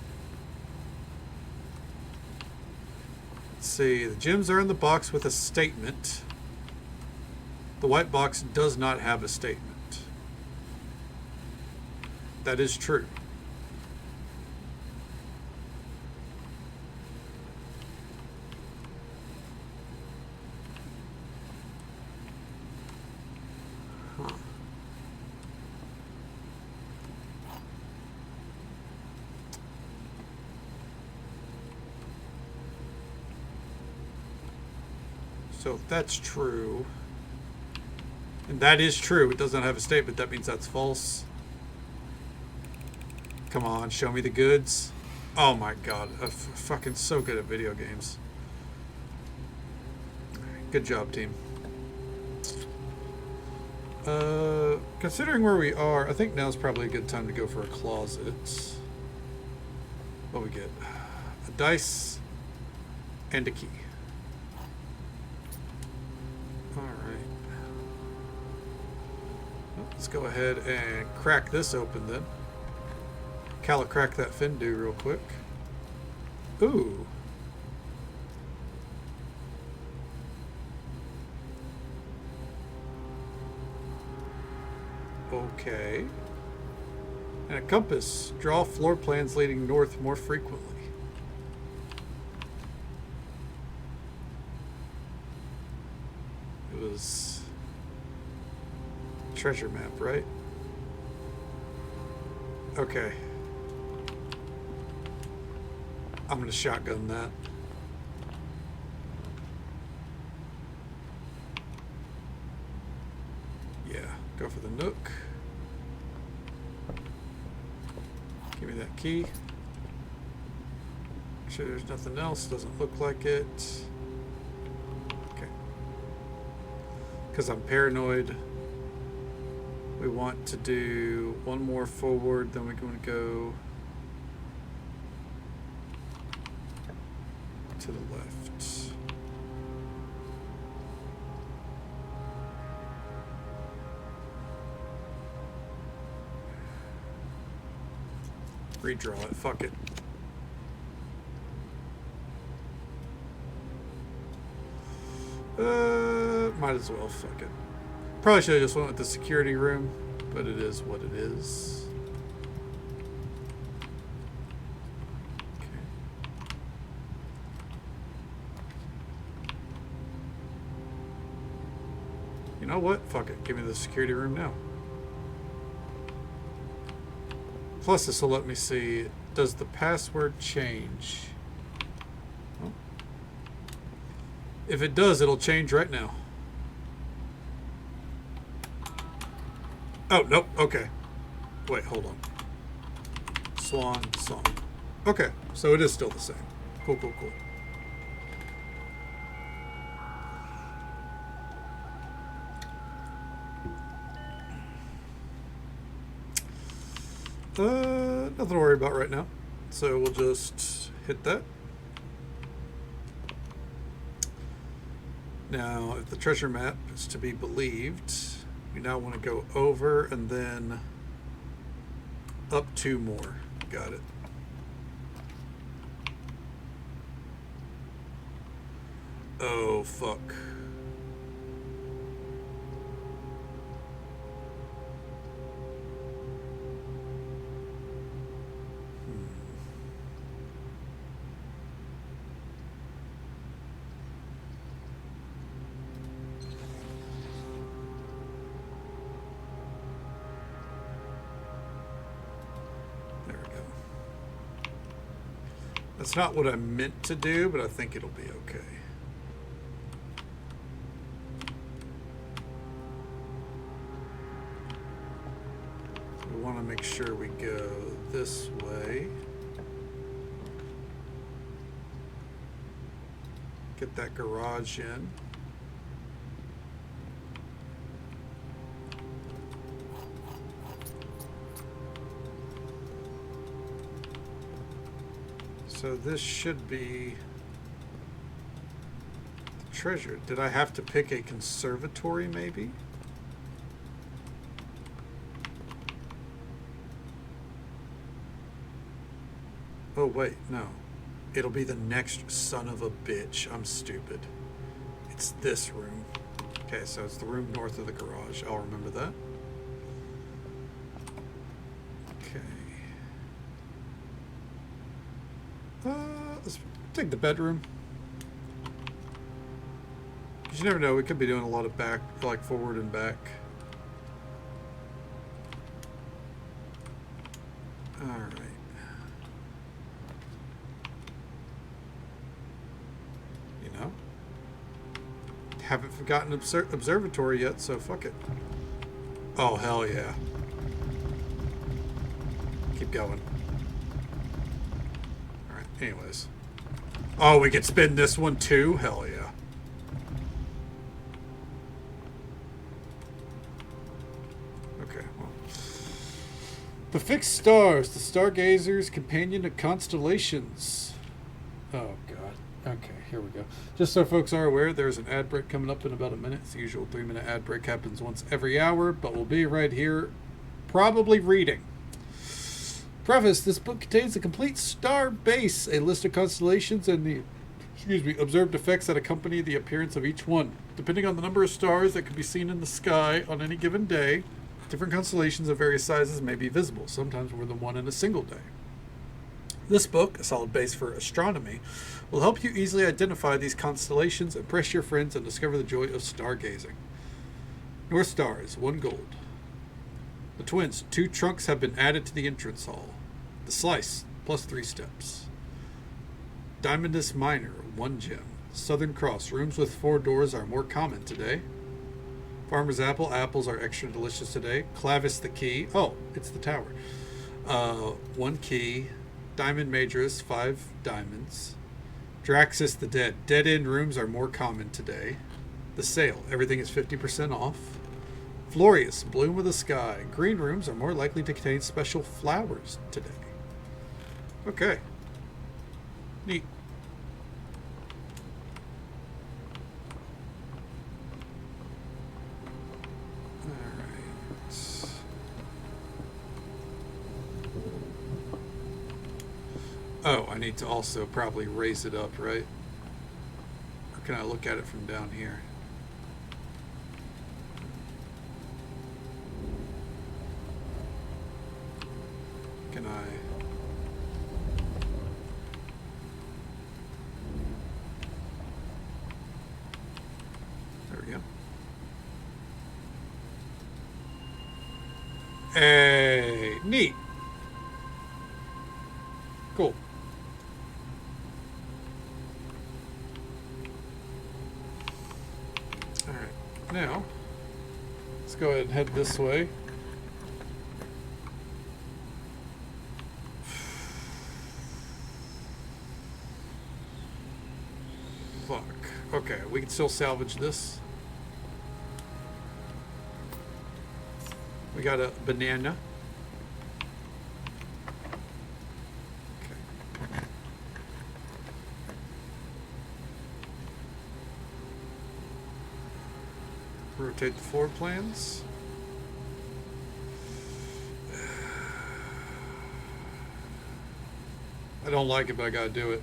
Let's see. The gems are in the box with a statement. The white box does not have a statement. That is true. Huh. So if that's true, and that is true, it doesn't have a statement, that means that's false. Come on, show me the goods. Oh my god, I'm fucking so good at video games. Good job, team. Considering where we are, I think now's probably a good time to go for a closet. What we get? A dice and a key. Let's go ahead and crack this open then. Crack that Fendu real quick. Ooh. Okay. And a compass. Draw floor plans leading north more frequently. It was treasure map, right? Okay. I'm gonna shotgun that. Yeah, go for the Nook. Give me that key. Make sure there's nothing else. Doesn't look like it. Okay. Because I'm paranoid. We want to do one more forward, then we're going to go to the left. Redraw it, fuck it. Might as well, fuck it. Probably should have just went with the security room, but it is what it is. Okay. You know what? Fuck it. Give me the security room now. Plus, this will let me see, does the password change? Oh. If it does, it'll change right now. Oh, nope. Okay. Wait, hold on. Swan song. Okay, so it is still the same. Cool, cool, cool. Nothing to worry about right now. So we'll just hit that. Now, if the treasure map is to be believed, we now want to go over and then up 2 more. Got it. Oh, fuck. That's not what I meant to do, but I think it'll be okay. So we want to make sure we go this way. Get that garage in. So this should be the treasure. Did I have to pick a conservatory maybe? Oh wait, no. It'll be the next son of a bitch. I'm stupid. It's this room. Okay, so it's the room north of the garage. I'll remember that. Okay. Let's take the bedroom. Because you never know, we could be doing a lot of back, like forward and back. Alright. You know? Haven't forgotten observatory yet, so fuck it. Oh, hell yeah. Keep going. Anyways. Oh, we could spin this one too? Hell yeah. Okay, well. The Fixed Stars, the Stargazer's companion to constellations. Oh, God. Okay, here we go. Just so folks are aware, there's an ad break coming up in about a minute. It's the usual 3-minute ad break happens once every hour, but we'll be right here, probably reading. Preface, this book contains a complete star base, a list of constellations, and the observed effects that accompany the appearance of each one. Depending on the number of stars that can be seen in the sky on any given day, different constellations of various sizes may be visible, sometimes more than one in a single day. This book, a solid base for astronomy, will help you easily identify these constellations, impress your friends, and discover the joy of stargazing. North Star is 1 gold. The twins. 2 trunks have been added to the entrance hall. The slice, plus 3 steps. Diamondus Minor, 1 gem. Southern Cross. Rooms with 4 doors are more common today. Farmer's Apple. Apples are extra delicious today. Clavis the Key. Oh, it's the tower. 1 key. Diamond Majoris, 5 diamonds. Draxus the Dead. Dead-end rooms are more common today. The Sale. Everything is 50% off. Florius. Bloom of the Sky. Green rooms are more likely to contain special flowers today. Okay. Neat. Oh, I need to also probably raise it up, right? Or can I look at it from down here? Can I? There we go. Hey, neat. Cool. Now, let's go ahead and head this way. Fuck. Okay, we can still salvage this. We got a banana. Rotate the floor plans. I don't like it, but I gotta do it.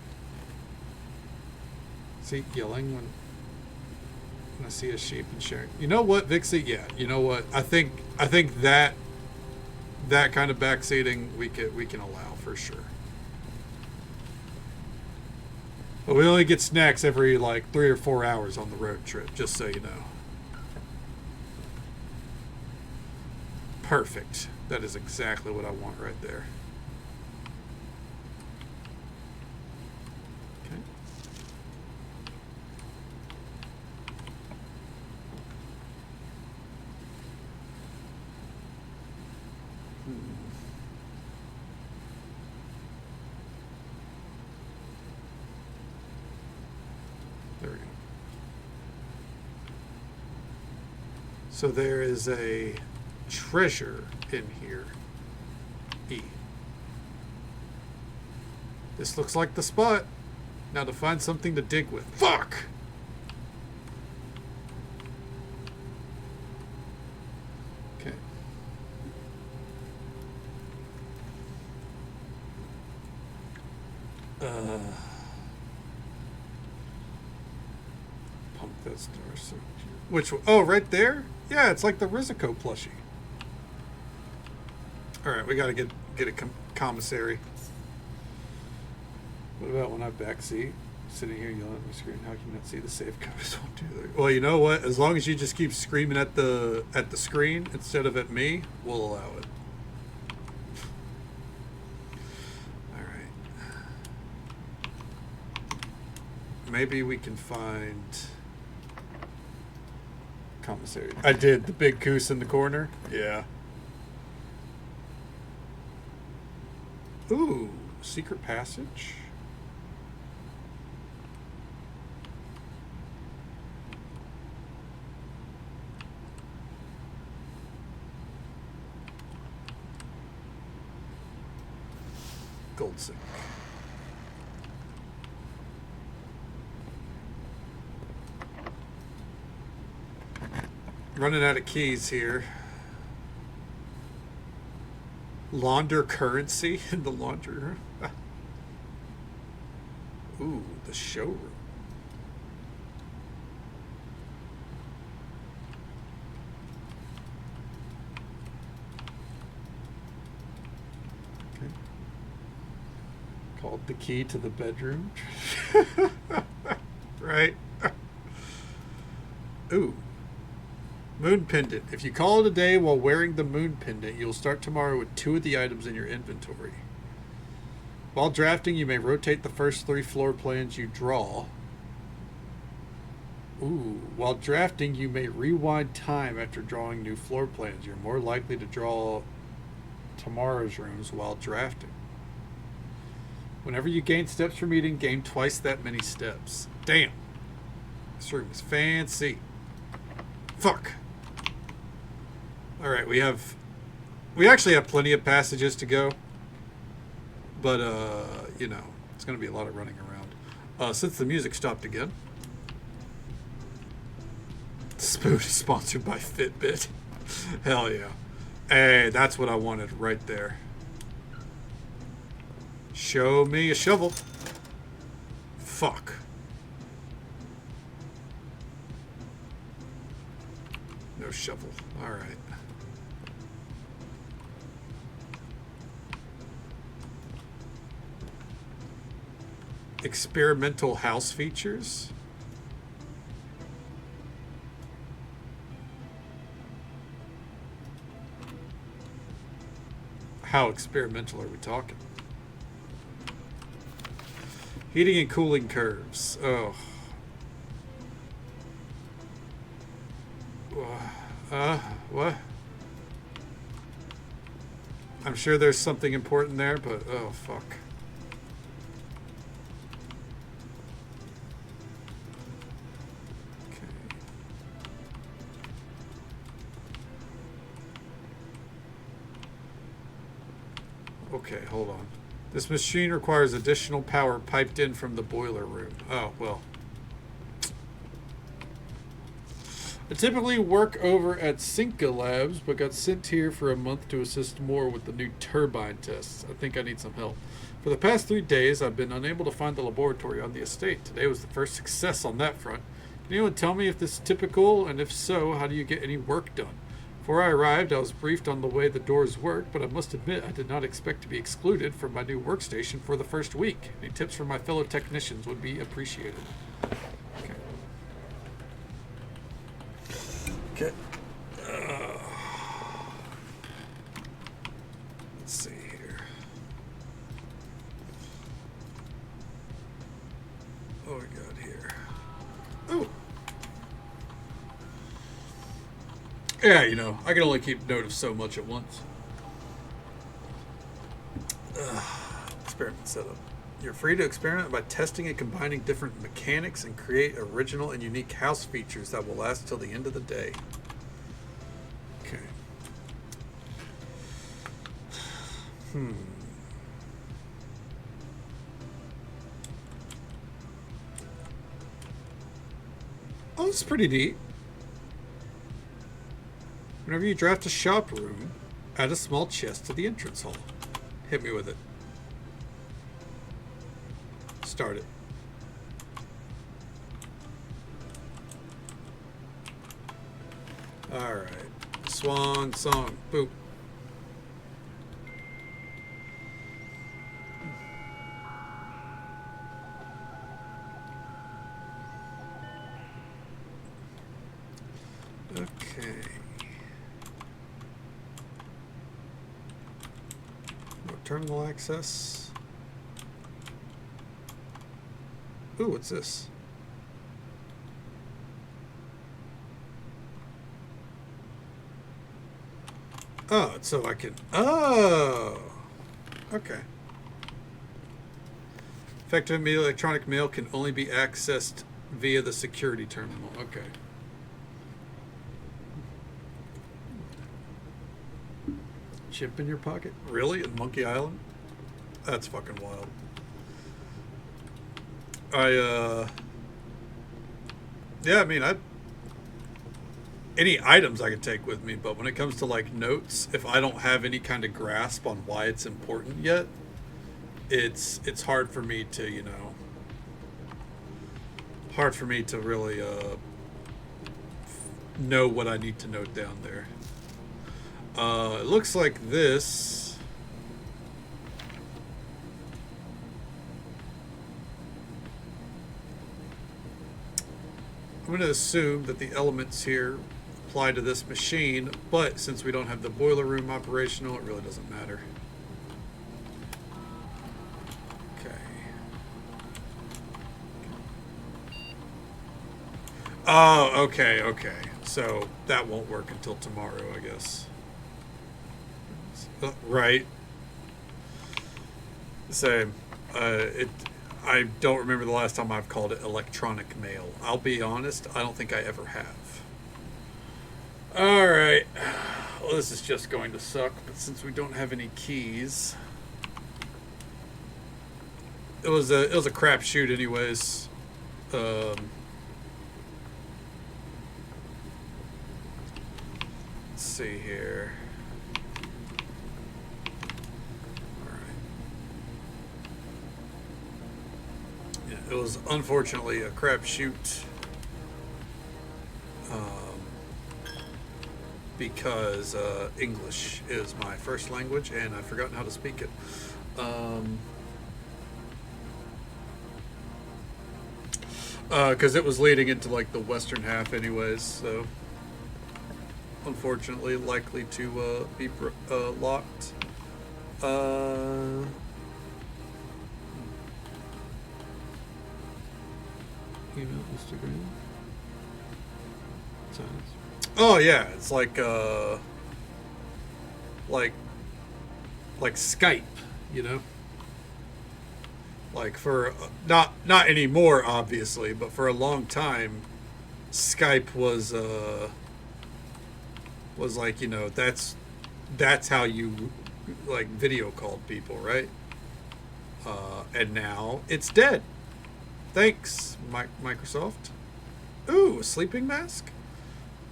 See, yelling when I see a sheep and sharing. You know what, Vixie? Yeah, you know what? I think that kind of backseating we can allow for sure. But we only get snacks every like 3 or 4 hours on the road trip, just so you know. Perfect. That is exactly what I want right there. Okay. There we go. So there is a treasure in here. E. This looks like the spot. Now to find something to dig with. Fuck! Okay. Pump that star so which one? Oh, right there? Yeah, it's like the Rizico plushie. Alright, we gotta get a commissary. What about when I backseat? Sitting here yelling at my screen, how can you not see the save codes won't do that? Well, you know what? As long as you just keep screaming at the screen instead of at me, we'll allow it. Alright. Maybe we can find commissary. I did the big goose in the corner. Yeah. Ooh, secret passage. Gold sink. Running out of keys here. Launder currency in the laundry room. Ooh, the showroom. Okay. Called the key to the bedroom. Right? Ooh. Moon pendant. If you call it a day while wearing the moon pendant, you'll start tomorrow with 2 of the items in your inventory. While drafting, you may rotate the first 3 floor plans you draw. Ooh. While drafting, you may rewind time after drawing new floor plans. You're more likely to draw tomorrow's rooms while drafting. Whenever you gain steps from eating, gain twice that many steps. Damn. This room is fancy. Fuck. Alright, we actually have plenty of passages to go. But, you know, it's going to be a lot of running around. Since the music stopped again. Spoon is sponsored by Fitbit. Hell yeah. Hey, that's what I wanted right there. Show me a shovel. Fuck. No shovel. Alright. Experimental house features. How experimental are we talking? Heating and cooling curves. Oh. What? I'm sure there's something important there, but oh, fuck. Okay, hold on. This machine requires additional power piped in from the boiler room. Oh, well. I typically work over at Cinca Labs, but got sent here for a month to assist more with the new turbine tests. I think I need some help. For the past 3 days, I've been unable to find the laboratory on the estate. Today was the first success on that front. Can anyone tell me if this is typical, and if so, how do you get any work done? Before I arrived, I was briefed on the way the doors work, but I must admit I did not expect to be excluded from my new workstation for the first week. Any tips from my fellow technicians would be appreciated. Okay. Okay. Let's see here. What we got here? Oh. Yeah, you know, I can only keep note of so much at once. Experiment setup. You're free to experiment by testing and combining different mechanics and create original and unique house features that will last till the end of the day. Okay. Oh, this is pretty neat. Whenever you draft a shop room, add a small chest to the entrance hall. Hit me with it. Start it. Alright. Swan song. Boop. Okay. Terminal access. Ooh, what's this? Oh, so I can... Oh! Okay. Effective electronic mail can only be accessed via the security terminal. Okay. Chip in your pocket? Really? In Monkey Island? That's fucking wild. Yeah, I mean, any items I could take with me, but when it comes to, like, notes, if I don't have any kind of grasp on why it's important yet, it's hard for me to, you know, hard for me to really, know what I need to note down there. It looks like this. I'm going to assume that the elements here apply to this machine, but since we don't have the boiler room operational, it really doesn't matter. Okay. Oh, okay, okay. So that won't work until tomorrow, I guess. Right. Same. I don't remember the last time I've called it electronic mail. I'll be honest, I don't think I ever have. Alright. Well, this is just going to suck, but since we don't have any keys... It was a crapshoot anyways. Let's see here. It was unfortunately a crapshoot because English is my first language and I've forgotten how to speak it. Because it was leading into like the western half anyways, so unfortunately likely to be locked. Email, Instagram. Oh yeah, it's like Skype, you know. Like for not anymore, obviously, but for a long time, Skype was like, you know, that's how you like video called people, right? And now it's dead. Thanks, Microsoft. Ooh, a sleeping mask?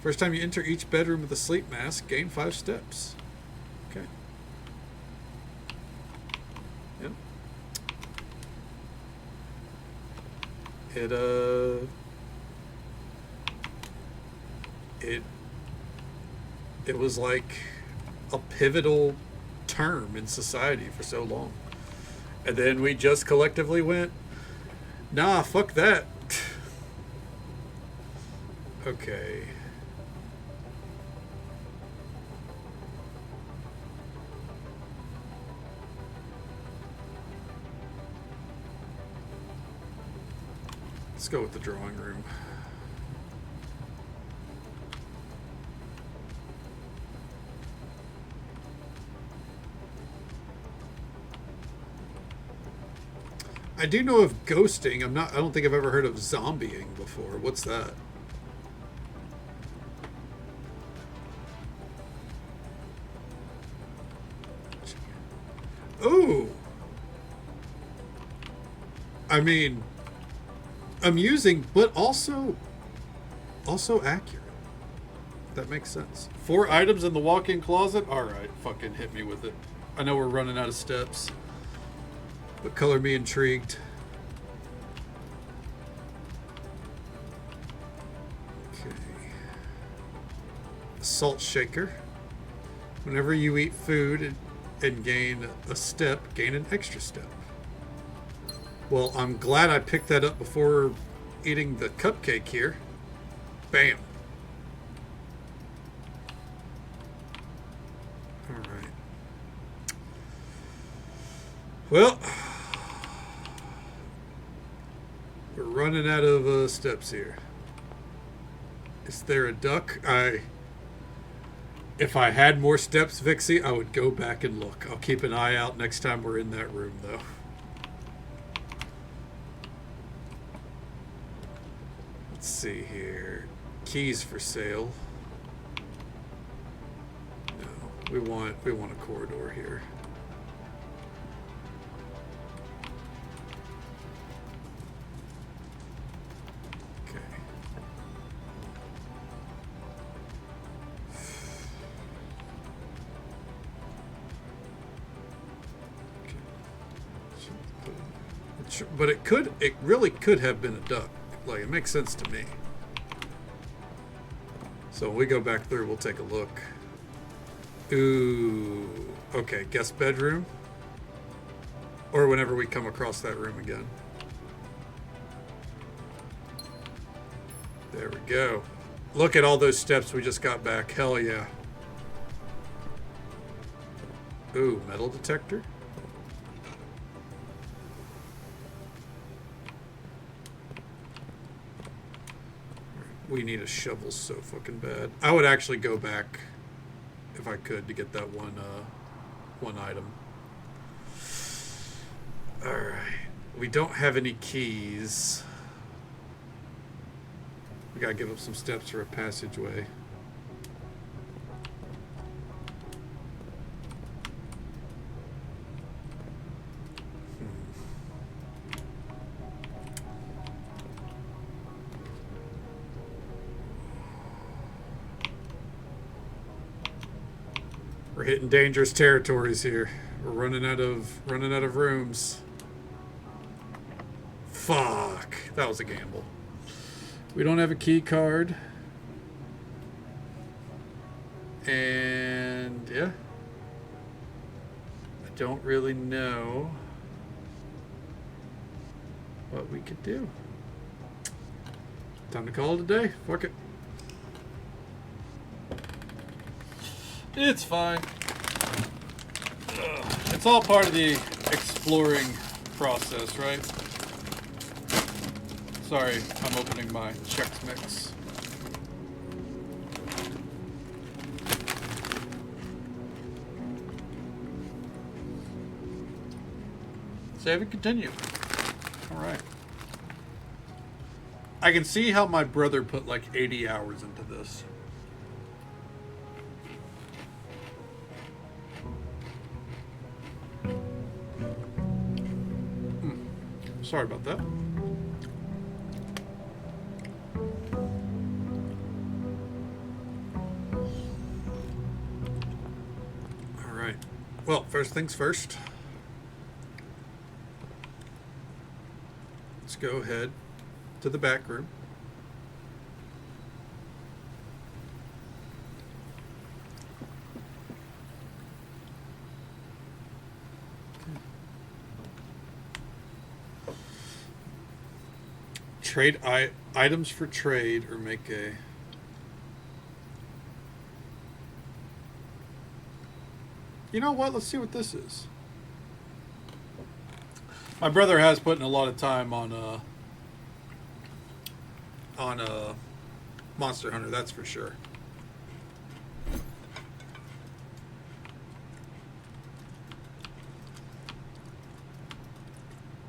First time you enter each bedroom with a sleep mask, gain 5 steps. Okay. Yep. It was like a pivotal term in society for so long. And then we just collectively went, nah, fuck that. Okay. Let's go with the drawing room. I do know of ghosting. I don't think I've ever heard of zombieing before. What's that? Ooh. I mean, amusing, but also accurate. That makes sense. 4 items in the walk-in closet? Alright, fucking hit me with it. I know we're running out of steps, but color me intrigued. Okay. Salt shaker. Whenever you eat food and gain a step, gain an extra step. Well, I'm glad I picked that up before eating the cupcake here. Bam. Alright. Well, we're running out of steps here. Is there a duck? If I had more steps, Vixie, I would go back and look. I'll keep an eye out next time we're in that room, though. Let's see here. Keys for sale. No, we want a corridor here. Okay. But it really could have been a duck. Like, it makes sense to me. So when we go back through, we'll take a look. Ooh. Okay, guest bedroom. Or whenever we come across that room again. There we go. Look at all those steps we just got back. Hell yeah. Ooh, metal detector. We need a shovel so fucking bad. I would actually go back if I could to get that one item. Alright. We don't have any keys. We gotta give up some steps for a passageway. We're hitting dangerous territories here. We're running out of rooms. Fuck. That was a gamble. We don't have a key card. And yeah. I don't really know what we could do. Time to call it a day. Fuck it. It's fine. It's all part of the exploring process, right? Sorry, I'm opening my Chex Mix. Save and continue. Alright. I can see how my brother put like 80 hours into this. Sorry about that. All right. Well, first things first. Let's go ahead to the back room. Trade items for trade, or make a... You know what? Let's see what this is. My brother has put in a lot of time on Monster Hunter, that's for sure.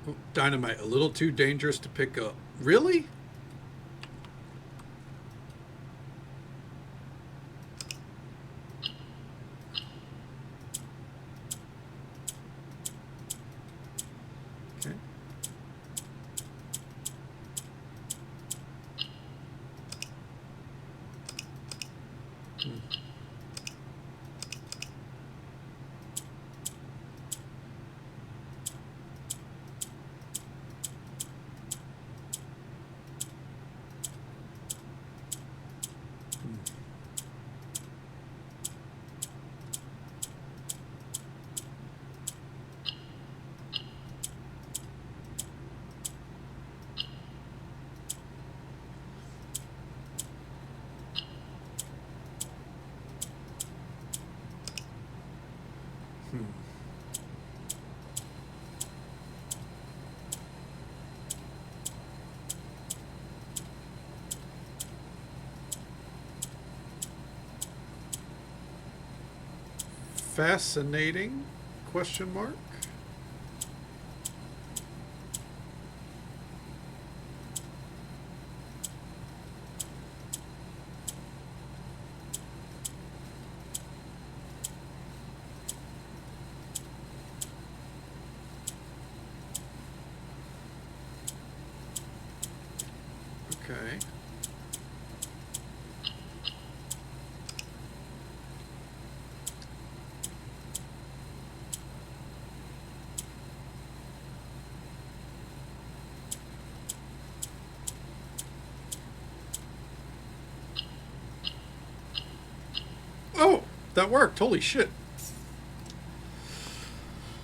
Oh, dynamite, a little too dangerous to pick up. Really? Okay. Fascinating? Question mark? Okay. Oh, that worked. Holy shit.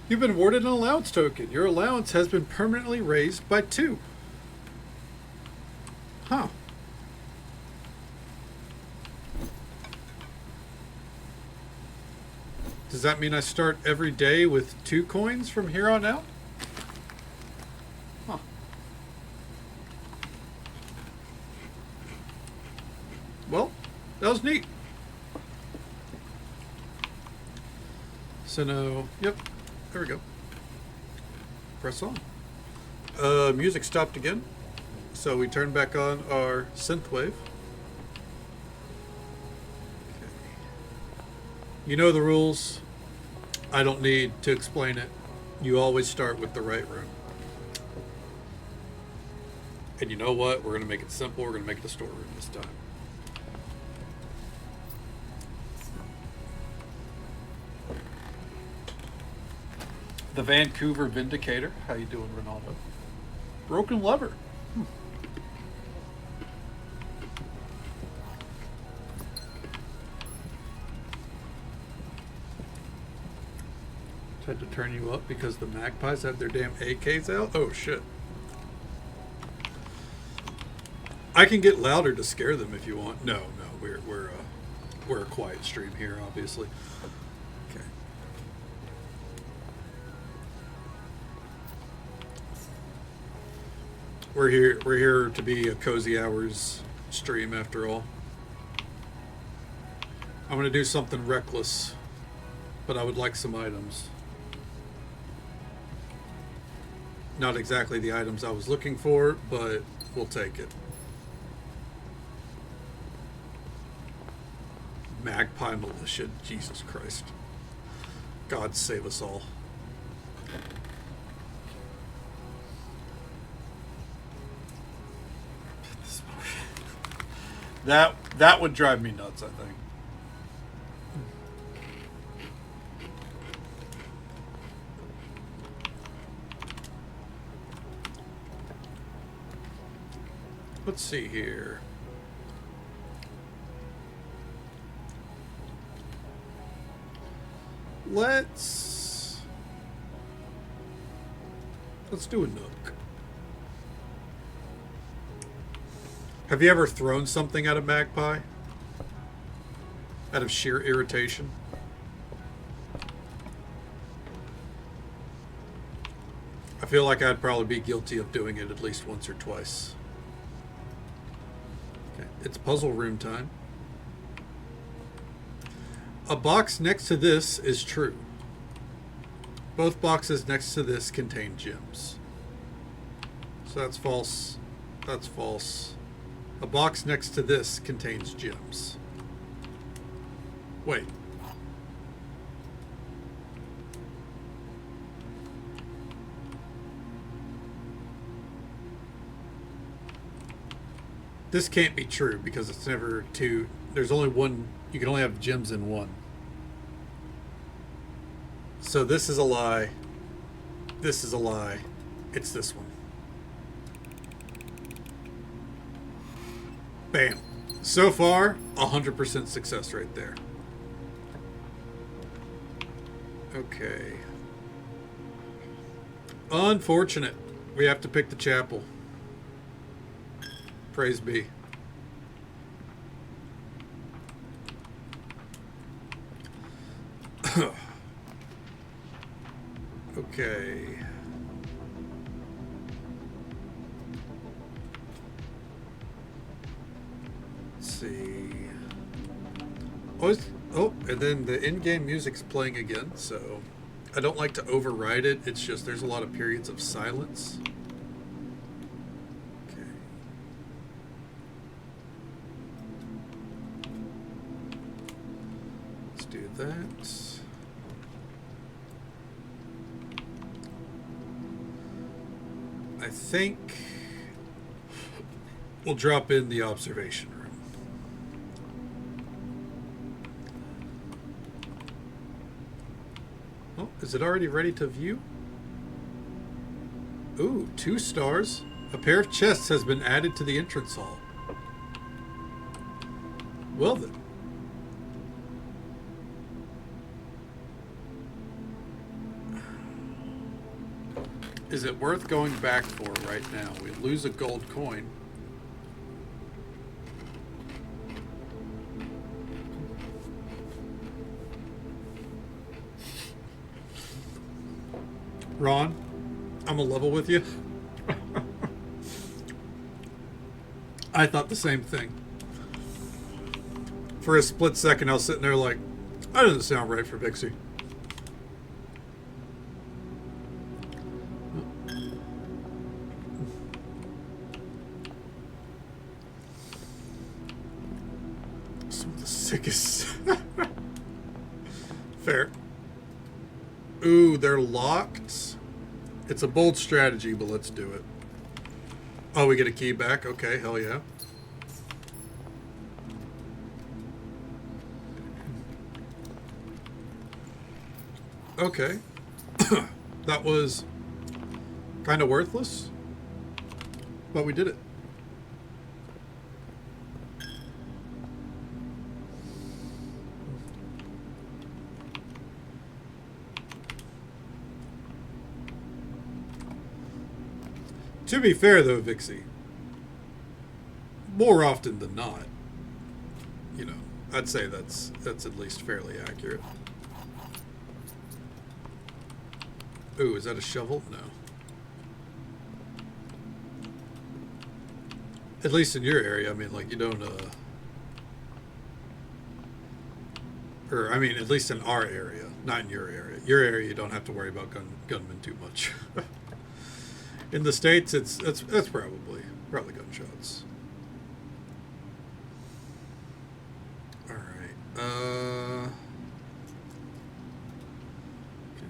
You've been awarded an allowance token. Your allowance has been permanently raised by 2. Huh. Does that mean I start every day with 2 coins from here on out? Huh. Well, that was neat. So now, yep, there we go. Press on. Music stopped again. So we turn back on our synthwave. You know the rules. I don't need to explain it. You always start with the right room. And you know what? We're going to make it simple. We're going to make it a storeroom this time. The Vancouver Vindicator. How you doing, Ronaldo? Broken Lever. Had to turn you up because the Magpies have their damn AKs out? Oh shit. I can get louder to scare them if you want. No, we're a quiet stream here, obviously. Okay. We're here to be a cozy hours stream after all. I'm gonna do something reckless, but I would like some items. Not exactly the items I was looking for, but we'll take it. Magpie Militia, Jesus Christ. God save us all. That would drive me nuts, I think. Let's see here. Let's do a Nook. Have you ever thrown something at a Magpie? Out of sheer irritation? I feel like I'd probably be guilty of doing it at least once or twice. It's puzzle room time. A box next to this is true. Both boxes next to this contain gems. So that's false. That's false. A box next to this contains gems. Wait. This can't be true because it's never two. There's only one. You can only have gems in one. So this is a lie. This is a lie. It's this one. Bam. So far, 100% success right there. Okay. Unfortunate. We have to pick the chapel. Praise be. Okay. Let's see. Oh, and then the in-game music's playing again, so I don't like to override it. It's just there's a lot of periods of silence. That. I think we'll drop in the observation room. Oh, is it already ready to view? Ooh, 2 stars. A pair of chests has been added to the entrance hall. Well then. Is it worth going back for right now? We lose a gold coin. Ron, I'm a level with you. I thought the same thing. For a split second, I was sitting there like, that doesn't sound right for Vixie. Some of the sickest. Fair. Ooh, they're locked. It's a bold strategy, but let's do it. Oh, we get a key back? Okay, hell yeah. Okay. That was kind of worthless, but we did it. To be fair, though, Vixie, more often than not, you know, I'd say that's at least fairly accurate. Ooh, is that a shovel? No. At least in your area, I mean, like, you don't, or, I mean, at least in our area, not in your area. Your area, you don't have to worry about gunmen too much. In the States, that's probably gunshots. All right. Okay.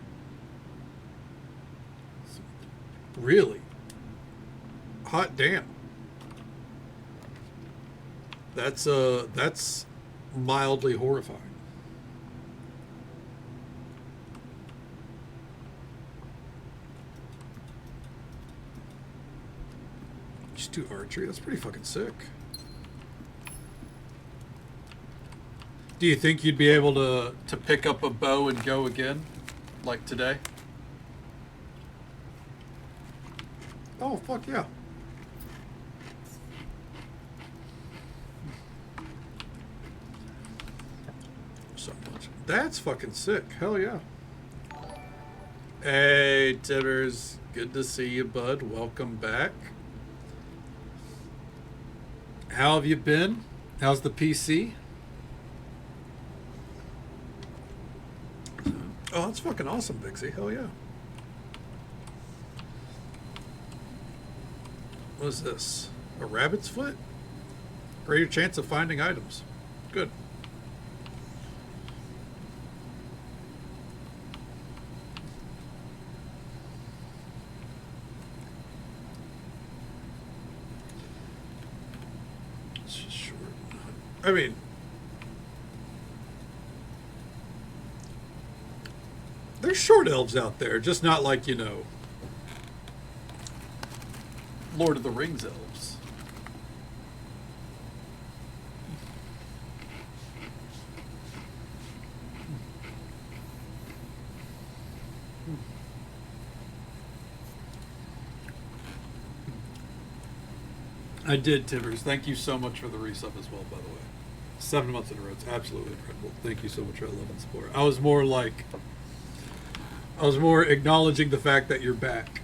Really? Hot damn. That's mildly horrifying. Just do archery. That's pretty fucking sick. Do you think you'd be able to pick up a bow and go again, like today? Oh, fuck yeah. So much. That's fucking sick. Hell yeah. Hey, Tibbers. Good to see you, bud. Welcome back. How have you been? How's the PC? Oh, that's fucking awesome, Vixie. Hell yeah. What is this? A rabbit's foot? Greater chance of finding items. Good. It's just short. I mean, there's short elves out there, just not like, you know, Lord of the Rings elves. I did, Tibbers. Thank you so much for the resub as well, by the way. 7 months in a row. It's absolutely incredible. Thank you so much for that love and support. I was more acknowledging the fact that you're back.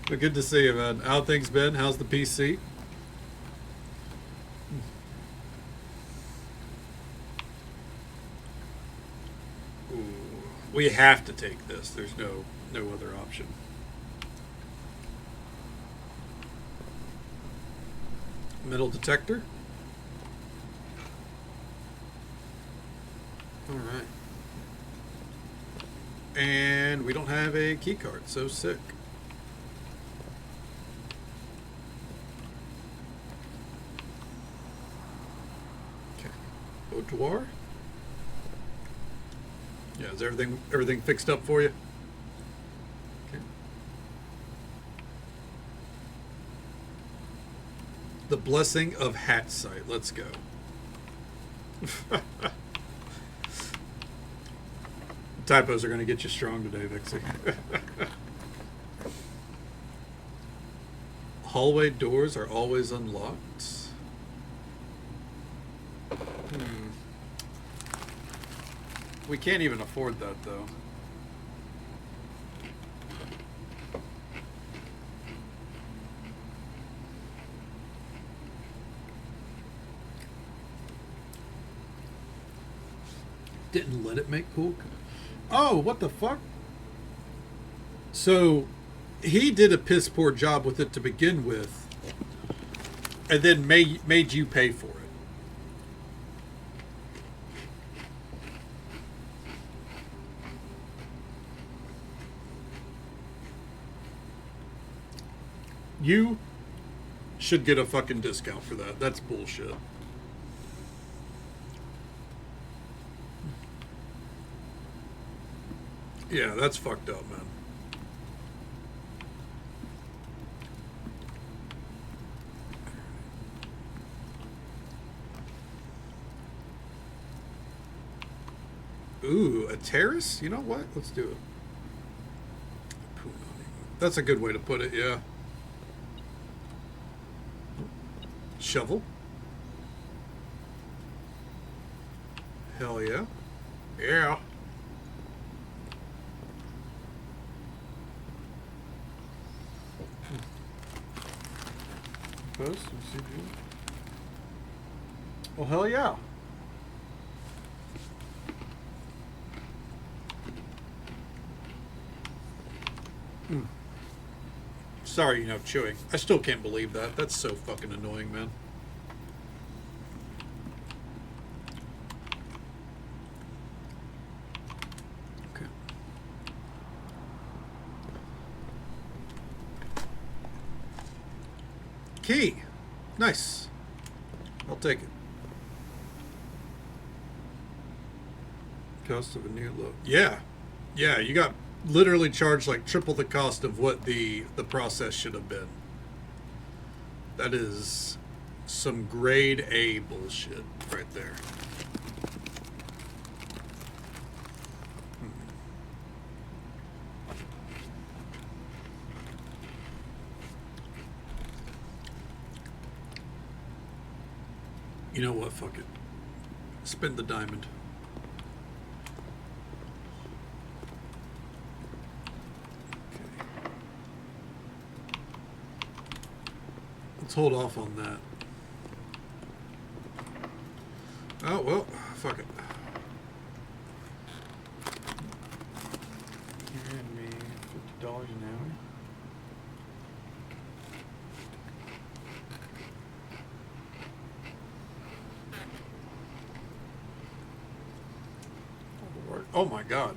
But good to see you, man. How things been? How's the PC? Ooh, we have to take this. There's no other option. Metal detector. All right. And we don't have a key card. So sick. Boudoir? Yeah, is everything fixed up for you? Okay. The Blessing of Hat Sight. Let's go. Typos are going to get you strong today, Vixie. Hallway doors are always unlocked. We can't even afford that, though. Didn't let it make cool. Oh, what the fuck? So he did a piss poor job with it to begin with, and then made you pay for it. You should get a fucking discount for that. That's bullshit. Yeah, that's fucked up, man. Ooh, a terrace? You know what? Let's do it. That's a good way to put it, yeah. Shovel. Hell yeah. Yeah. Post. Well, hell yeah. Sorry, chewing. I still can't believe that. That's so fucking annoying, man. Okay. Key. Nice. I'll take it. Cost of a new load. Yeah. Yeah, you got literally charged like triple the cost of what the process should have been. That is some grade A bullshit right there. You know what? Fuck it. Spend the diamond. Let's hold off on that. Oh, well, fuck it. You're giving me $50 an hour. Oh my god.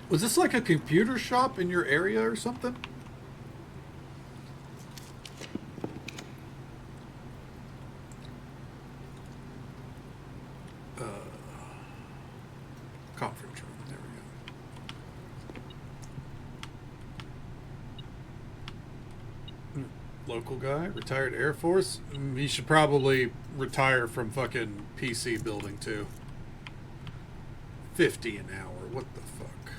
Was this like a computer shop in your area or something? Conference room. There we go. Local guy, retired Air Force. He should probably retire from fucking PC building too. 50 an hour. What the fuck?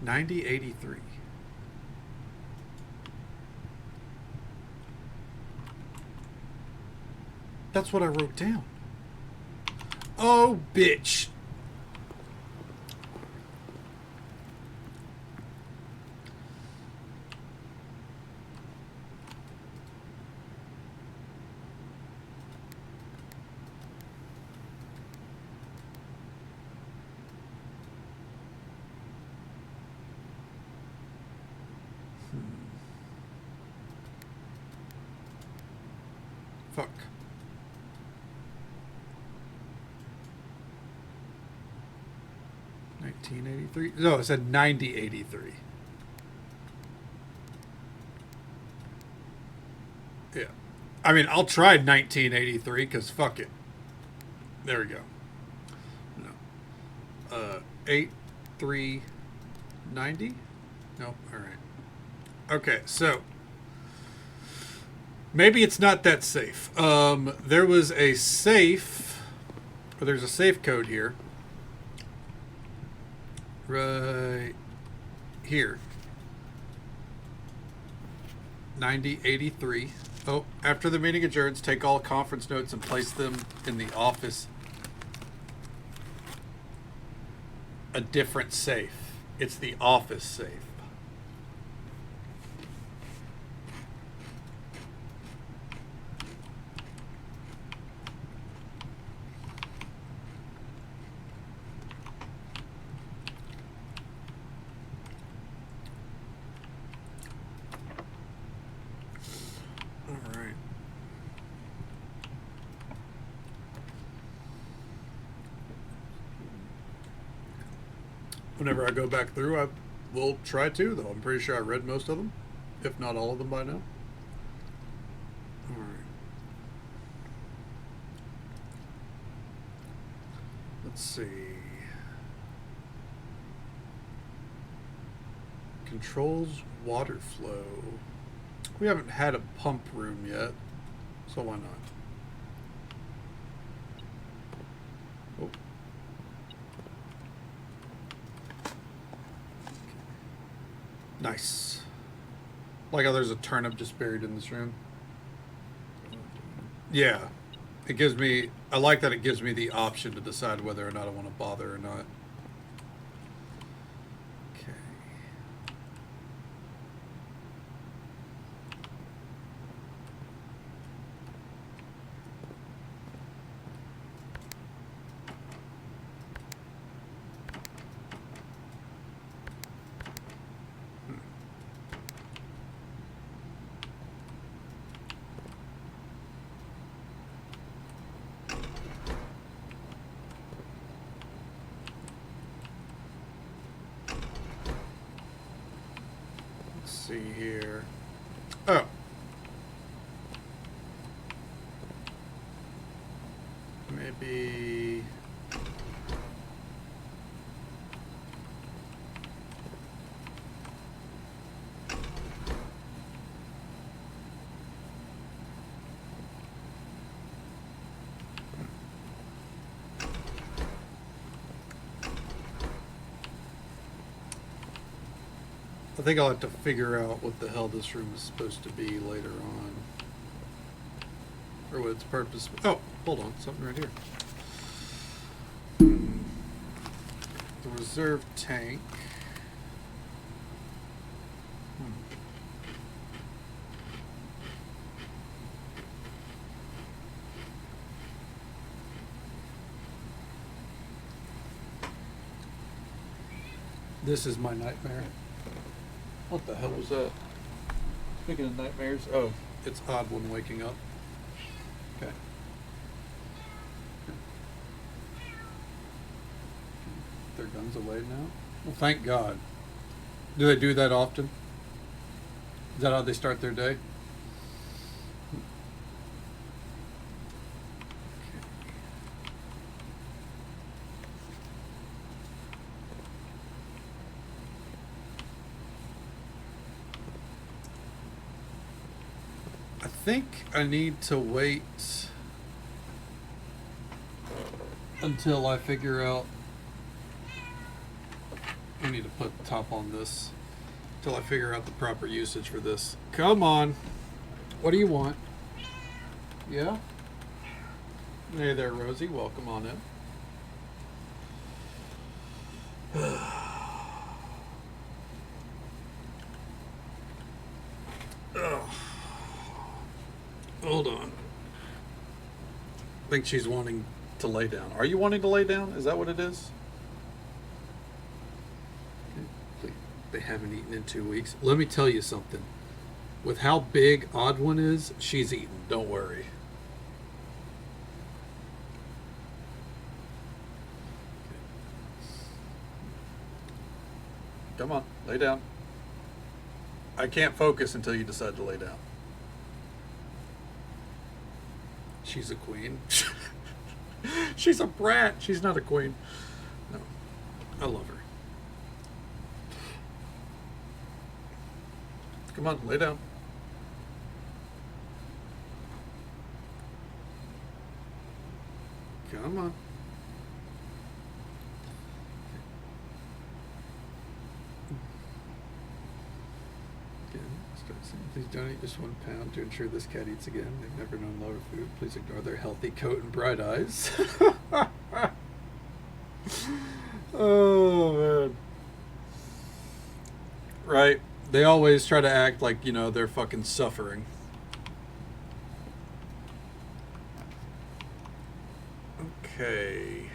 90.83. That's what I wrote down. Oh, bitch. Fuck. $19.83. No, it said $90.83. Yeah. I mean, I'll try $19.83 because fuck it. There we go. No. 8390? Nope. All right. Okay, so maybe it's not that safe. There was a safe, or there's a safe code here. Right here. 9083. Oh, after the meeting adjourns, take all conference notes and place them in the office. A different safe. It's the office safe. Whenever I go back through, I will try to, though. I'm pretty sure I read most of them, if not all of them by now. All right. Let's see. Controls water flow. We haven't had a pump room yet, so why not? Oh. Nice. Like how there's a turnip just buried in this room. Yeah. It gives me, I like that it gives me the option to decide whether or not I want to bother or not. Okay. See here. Oh. Maybe. I think I'll have to figure out what the hell this room is supposed to be later on. Or what its purpose. Oh, hold on. Something right here. The reserve tank. This is my nightmare. What the hell was that? Speaking of nightmares, oh, it's odd when waking up. Okay. Their guns away now? Well, thank God. Do they do that often? Is that how they start their day? I think I need to wait until I figure out. I need to put the top on this until I figure out the proper usage for this. Come on. What do you want? Yeah? Hey there, Rosie. Welcome on in. Ugh. Hold on. I think she's wanting to lay down. Are you wanting to lay down? Is that what it is? They haven't eaten in 2 weeks. Let me tell you something. With how big Odd One is, she's eating. Don't worry. Come on, lay down. I can't focus until you decide to lay down. She's a queen. She's a brat. She's not a queen. No, I love her. Come on, lay down. Come on. Please donate just £1 to ensure this cat eats again. They've never known love or food. Please ignore their healthy coat and bright eyes. Oh, man. Right. They always try to act like, you know, they're fucking suffering. Okay.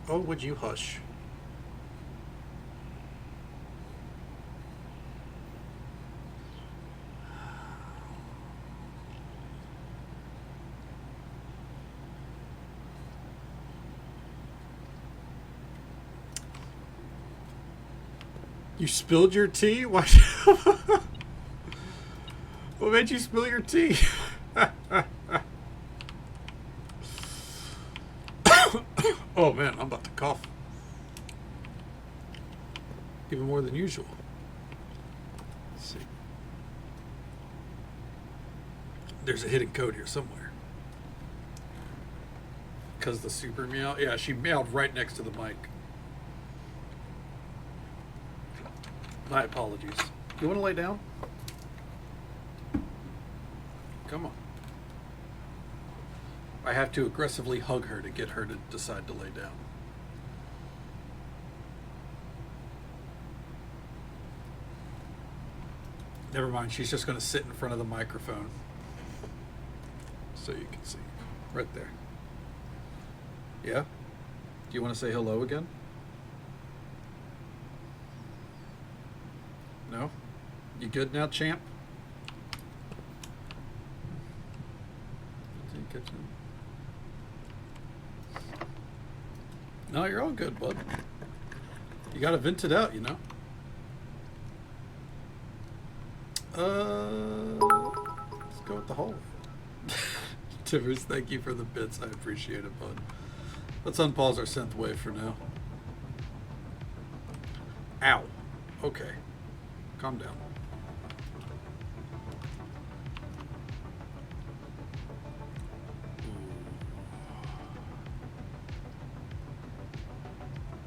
Oh, would you hush? You spilled your tea? What? What made you spill your tea? Oh man, I'm about to cough. Even more than usual. Let's see. There's a hidden code here somewhere. Because the super meow. Yeah, she meowed right next to the mic. My apologies. You want to lay down? Come on. I have to aggressively hug her to get her to decide to lay down. Never mind, she's just going to sit in front of the microphone. So you can see. Right there. Yeah? Do you want to say hello again? No? You good now, champ? No, you're all good, bud. You gotta vent it out, you know? Let's go with the hole. Timbers, thank you for the bits. I appreciate it, bud. Let's unpause our synth wave for now. Ow. Okay. Calm down.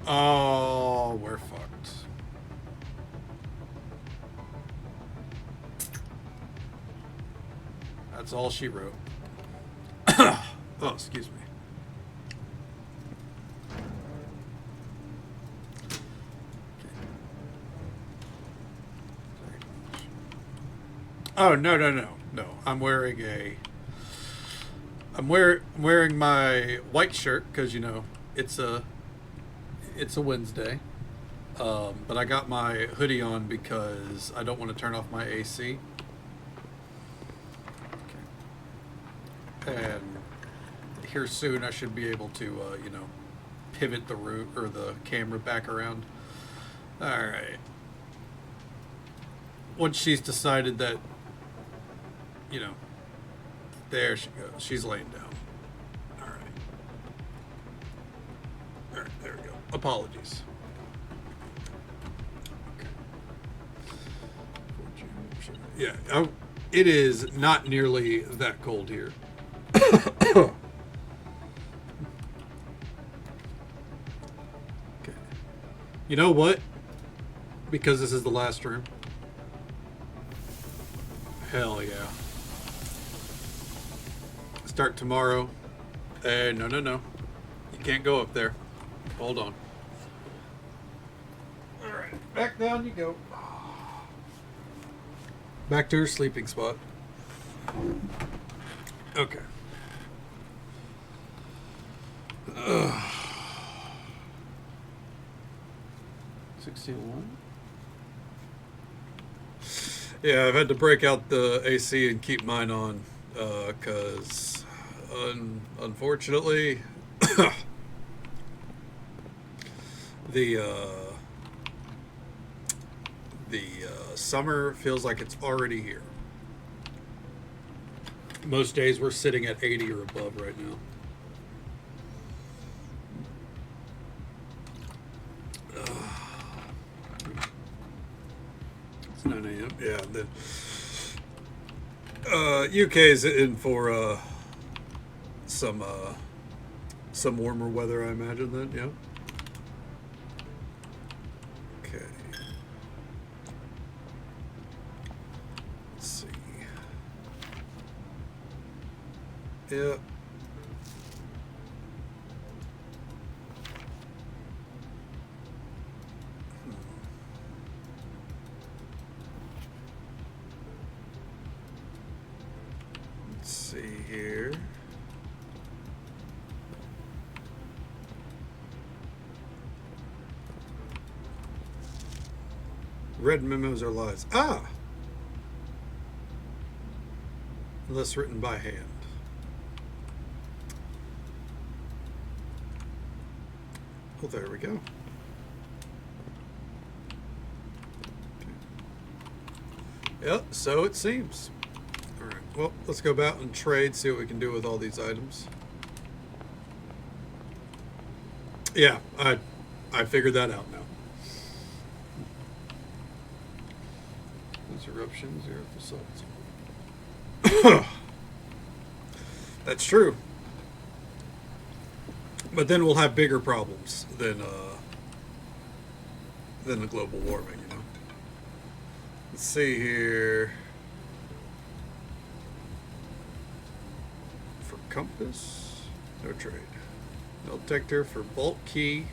Oh, we're fucked. That's all she wrote. Oh, excuse me. Oh, no. I'm wearing my white shirt because, you know, it's a Wednesday. But I got my hoodie on because I don't want to turn off my AC. Okay. And here soon I should be able to, you know, pivot the root or the camera back around. All right. Once she's decided that, you know, there she goes. She's laying down. All right. All right, there we go. Apologies. Okay. Yeah, it is not nearly that cold here. Okay. You know what? Because this is the last room. Hell yeah. Start tomorrow. No. You can't go up there. Hold on. Alright, back down you go. Back to her sleeping spot. Okay. 61. Yeah, I've had to break out the AC and keep mine on, because unfortunately, the summer feels like it's already here. Most days we're sitting at 80 or above right now. It's 9 a.m. Yeah, the UK's in for some warmer weather, I imagine. Then, yeah. Okay. Let's see. Yeah. Let's see here. Red memos are lies. Ah! Unless written by hand. Oh, there we go. Yep, so it seems. Alright, well, let's go about and trade, see what we can do with all these items. Yeah, I figured that out now. Interruption, 0 facades. That's true. But then we'll have bigger problems than the global warming, you know. Let's see here. For compass, no trade. No detector for bulk key.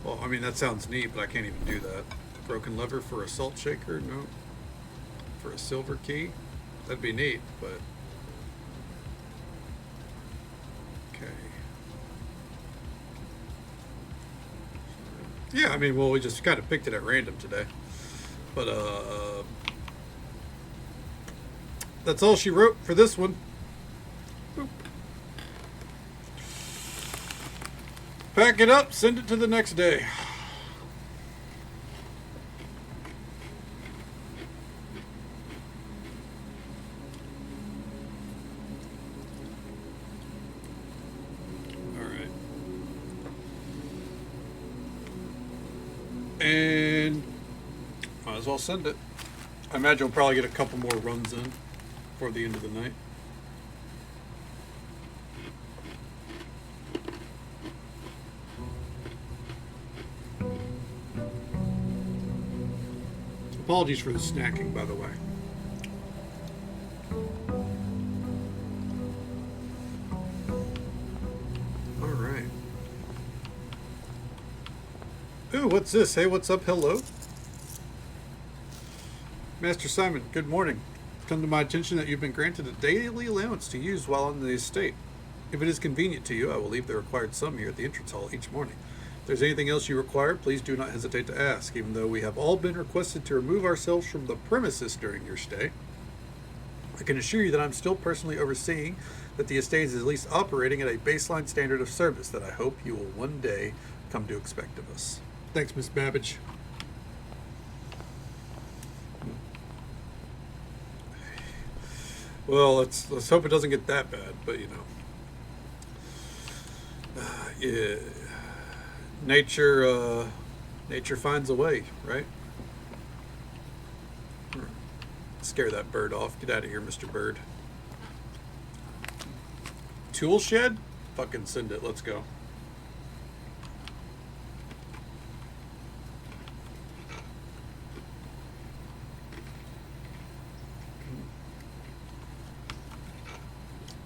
Well, I mean, that sounds neat, but I can't even do that. Broken lever for a salt shaker? No. For a silver key? That'd be neat, but... Okay. Yeah, I mean, well, we just kind of picked it at random today. But, that's all she wrote for this one. Boop. Pack it up, send it to the next day. All right. And might as well send it. I imagine we'll probably get a couple more runs in before the end of the night. Apologies for the snacking, by the way. All right. Ooh, what's this? Hey, what's up? Hello. Master Simon, good morning. It's come to my attention that you've been granted a daily allowance to use while on the estate. If it is convenient to you, I will leave the required sum here at the entrance hall each morning. If there's anything else you require, please do not hesitate to ask, even though we have all been requested to remove ourselves from the premises during your stay. I can assure you that I'm still personally overseeing that the estate is at least operating at a baseline standard of service that I hope you will one day come to expect of us. Thanks, Miss Babbage. Well, let's hope it doesn't get that bad, but you know. Yeah. Nature finds a way, right? Scare that bird off. Get out of here, Mr. Bird. Tool shed? Fucking send it. Let's go.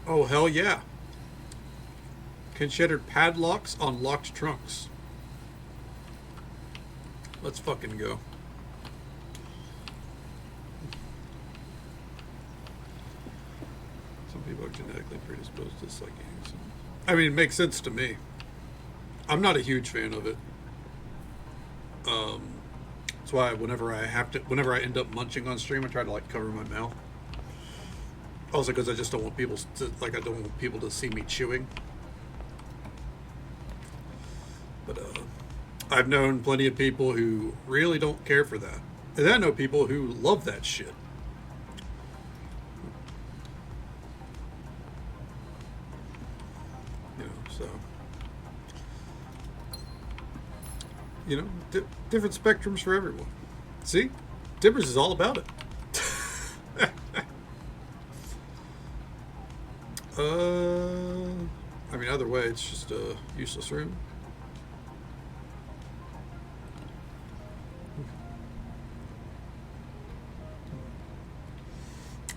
Oh, hell yeah. Considered padlocks on locked trunks. Let's fucking go. Some people are genetically predisposed to disliking it. I mean, it makes sense to me. I'm not a huge fan of it. That's why whenever I end up munching on stream, I try to like cover my mouth. Also, because I just don't want people to I don't want people to see me chewing. But I've known plenty of people who really don't care for that. And I know people who love that shit. You know, so. You know, different spectrums for everyone. See? Dippers is all about it. I mean, either way, it's just a useless room.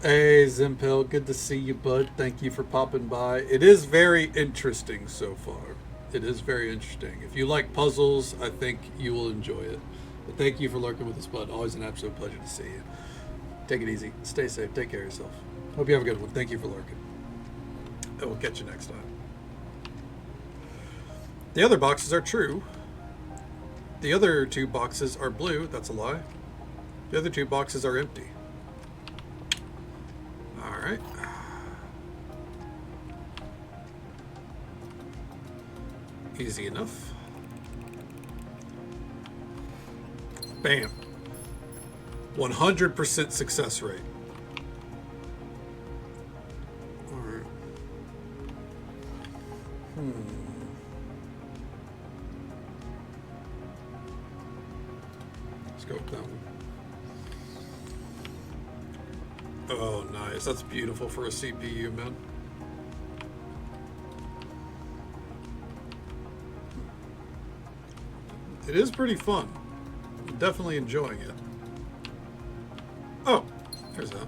Hey, Zimpel, good to see you, bud. Thank you for popping by. It is very interesting so far. It is very interesting. If you like puzzles, I think you will enjoy it. But thank you for lurking with us, bud. Always an absolute pleasure to see you. Take it easy. Stay safe. Take care of yourself. Hope you have a good one. Thank you for lurking. And we'll catch you next time. The other boxes are true. The other two boxes are blue. That's a lie. The other two boxes are empty. Alright. Easy enough. Bam. 100% success rate. Alright. Let's go with that one. Oh, nice. That's beautiful for a CPU, man. It is pretty fun. I'm definitely enjoying it. Oh, there's that.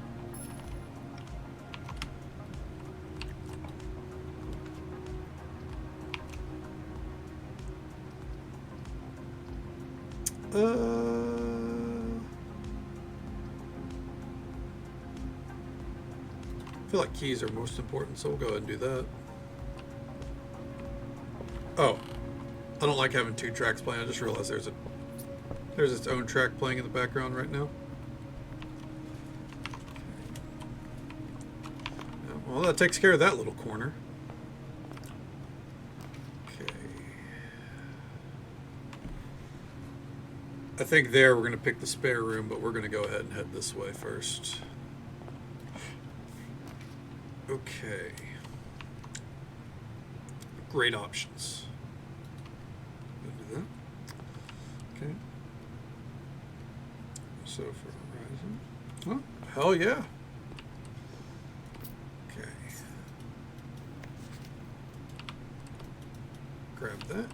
I feel like keys are most important, so we'll go ahead and do that. Oh, I don't like having two tracks playing. I just realized there's its own track playing in the background right now. Well, that takes care of that little corner. Okay. I think there we're going to pick the spare room, but we're going to go ahead and head this way first. Okay. Great options. Gonna do that. Okay. So for Horizon. Oh, hell yeah. Okay. Grab that.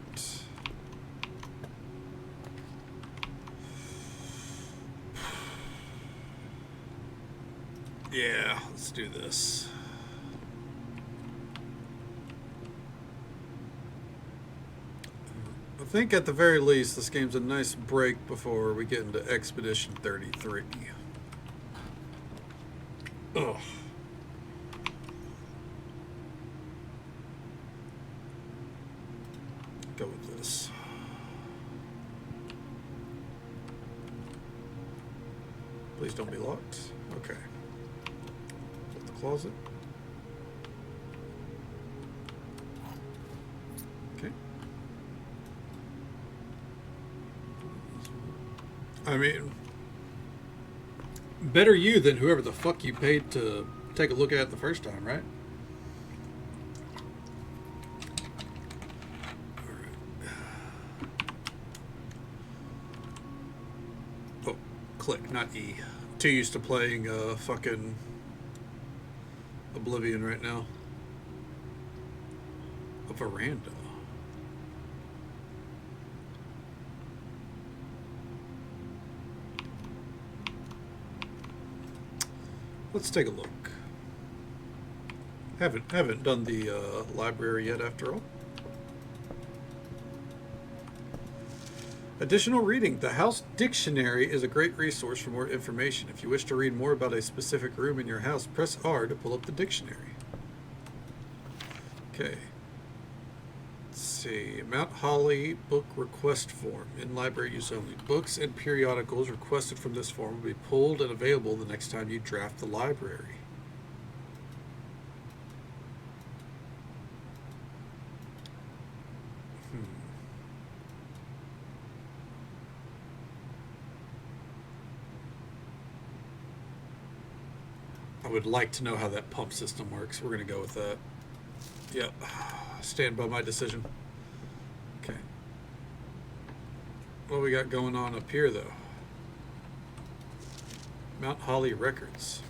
Yeah, let's do this. I think at the very least this game's a nice break before we get into Expedition 33. Ugh. Go with this. Please don't be locked. Okay. Put the closet. Okay. I mean, better you than whoever the fuck you paid to take a look at it the first time, right? Oh, click, not E. Too used to playing fucking Oblivion right now. A veranda. Let's take a look. Haven't done the library yet, after all. Additional reading. The House Dictionary is a great resource for more information. If you wish to read more about a specific room in your house, press R to pull up the dictionary. Okay. Let's see. Mount Holly book request form. In library use only. Books and periodicals requested from this form will be pulled and available the next time you draft the library. I would like to know how that pump system works. We're going to go with that. Yep. Stand by my decision. Okay. What we got going on up here, though? Mount Holly Records.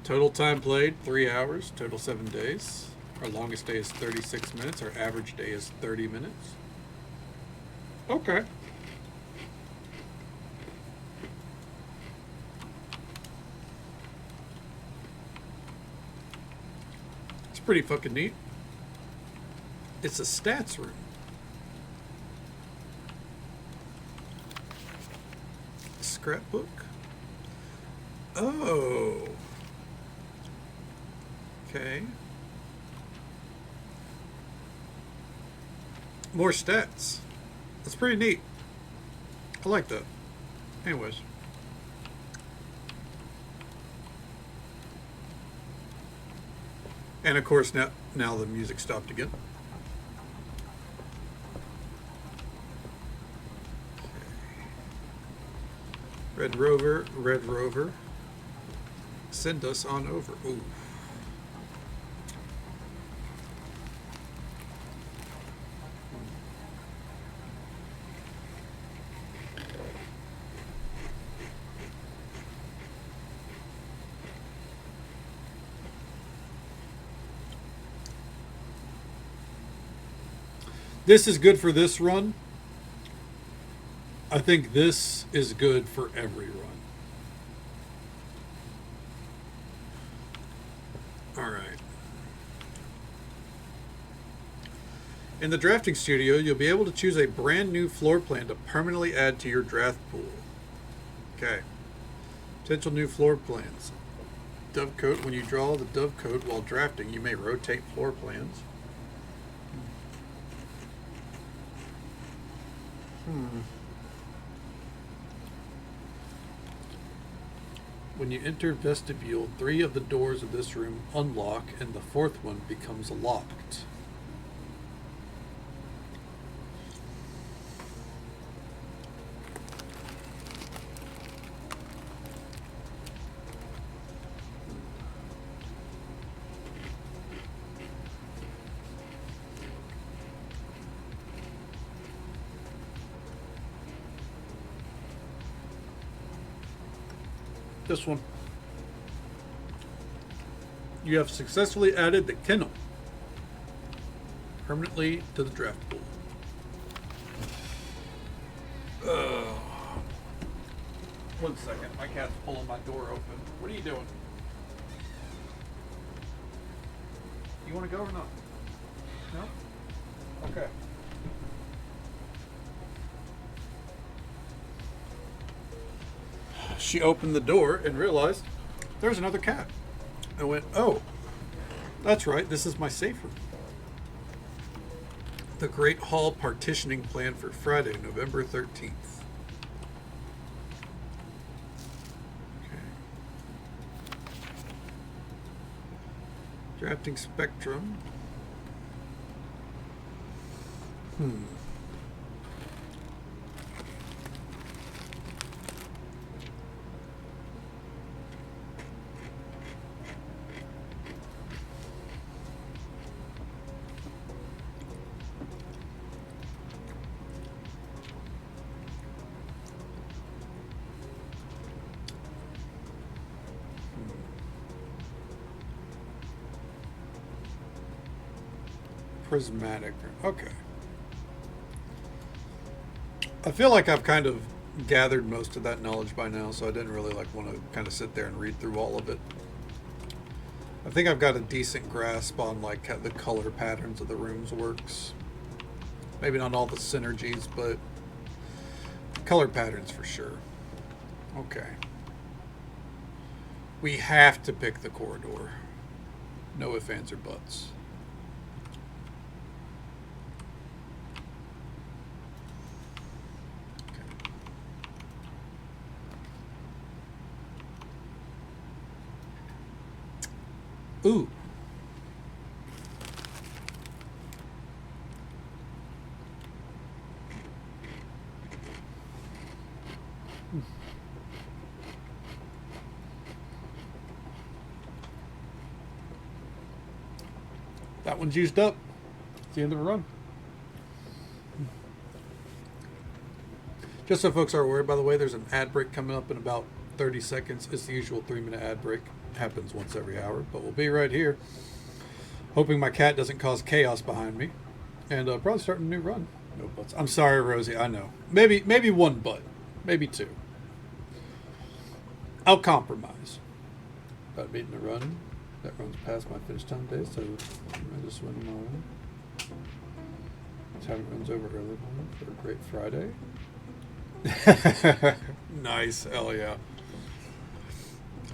Total time played, 3 hours. Total 7 days. Our longest day is 36 minutes. Our average day is 30 minutes. Okay. Pretty fucking neat. It's a stats room. Scrapbook. Oh. Okay. More stats. That's pretty neat. I like that. Anyways. And of course, now the music stopped again. Okay. Red Rover, send us on over. Ooh. This is good for this run. I think this is good for every run. All right. In the drafting studio, you'll be able to choose a brand new floor plan to permanently add to your draft pool. Okay. Potential new floor plans. Dovecoat. When you draw the dovecoat while drafting, you may rotate floor plans. When you enter vestibule, 3 of the doors of this room unlock and the 4th one becomes locked. This one. You have successfully added the kennel permanently to the draft pool. One second, my cat's pulling my door open. What are you doing? You want to go or not? No? Okay. She opened the door and realized there's another cat. I went, oh, that's right, this is my safe room. The Great Hall partitioning plan for Friday, November 13th. Okay. Drafting spectrum. Prismatic. Okay. I feel like I've kind of gathered most of that knowledge by now, so I didn't really want to kind of sit there and read through all of it. I think I've got a decent grasp on how the color patterns of the rooms works. Maybe not all the synergies, but color patterns for sure. Okay. We have to pick the corridor. No ifs, ands, or buts. Ooh. That one's used up. It's the end of the run. Just so folks are aware, by the way, there's an ad break coming up in about 30 seconds. It's the usual 3-minute ad break. Happens once every hour, but we'll be right here. Hoping my cat doesn't cause chaos behind me. And probably starting a new run. No butts. I'm sorry, Rosie, I know. Maybe one butt. Maybe 2. I'll compromise. About beating the run. That runs past my finish time day, so I just went on. Time runs over early morning for a great Friday. Nice, hell yeah.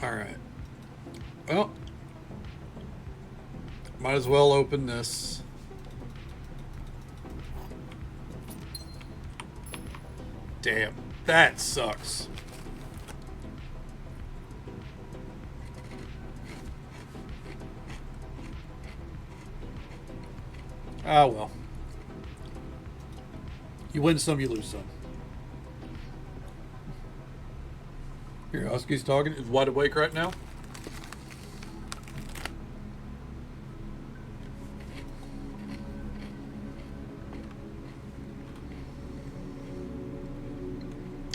Alright. Well, might as well open this. Damn, that sucks. Ah, well. You win some, you lose some. Your husky's talking. Is wide awake right now.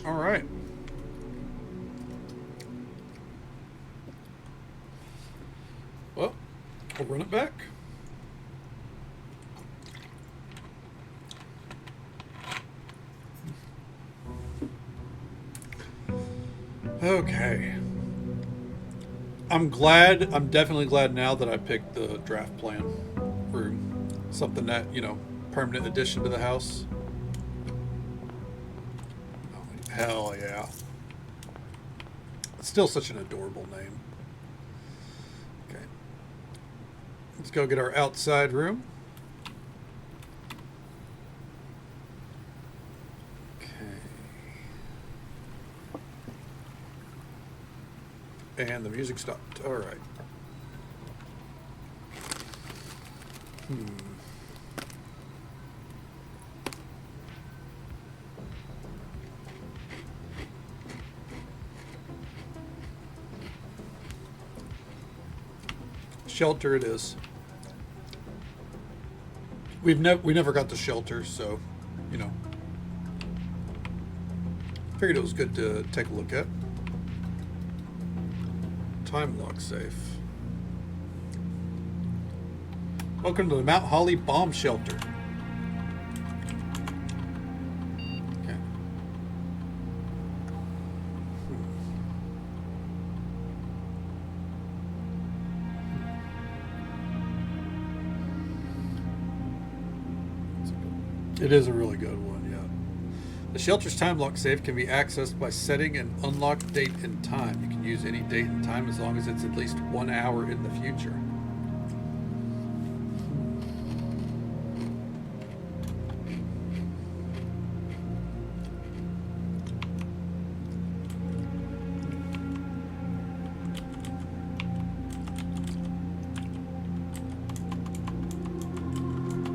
All right. Well, I'll run it back. Okay. I'm definitely glad now that I picked the draft plan for something that, permanent addition to the house. Oh, hell yeah. It's still such an adorable name. Okay. Let's go get our outside room. And the music stopped. All right. Shelter it is. We never got the shelter, so, figured it was good to take a look at. Time lock safe. Welcome to the Mount Holly Bomb Shelter. Okay. It is a really good one, yeah. The shelter's time lock safe can be accessed by setting an unlocked date and time. You can use any date and time as long as it's at least 1 hour in the future.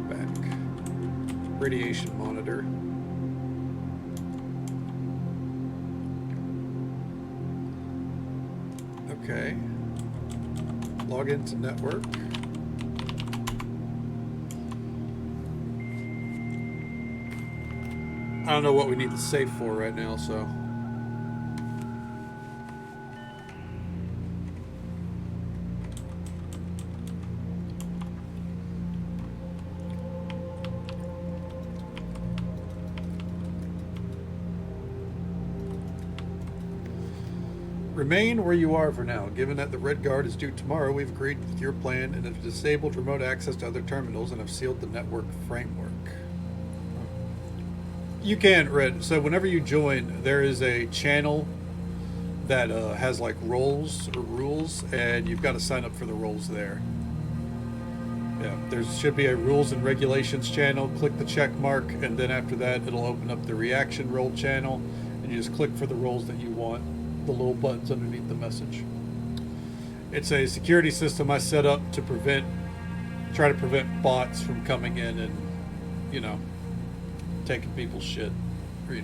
Back. Radiation monitor. Okay. Log into network. I don't know what we need the safe for right now, so. Remain where you are for now. Given that the Red Guard is due tomorrow, we've agreed with your plan and have disabled remote access to other terminals and have sealed the network framework. You can, Red. So whenever you join, there is a channel that has like roles or rules, and you've got to sign up for the roles there. Yeah, there should be a rules and regulations channel. Click the check mark, and then after that, it'll open up the reaction role channel, and you just click for the roles that you want. The little buttons underneath the message. It's a security system I set up to try to prevent bots from coming in and, taking people's shit, or,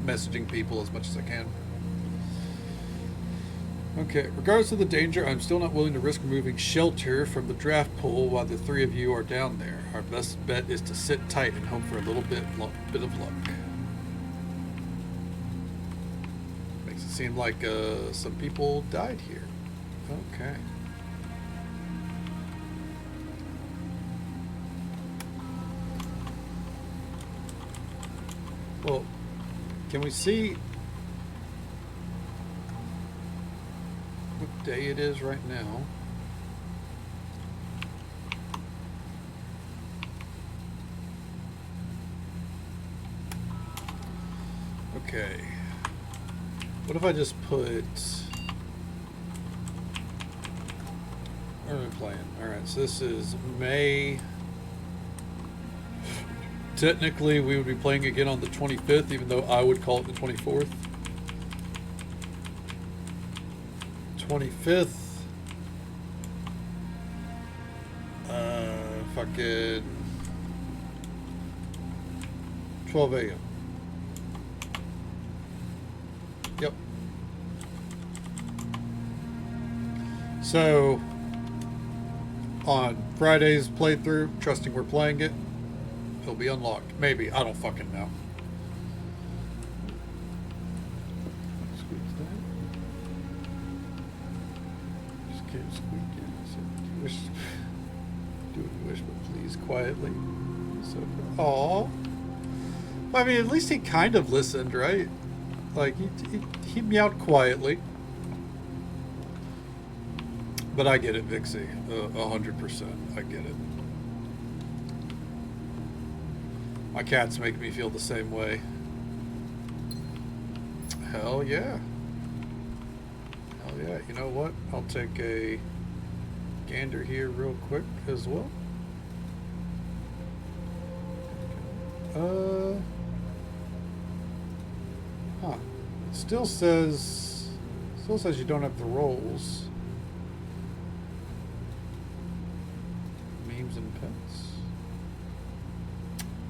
messaging people as much as I can. Okay, regardless of the danger, I'm still not willing to risk removing shelter from the draft pool while the three of you are down there. Our best bet is to sit tight and hope for a little bit of luck. Seemed like some people died here. Okay. Well, can we see what day it is right now? Okay. What if I just put... What are we playing? Alright, so this is May. Technically, we would be playing again on the 25th, even though I would call it the 24th. 25th. Fucking 12 a.m. Yep. So, on Friday's playthrough, trusting we're playing it, it'll be unlocked. Maybe. I don't fucking know. Squeaks that. Just keep squeaking. So, do what you wish, but please quietly. So, Aww. I mean, at least he kind of listened, right? Like, he meowed quietly. But I get it, Vixie. 100%. I get it. My cats make me feel the same way. Hell yeah. Hell yeah. You know what? I'll take a gander here real quick as well. Huh. It still says you don't have the rolls. Memes and pets.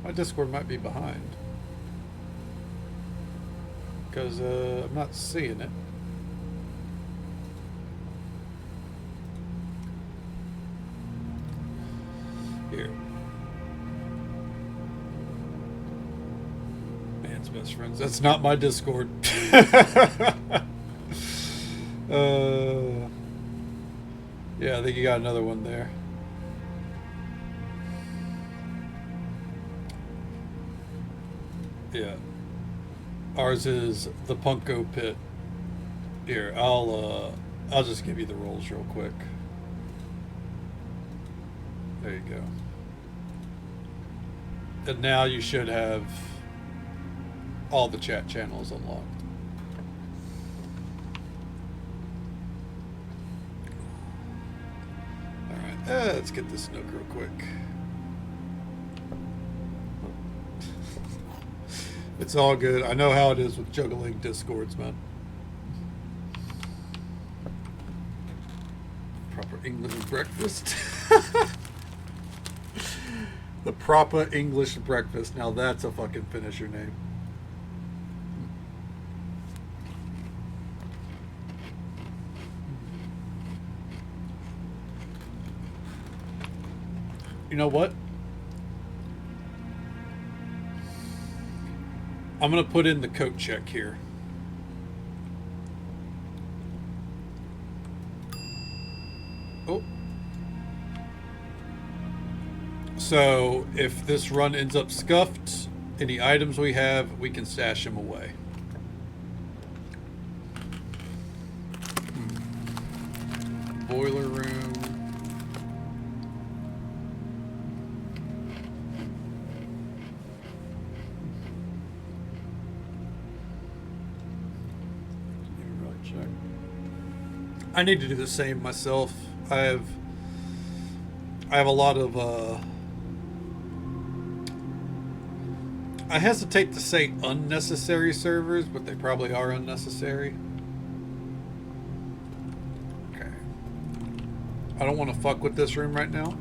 My Discord might be behind. Because I'm not seeing it. Here. Man's best friends. That's not my Discord. Yeah, I think you got another one there. Yeah. Ours is the Punko Pit. Here, I'll just give you the rolls real quick. There you go. And now you should have all the chat channels unlocked. Alright, let's get this Nook real quick. It's all good. I know how it is with juggling Discords, man. Proper English breakfast. The proper English breakfast. Now that's a fucking finisher name. You know what? I'm going to put in the coat check here. Oh. So, if this run ends up scuffed, any items we have, we can stash them away. Boiler room. I need to do the same myself. I have a lot of I hesitate to say unnecessary servers, but they probably are unnecessary. Okay. I don't want to fuck with this room right now,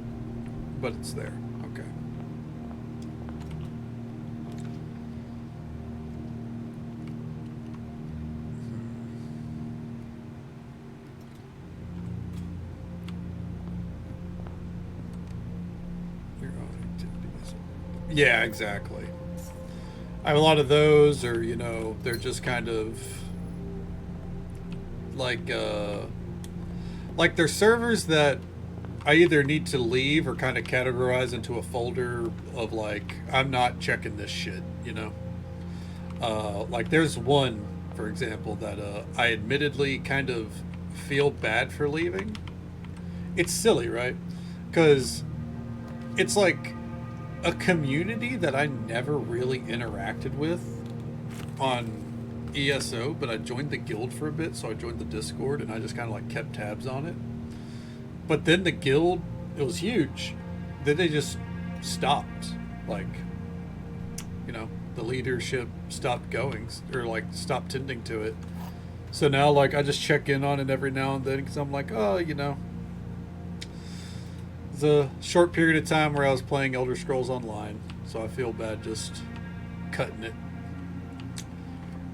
but it's there. Okay. Yeah, exactly. I have a lot of those, or, you know, they're just kind of like they're servers that I either need to leave or kind of categorize into a folder of like, I'm not checking this shit, you know? Like there's one, for example, that I admittedly kind of feel bad for leaving. It's silly, right? Because it's like a community that I never really interacted with on ESO, but I joined the guild for a bit, so I joined the Discord and I just kind of like kept tabs on it. But then the guild, it was huge. Then they just stopped. Like, you know, the leadership stopped going, or like stopped tending to it. So now like I just check in on it every now and then because I'm like, oh, you know, it's a short period of time where I was playing Elder Scrolls Online, so I feel bad just cutting it.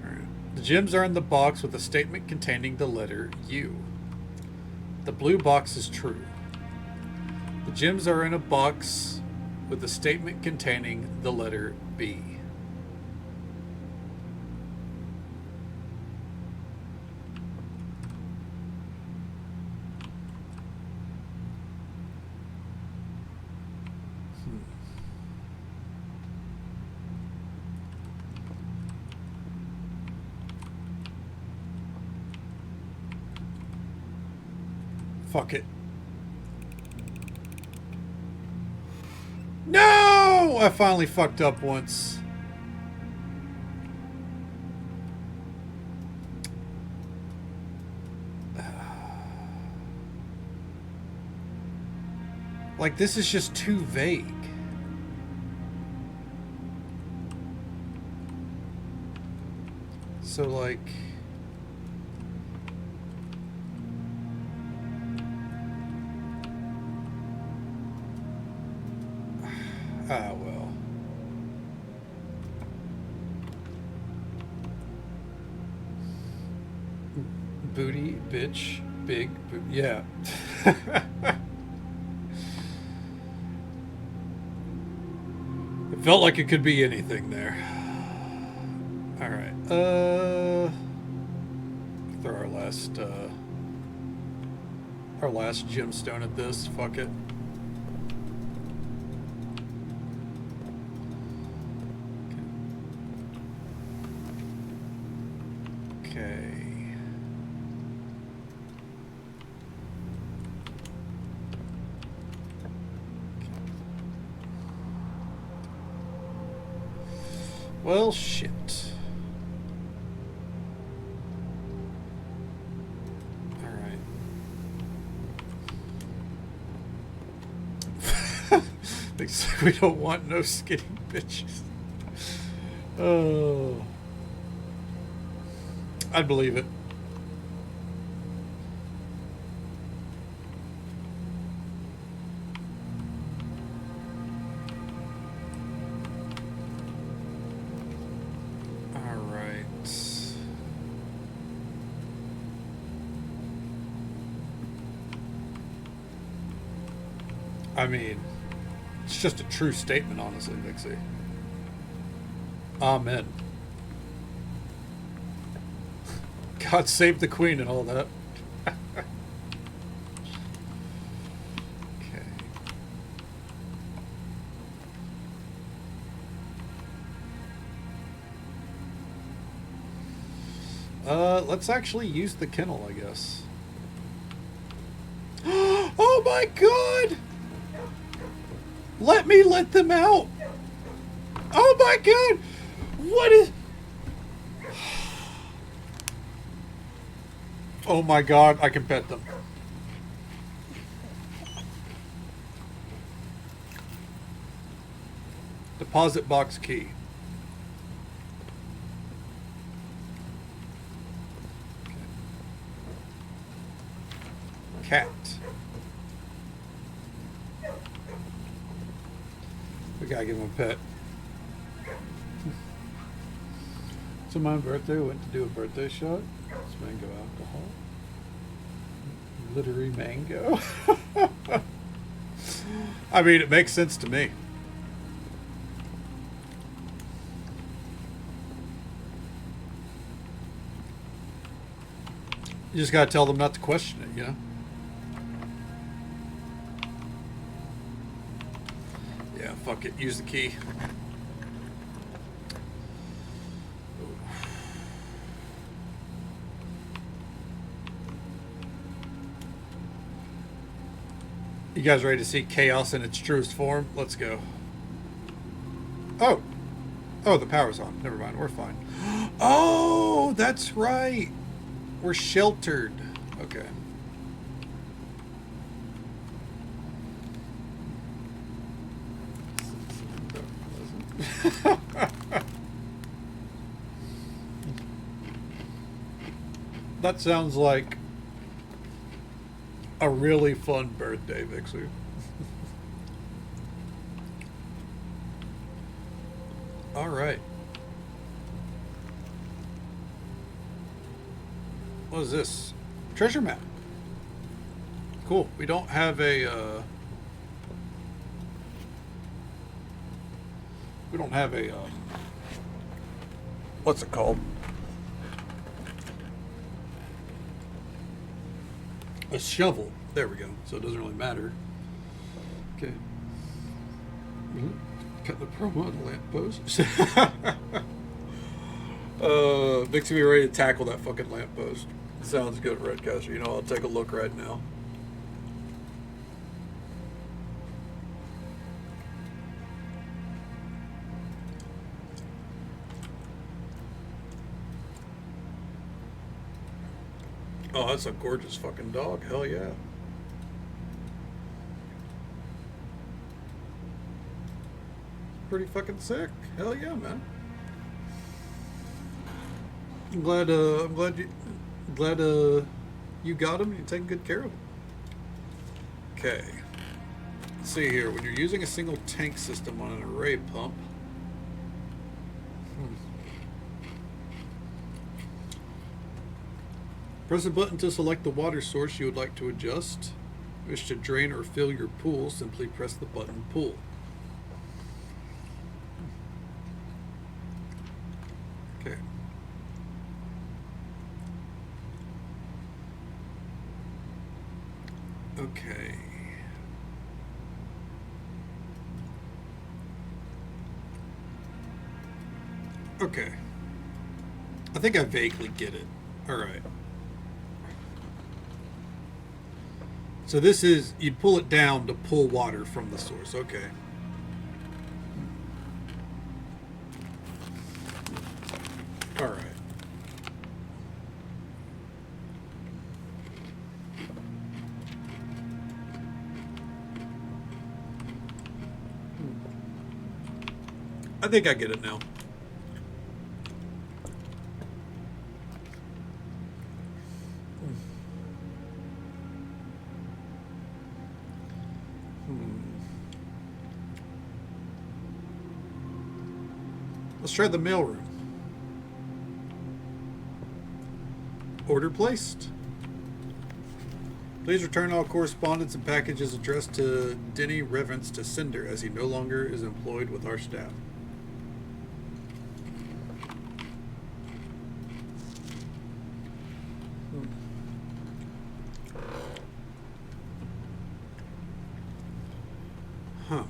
All right. The gems are in the box with a statement containing the letter U. The blue box is true. The gems are in a box with a statement containing the letter B. Fuck it. No! I finally fucked up once. Like, this is just too vague. So, like... Ah, well. Booty, bitch, big, yeah. It felt like it could be anything there. All right. Throw our last gemstone at this. Fuck it. Okay. Well, shit. All right. They say we don't want no skinny bitches. Oh. I'd believe it. All right. I mean, it's just a true statement, honestly, Vixie. Amen. God save the Queen and all that. Okay. Let's actually use the kennel, I guess. Oh my God! Let me let them out! Oh my God! What is... Oh my God, I can pet them. Deposit box key. Cat. We gotta give him a pet. So my birthday, we went to do a birthday shot. It's mango alcohol. Glittery mango. I mean, it makes sense to me. You just gotta tell them not to question it, you know? Yeah, fuck it. Use the key. You guys ready to see chaos in its truest form? Let's go. Oh. Oh, the power's on. Never mind. We're fine. Oh, that's right. We're sheltered. Okay. That sounds like a really fun birthday, Vixie. All right. What is this? Treasure map. Cool. We don't have a. We don't have a. What's it called? A shovel. There we go. So it doesn't really matter. Okay. Cut the promo on the lamppost. Makes me ready to tackle that fucking lamppost. Sounds good, Redcaster. You know, I'll take a look right now. Oh, that's a gorgeous fucking dog. Hell yeah. Pretty fucking sick. Hell yeah, man. I'm glad you got him and you're taking good care of him. Okay. Let's see here. When you're using a single tank system on an array pump, press a button to select the water source you would like to adjust. Wish to drain or fill your pool, simply press the button Pool. Okay. Okay. Okay. I think I vaguely get it. All right. So this is, you'd pull it down to pull water from the source. Okay. All right. I think I get it now. Let's try the mailroom. Order placed. Please return all correspondence and packages addressed to Denny Reverence to sender, as he no longer is employed with our staff. Huh.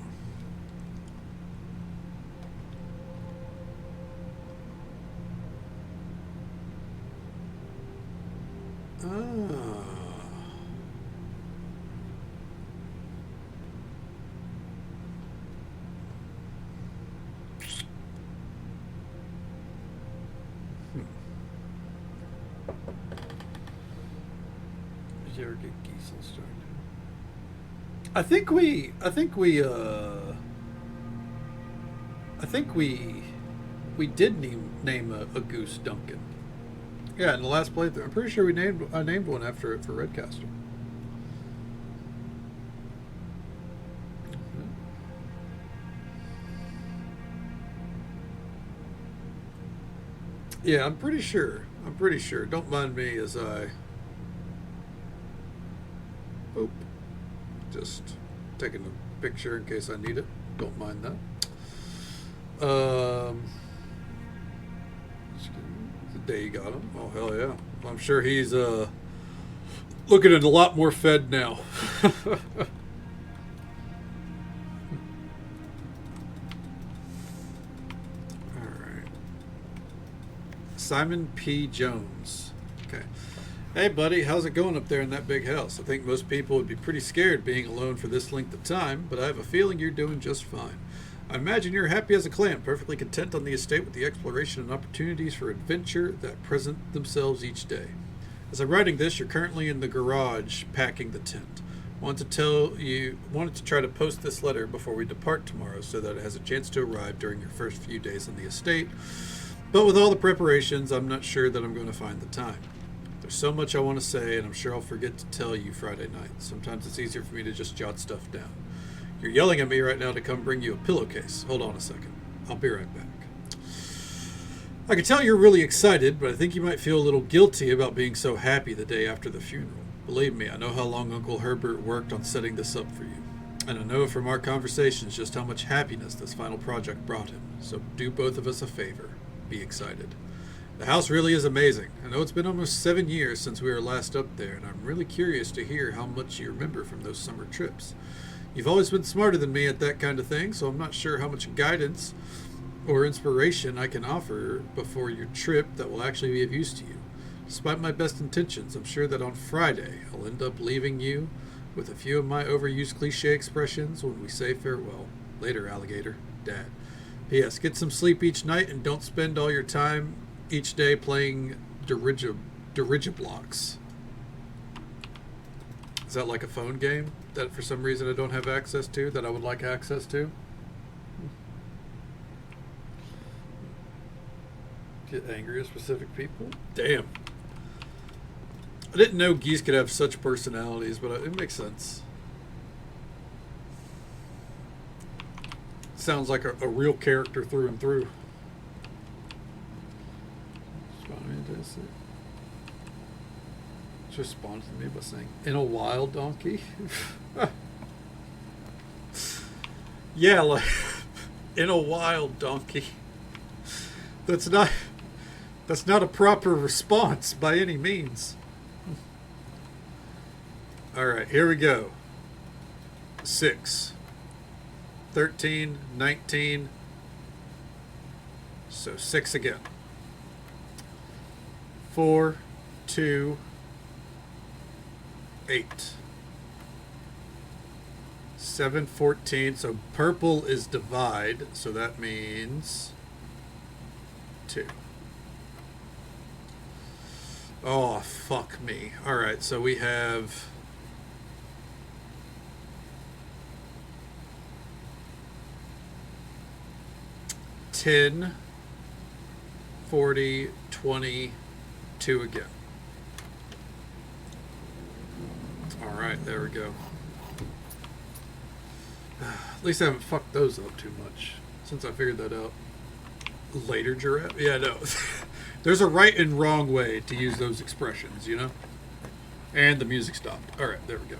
Did you ever get Giesel started? I think we did name a goose Duncan. Yeah, in the last playthrough. I'm pretty sure I named one after it for Redcaster. Yeah, I'm pretty sure. Don't mind me as I... Oop. Just taking a picture in case I need it. Don't mind that. The day you got him. Oh, hell yeah. I'm sure he's looking at a lot more fed now. Alright. Simon P. Jones. Okay. Hey, buddy, how's it going up there in that big house? I think most people would be pretty scared being alone for this length of time, but I have a feeling you're doing just fine. I imagine you're happy as a clam, perfectly content on the estate with the exploration and opportunities for adventure that present themselves each day. As I'm writing this, you're currently in the garage packing the tent. Wanted to try to post this letter before we depart tomorrow so that it has a chance to arrive during your first few days on the estate, but with all the preparations, I'm not sure that I'm going to find the time. There's so much I want to say, and I'm sure I'll forget to tell you Friday night. Sometimes it's easier for me to just jot stuff down. You're yelling at me right now to come bring you a pillowcase. Hold on a second. I'll be right back. I can tell you're really excited, but I think you might feel a little guilty about being so happy the day after the funeral. Believe me, I know how long Uncle Herbert worked on setting this up for you. And I know from our conversations just how much happiness this final project brought him. So do both of us a favor. Be excited. The house really is amazing. I know it's been almost 7 years since we were last up there, and I'm really curious to hear how much you remember from those summer trips. You've always been smarter than me at that kind of thing, so I'm not sure how much guidance or inspiration I can offer before your trip that will actually be of use to you. Despite my best intentions, I'm sure that on Friday I'll end up leaving you with a few of my overused cliche expressions when we say farewell. Later, alligator. Dad. P.S. Get some sleep each night and don't spend all your time each day playing Dirigiblocks. Is that like a phone game that for some reason I don't have access to, that I would like access to? Get angry at specific people? Damn. I didn't know geese could have such personalities, but it makes sense. Sounds like a real character through and through. Just responded to me by saying, "In a wild donkey." Yeah, like in a wild donkey. That's not a proper response by any means. All right, here we go. 6, 13, 19. So 6 again. 4, 2, 8. 7, 14. So purple is divide. So that means 2. Oh, fuck me. All right, so we have 10, 40, 20, 2 again. All right, there we go. At least I haven't fucked those up too much since I figured that out. Later, giraffe? Yeah, no. There's a right and wrong way to use those expressions, you know? And the music stopped. All right, there we go.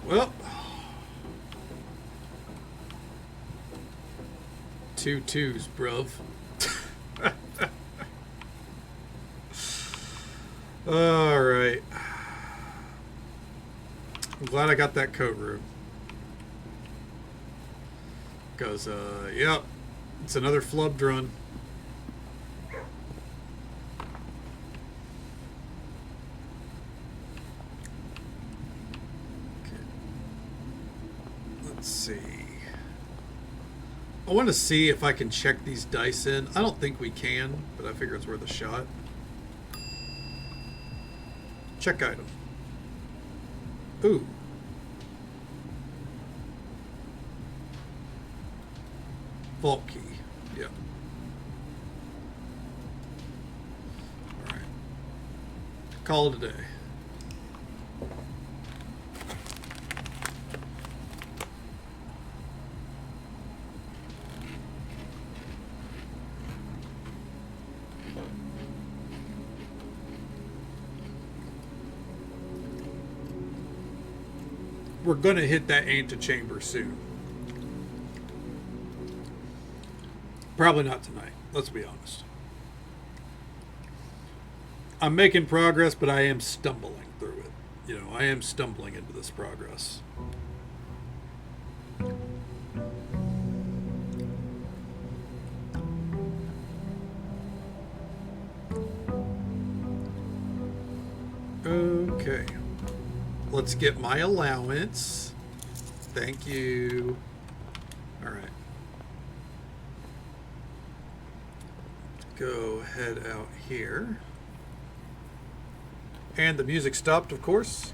Well, 2 2s, bruv. All right. I'm glad I got that coat room. Because, yep, it's another flubbed run. Let's see. I want to see if I can check these dice in. I don't think we can, but I figure it's worth a shot. Check item. Ooh. Vault key. Yeah. All right. Call it a day. We're going to hit that antechamber soon. Probably not tonight, let's be honest. I'm making progress, but I am stumbling through it. You know, I am stumbling into this progress. Okay. Let's get my allowance. Thank you. All right. Go head out here. And the music stopped, of course.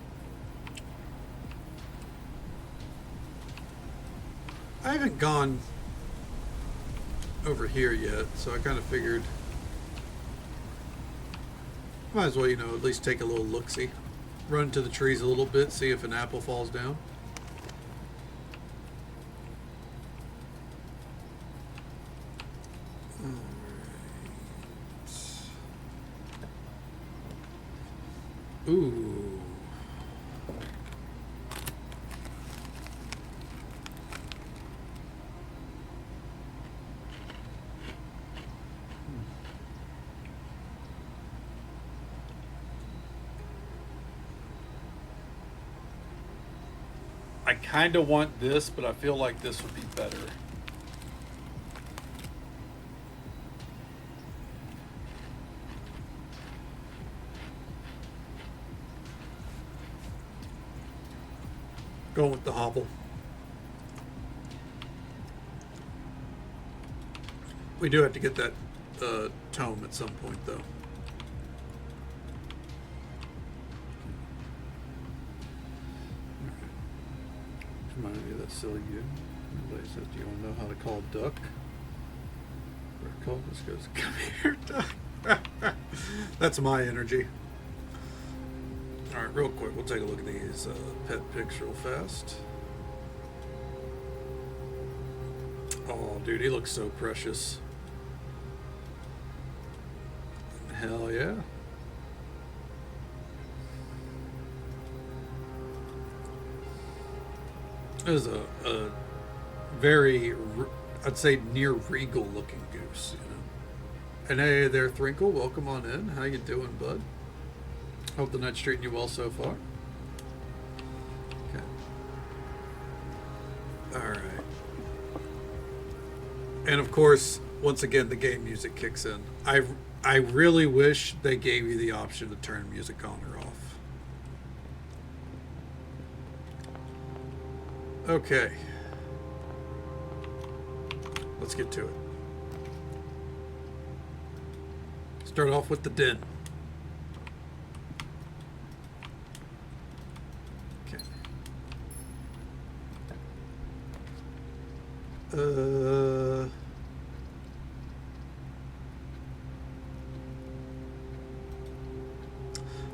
I haven't gone over here yet, so I kind of figured might as well, you know, at least take a little look-see. run to the trees a little bit, see if an apple falls down. Ooh. I kind of want this, but I feel like this would be better. Going with the hobble. We do have to get that tome at some point, though. Reminded me of that silly game. Everybody says, "Do you want to know how to call a duck?" Or Clovis goes, "Come here, duck." That's my energy. All right, real quick, we'll take a look at these pet pics real fast. Oh, dude, he looks so precious. Hell yeah. It is a very, I'd say, near regal looking goose, you know. And hey there, Thrinkle, welcome on in. How you doing, bud? Hope the night's treating you well so far. Okay. All right. And of course, once again, the game music kicks in. I really wish they gave you the option to turn music on or off. Okay. Let's get to it. Start off with the den. Okay.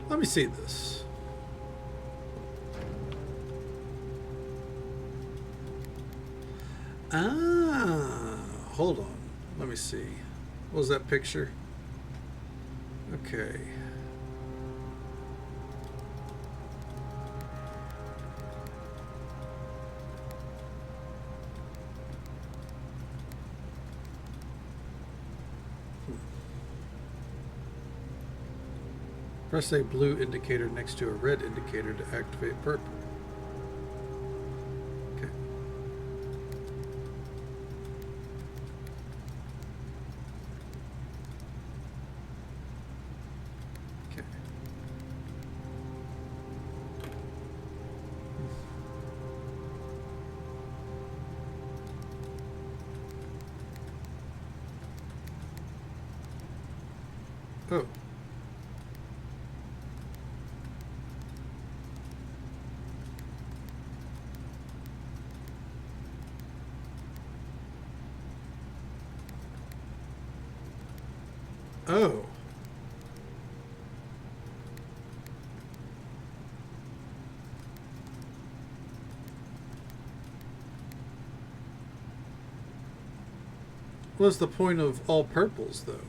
Let me see this. Hold on. Let me see. What was that picture? Okay. Press a blue indicator next to a red indicator to activate purple. Okay. Okay. Oh. Oh. What's the point of all purples, though?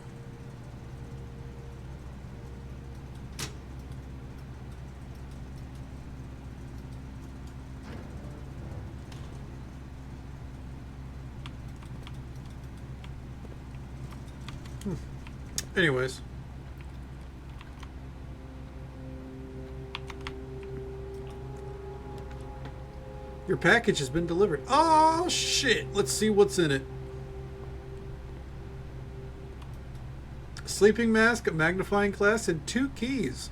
Anyways. Your package has been delivered. Oh, shit. Let's see what's in it. A sleeping mask, a magnifying glass, and 2 keys.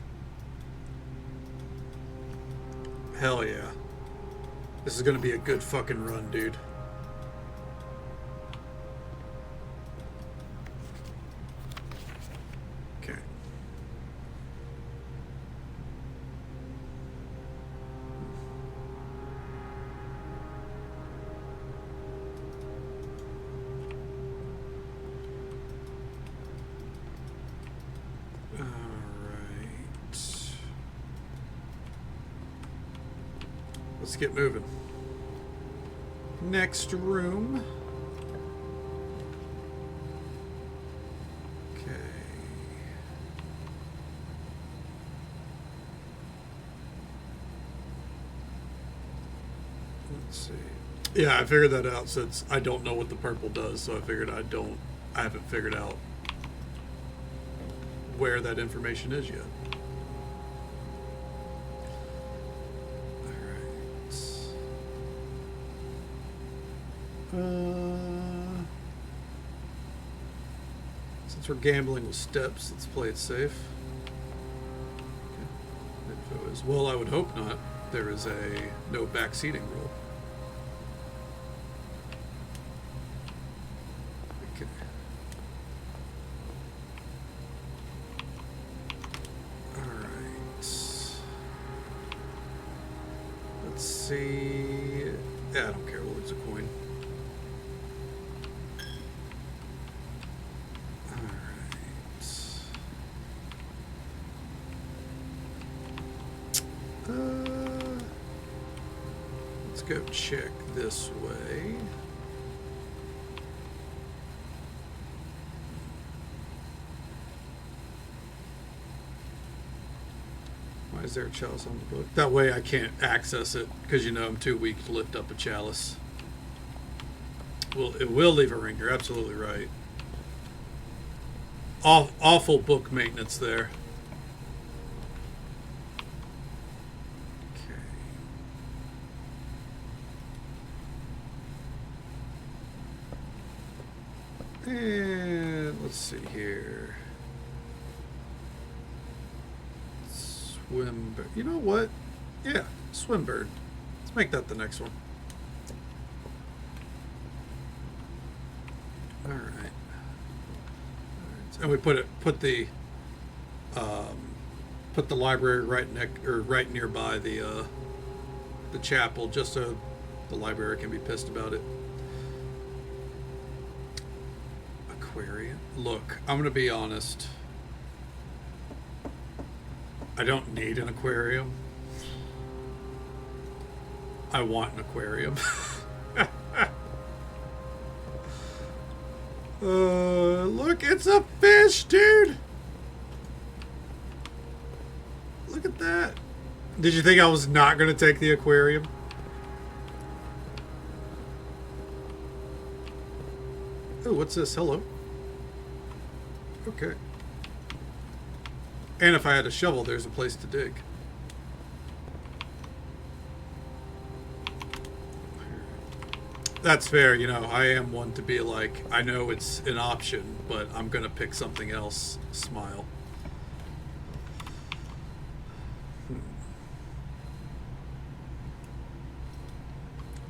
Hell yeah. This is going to be a good fucking run, dude. Okay. let's get moving. Next room. Okay. Let's see. Yeah, I figured that out since I don't know what the purple does, so I figured I haven't figured out where that information is yet. Since we're gambling with steps, let's play it safe. Okay. Info is, well, I would hope not. There is a no backseating rule. Okay. Alright. Let's see. Yeah, I don't care. We'll lose a coin. Let's go check this way. Why is there a chalice on the book? That way I can't access it because, you know, I'm too weak to lift up a chalice. Well, it will leave a ring. You're absolutely right. Awful book maintenance there. And let's see here. Swimbird. You know what? Yeah, Swimbird. Let's make that the next one. All right. And we put the library right nearby the chapel, just so the library can be pissed about it. Aquarium. Look, I'm gonna be honest. I don't need an aquarium. I want an aquarium. Look, it's a fish, dude. Look at that. Did you think I was not gonna take the aquarium? Oh, what's this? Hello. Okay. And if I had a shovel, there's a place to dig. That's fair, you know, I am one to be like, I know it's an option, but I'm gonna pick something else. Smile.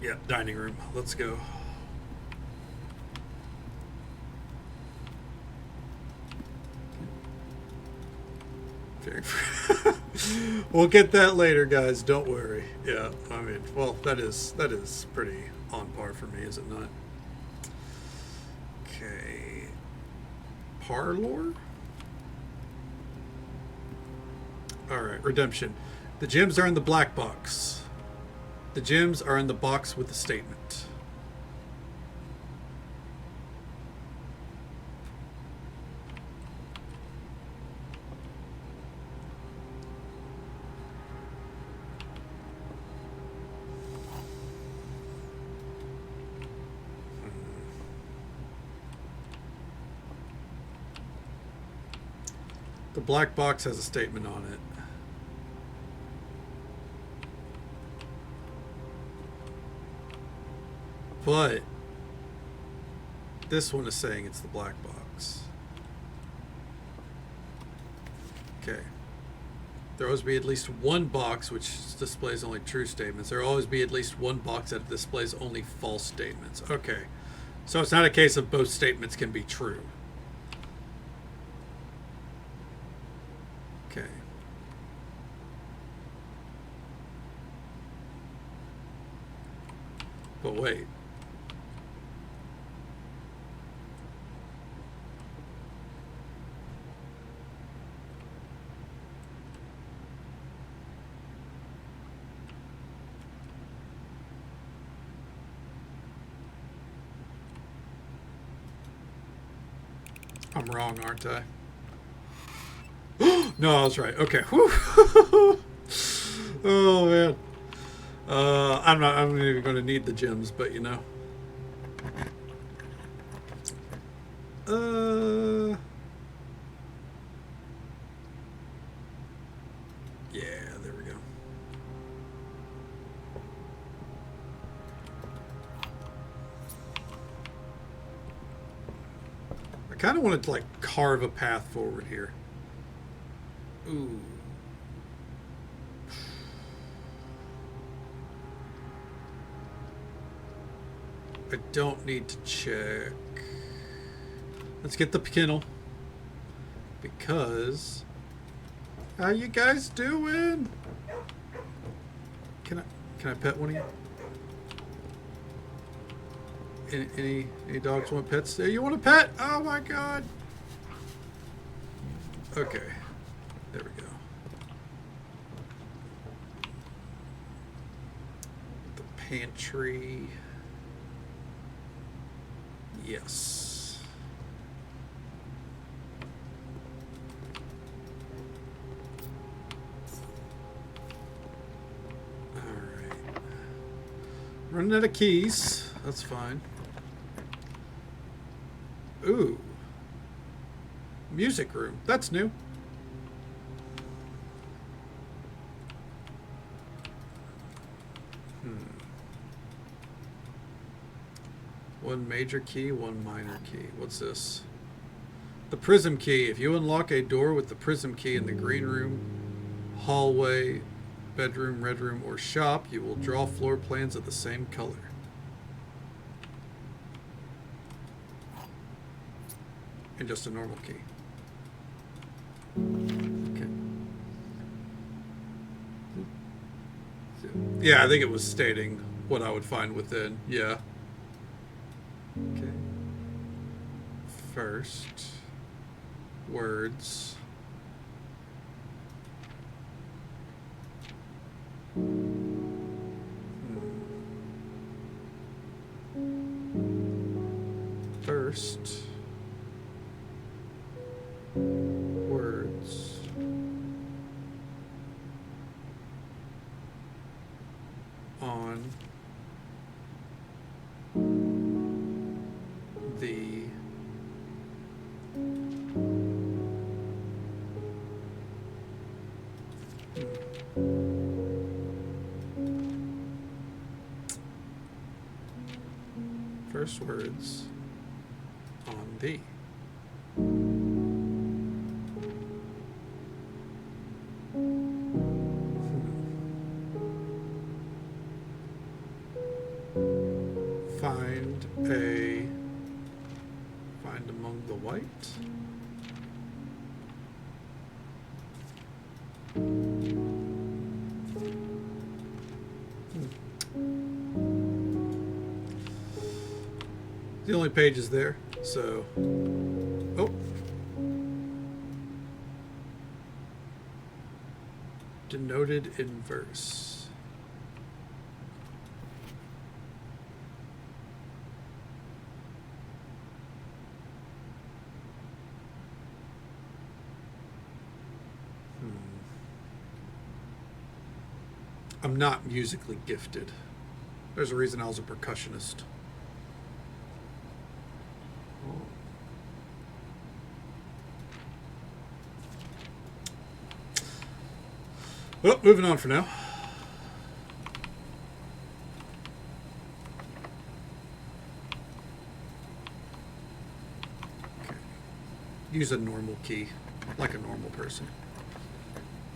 Yeah, dining room. Let's go. We'll get that later, guys. Don't worry. Yeah, I mean, well, that is pretty on par for me, is it not? Okay. Parlor? Alright, redemption. The gems are in the black box. The gems are in the box with the statement. The black box has a statement on it. But this one is saying it's the black box. Okay. There will always be at least one box which displays only true statements. There will always be at least one box that displays only false statements. Okay. So it's not a case of both statements can be true. Okay. But wait. I'm wrong, aren't I? No, I was right. Okay. Whew. Oh man. I'm not even going to need the gems, but you know. Yeah, there we go. I kind of wanted to like carve a path forward here. Ooh. I don't need to check. Let's get the kennel. Because how you guys doing? Can I pet one of you? Any dogs want pets? You want a pet? Oh my god. Okay. There we go. The pantry. Yes. Alright. Running out of keys. That's fine. Ooh. Music room. That's new. One major key, one minor key. What's this? The prism key. If you unlock a door with the prism key in the green room, hallway, bedroom, red room, or shop, you will draw floor plans of the same color. And just a normal key. Okay. Yeah, I think it was stating what I would find within. Yeah. Okay. First, words. First, words. On the first words on the find among the white. The only page is there, so oh, denoted in verse. I'm not musically gifted. There's a reason I was a percussionist. Well, moving on for now. Okay. Use a normal key, like a normal person.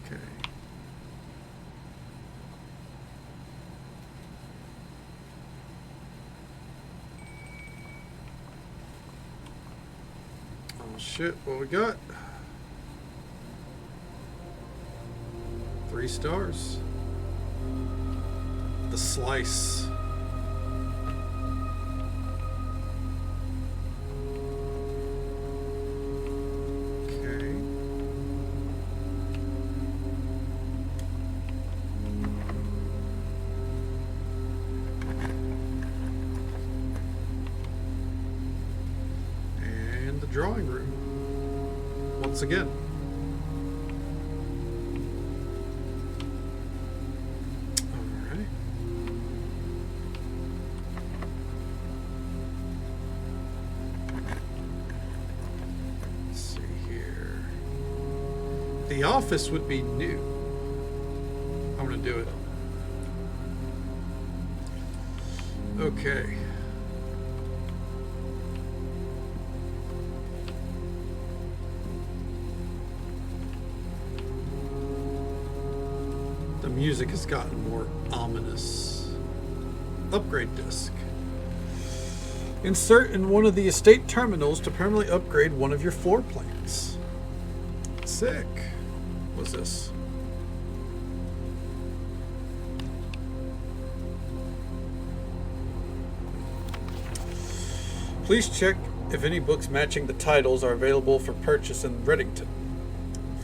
Okay. Oh shit, what we got? 3 stars. The slice. Okay. And the drawing room. once again. All right. Let's see here. The office would be new. I'm going to do it. Okay. The music has gotten more ominous. Upgrade disc. Insert in one of the estate terminals to permanently upgrade one of your floor plans. Sick. What's this? Please check if any books matching the titles are available for purchase in Reddington.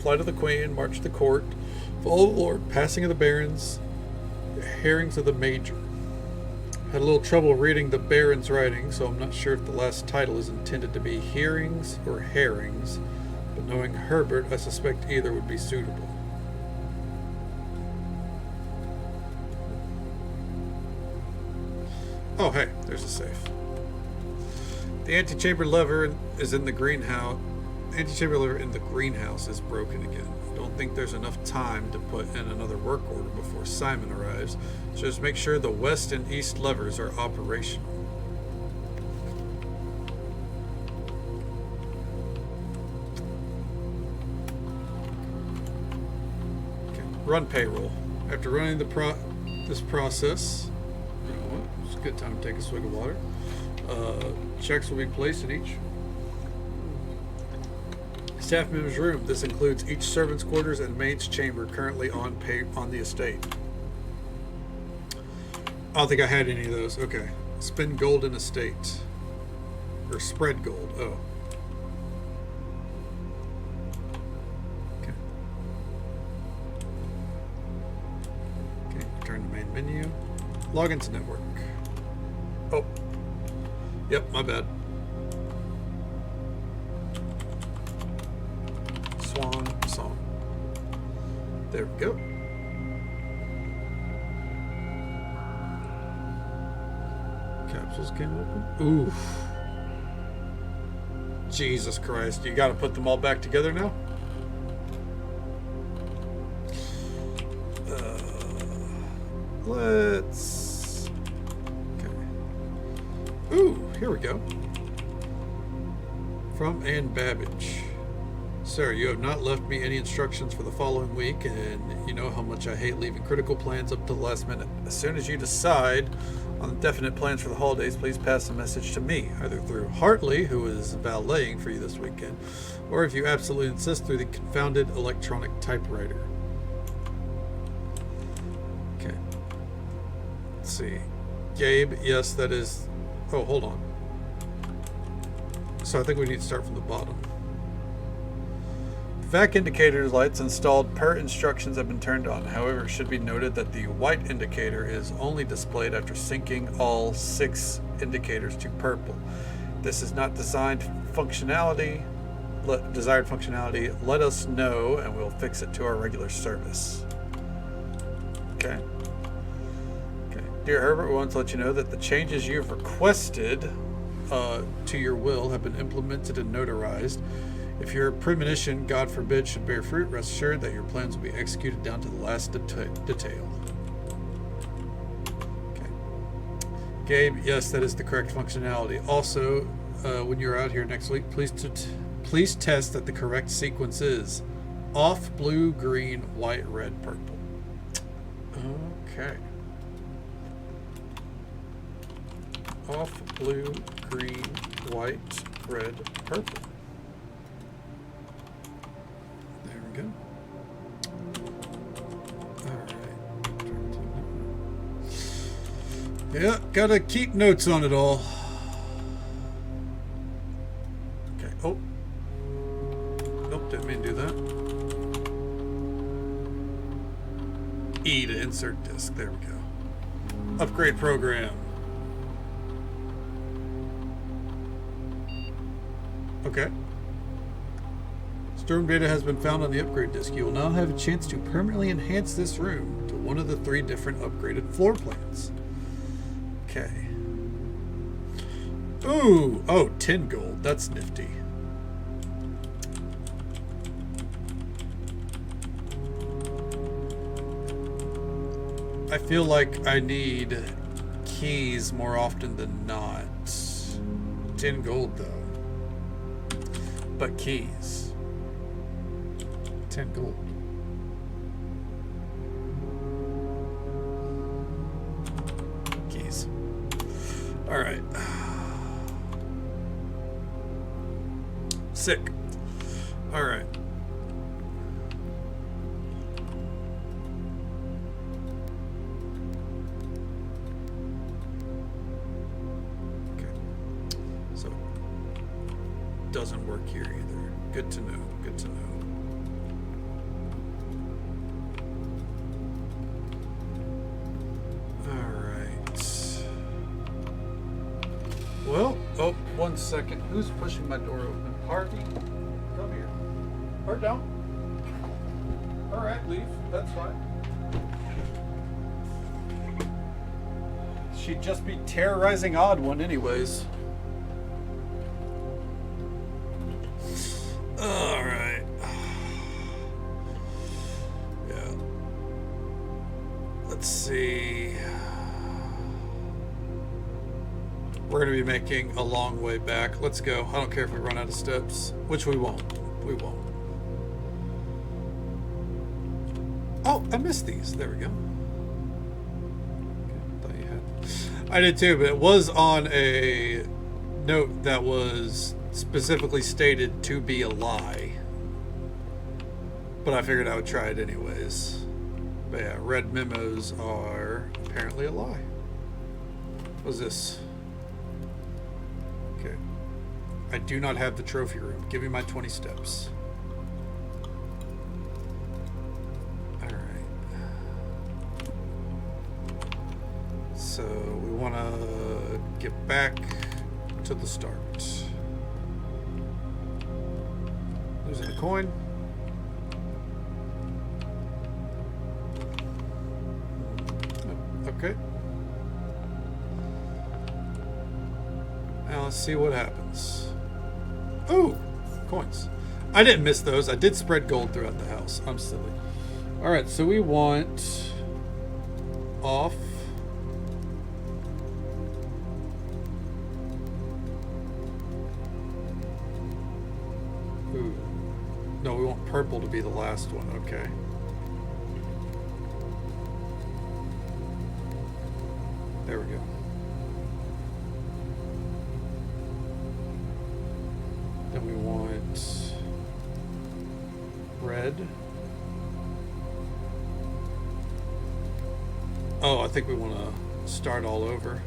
Flight of the Queen, March of the Court, Fall of the Lord, Passing of the Barons, Herrings of the Major. Had a little trouble reading the Baron's writing, so I'm not sure if the last title is intended to be Hearings or Herrings, but knowing Herbert, I suspect either would be suitable. Oh, hey, there's a safe. The antechamber lever is in the greenhouse. Antechamber lever in the greenhouse is broken again. I don't think there's enough time to put in another work order before Simon arrives, so just make sure the west and east levers are operational. Okay, run payroll. After running this process, you know what? It's a good time to take a swig of water. Checks will be placed in each staff member's room. This includes each servant's quarters and maid's chamber currently on the estate. I don't think I had any of those. Okay. Spend gold in estate. Or spread gold. Oh. Okay. Okay. Return to main menu. Log into network. Oh. Yep, my bad. Swan song. There we go. Capsules came open. Oof. Jesus Christ. You gotta put them all back together now? Let's... Okay. Ooh, here we go. From Ann Babbage. Sir, you have not left me any instructions for the following week, and you know how much I hate leaving critical plans up to the last minute. As soon as you decide on definite plans for the holidays, please pass a message to me, either through Hartley, who is valeting for you this weekend, or if you absolutely insist, through the confounded electronic typewriter. Okay. Let's see. Gabe, yes, that is... Oh, hold on. So I think we need to start from the bottom. VAC indicator lights installed per instructions have been turned on. However, it should be noted that the white indicator is only displayed after syncing all 6 indicators to purple. This is not desired functionality. Let us know and we'll fix it to our regular service. Okay. Okay. Dear Herbert, we want to let you know that the changes you've requested to your will have been implemented and notarized. If your premonition, God forbid, should bear fruit, rest assured that your plans will be executed down to the last detail. Okay. Gabe, yes, that is the correct functionality. Also, when you're out here next week, please test that the correct sequence is off, blue, green, white, red, purple. Okay. Off, blue, green, white, red, purple. Good. Alright. Yeah, gotta keep notes on it all. Okay. Oh. Nope, didn't mean to do that. E to insert disk. There we go. Upgrade program. Okay. Storm data has been found on the upgrade disk. You will now have a chance to permanently enhance this room to one of the 3 different upgraded floor plans. Okay. Ooh, oh, 10 gold. That's nifty. I feel like I need keys more often than not. 10 gold though. But keys. 10 gold. Keys. Alright. Sick. Alright. Doesn't work here either. Good to know. Good to know. Alright. Well, oh, 1 second. Who's pushing my door open? Harvey, come here. Or don't. Alright, leave. That's fine. She'd just be terrorizing Odd One anyways. Alright. Yeah. Let's see. We're going to be making a long way back. Let's go. I don't care if we run out of steps, which we won't. We won't. Oh, I missed these. There we go. Okay, thought you had. I did too, but it was on a note that was specifically stated to be a lie, but I figured I would try it anyways. But yeah, red memos are apparently a lie. What's this? Okay. I do not have the trophy room. Give me my 20 steps. Alright. So we want to get back to the start. Losing a coin. Okay. Now let's see what happens. Oh, coins. I didn't miss those. I did spread gold throughout the house. I'm silly. All right, so we want off. Ooh. No, we want purple to be the last one. Okay. There we go. Then we want red. Oh, I think we want to start all over.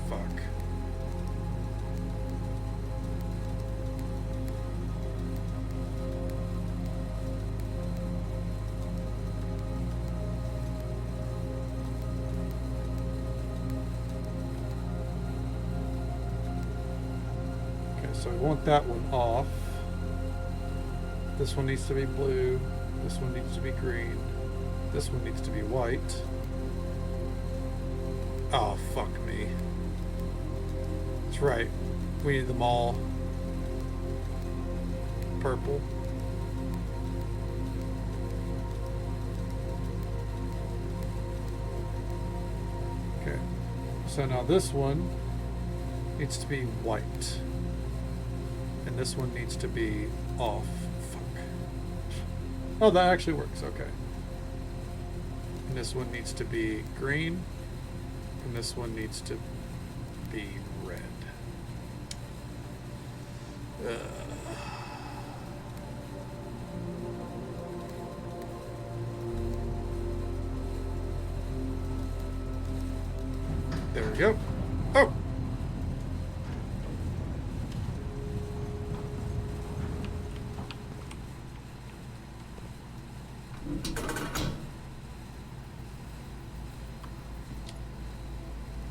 Fuck. So we want that one off. This one needs to be blue. This one needs to be green. This one needs to be white. Oh, fuck me. That's right. We need them all purple. Okay. So now this one needs to be white. And this one needs to be off. Fuck. Oh, that actually works. Okay. And this one needs to be green. And this one needs to be red. There we go. Oh!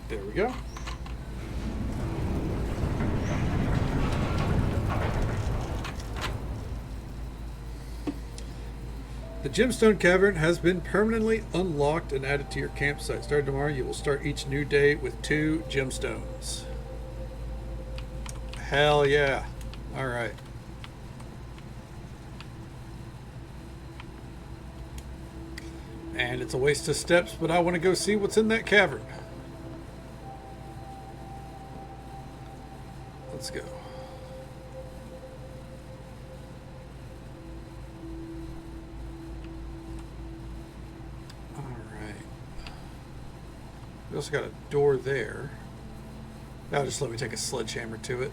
There we go. The Gemstone Cavern has been permanently unlocked and added to your campsite. Starting tomorrow, you will start each new day with 2 gemstones. Hell yeah. Alright. And it's a waste of steps, but I want to go see what's in that cavern. Let's go. Alright. We also got a door there. Now just let me take a sledgehammer to it.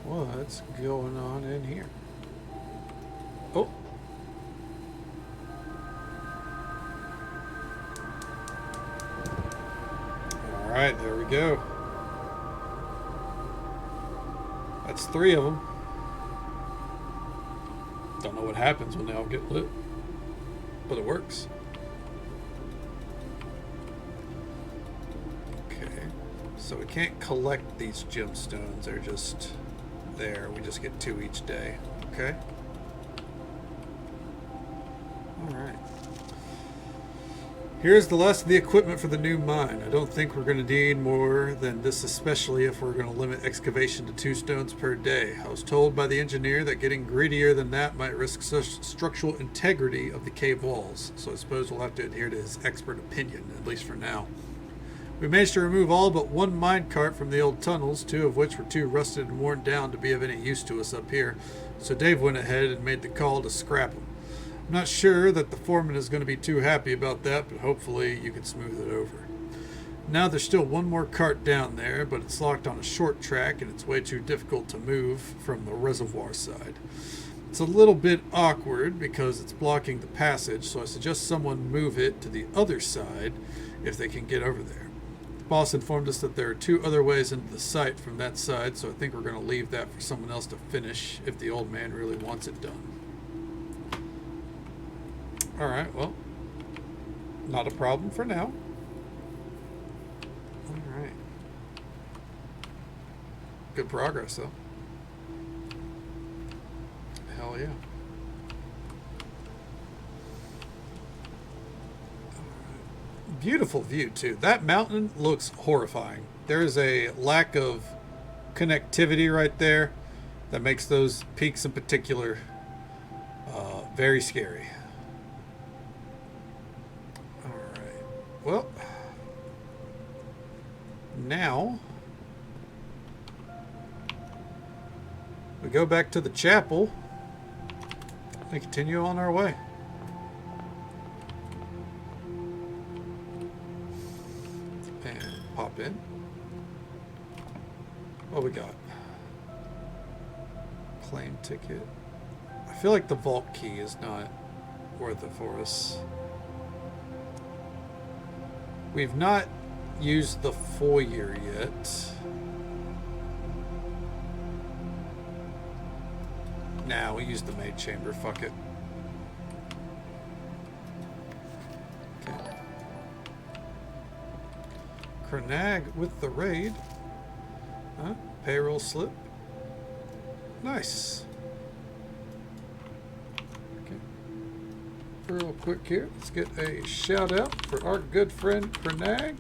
What's going on in here? Oh. Alright, there we go. That's 3 of them. Don't know what happens when they all get lit, but it works. Okay, so we can't collect these gemstones, they're just there. We just get 2 each day. Okay. Alright. Here's the last of the equipment for the new mine. I don't think we're going to need more than this, especially if we're going to limit excavation to 2 stones per day. I was told by the engineer that getting greedier than that might risk structural integrity of the cave walls, so I suppose we'll have to adhere to his expert opinion, at least for now. We managed to remove all but 1 minecart from the old tunnels, 2 of which were too rusted and worn down to be of any use to us up here, so Dave went ahead and made the call to scrap them. I'm not sure that the foreman is going to be too happy about that, but hopefully you can smooth it over. Now there's still 1 more cart down there, but it's locked on a short track and it's way too difficult to move from the reservoir side. It's a little bit awkward because it's blocking the passage, so I suggest someone move it to the other side if they can get over there. The boss informed us that there are 2 other ways into the site from that side, so I think we're going to leave that for someone else to finish if the old man really wants it done. Alright, well, not a problem for now. Alright. Good progress, though. Hell yeah. Beautiful view, too. That mountain looks horrifying. There is a lack of connectivity right there that makes those peaks in particular very scary. Alright. Well, now we go back to the chapel and continue on our way. Pop in. What we got? Claim ticket. I feel like the vault key is not worth it for us. We've not used the foyer yet. Nah, we used the maid chamber. Fuck it. Crenag with the raid. Payroll slip. Nice. Okay. Real quick here, let's get a shout out for our good friend Crenag.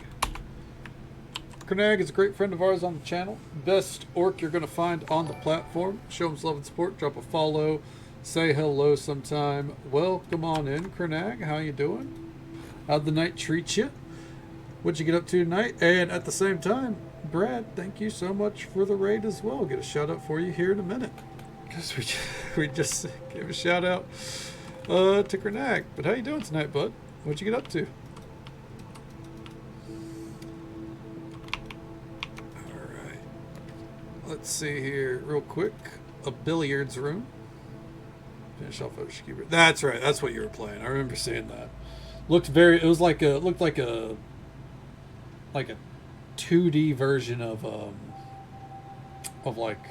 Crenag is a great friend of ours on the channel. Best orc you're going to find on the platform. Show him some love and support. Drop a follow. Say hello sometime. Welcome on in, Crenag. How you doing? How'd the night treat you? What'd you get up to tonight? And at the same time, Brad, thank you so much for the raid as well. Get a shout out for you here in a minute. Because we just gave a shout out to Crenag. But how you doing tonight, bud? What'd you get up to? Alright. Let's see here real quick. A billiards room. Finish off Ocean Keeper. That's right, that's what you were playing. I remember seeing that. Looked like a 2D version of like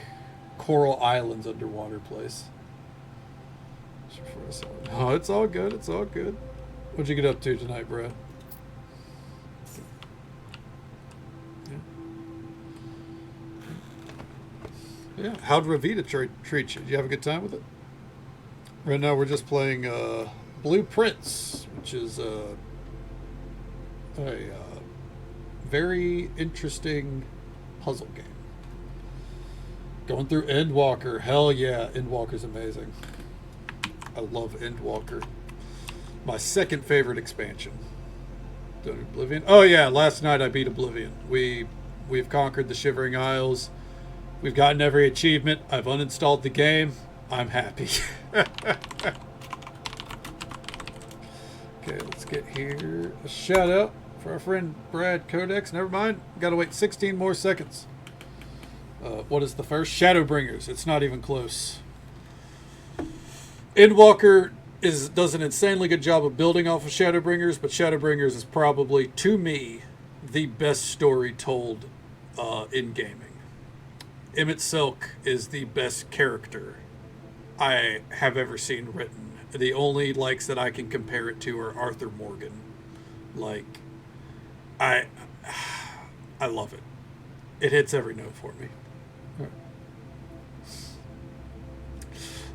Coral Islands underwater place. Oh, it's all good. It's all good. What'd you get up to tonight, Brad? Yeah. Yeah. How'd Ravita treat you? Did you have a good time with it? Right now we're just playing Blueprints, which is a very interesting puzzle game. Going through Endwalker. Hell yeah, Endwalker's amazing. I love Endwalker. My second favorite expansion. Done Oblivion. Oh yeah, last night I beat Oblivion. We've conquered the Shivering Isles. We've gotten every achievement. I've uninstalled the game. I'm happy. Okay, let's get here. A shout out for our friend Brad Codex. Never mind. Gotta wait 16 more seconds. What is the first? Shadowbringers. It's not even close. Endwalker does an insanely good job of building off of Shadowbringers, but Shadowbringers is probably, to me, the best story told in gaming. Emmett Silk is the best character I have ever seen written. The only likes that I can compare it to are Arthur Morgan. Like, I love it. It hits every note for me.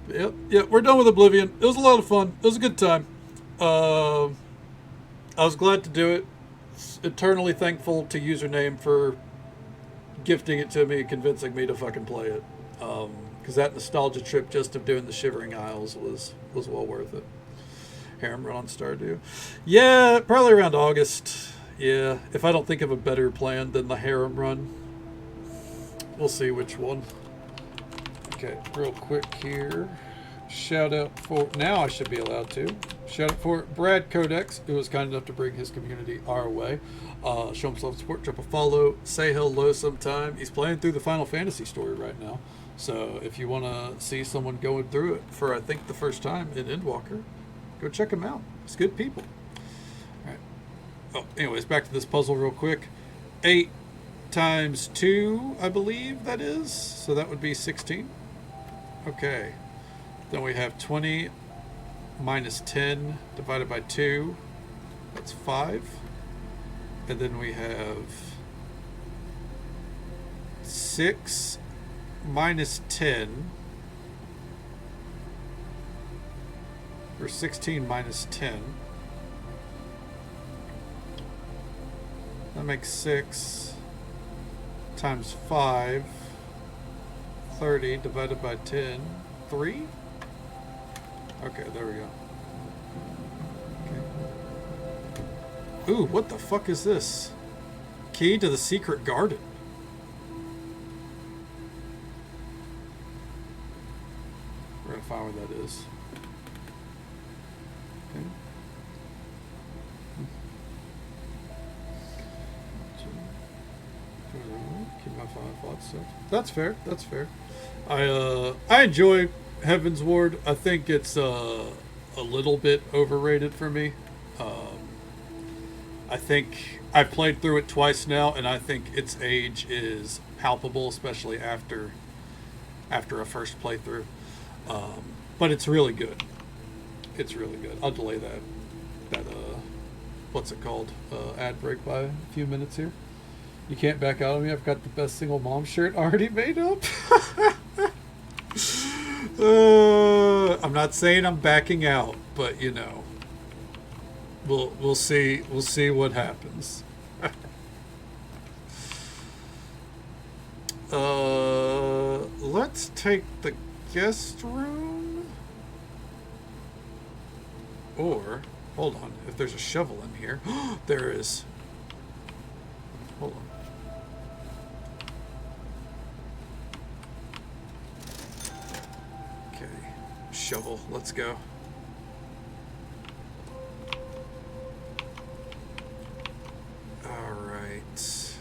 Yep, we're done with Oblivion. It was a lot of fun. It was a good time. I was glad to do it. Eternally thankful to Username for gifting it to me and convincing me to fucking play it. Because that nostalgia trip just of doing the Shivering Isles was well worth it. Harem Run on Stardew. Yeah, probably around August. Yeah, if I don't think of a better plan than the Harem Run. We'll see which one. Okay, real quick here. Shout out for, now I should be allowed to. Shout out for Brad Codex, who was kind enough to bring his community our way. Show him some support, drop a follow, say hello sometime. He's playing through the Final Fantasy story right now. So if you want to see someone going through it for, I think, the first time in Endwalker, go check him out. It's good people. All right. Oh, anyways, back to this puzzle real quick. 8 times 2, I believe that is. So that would be 16. Okay. Then we have 20 minus 10 divided by 2. That's 5. And then we have 6 minus 10. Or 16 minus 10. That makes 6 times 5. 30 divided by 10. 3? Okay, there we go. Okay. Ooh, what the fuck is this? Key to the secret garden. We're gonna find where that is. Okay. Keep my thoughts. That's fair. That's fair. I enjoy Heaven's Ward. I think it's a little bit overrated for me. I think I've played through it twice now, and I think its age is palpable, especially after a first playthrough. But it's really good. It's really good. I'll delay that what's it called? Ad break by a few minutes here. You can't back out of me. I've got the best single mom shirt already made up. I'm not saying I'm backing out, but you know, we'll see what happens. Let's take the guest room, or hold on, if there's a shovel in here. There is. Hold on. Shovel, let's go. All right.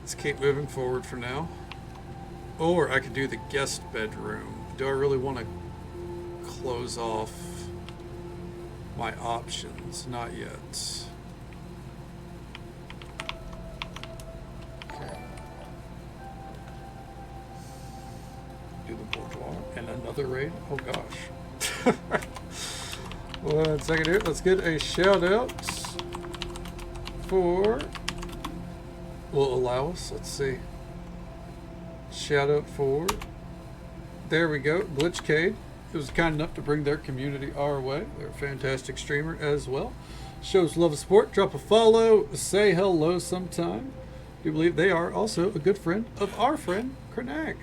Let's keep moving forward for now. Or I could do the guest bedroom. Do I really want to close off my options? Not yet. Do the boudoir and another raid. Oh gosh. 1 second here. Let's get a shout out for will allow us. Let's see. Shout out for, there we go, Glitchcade. It was kind enough to bring their community our way. They're a fantastic streamer as well. Shows love and support. Drop a follow. Say hello sometime. Do believe they are also a good friend of our friend Krenag.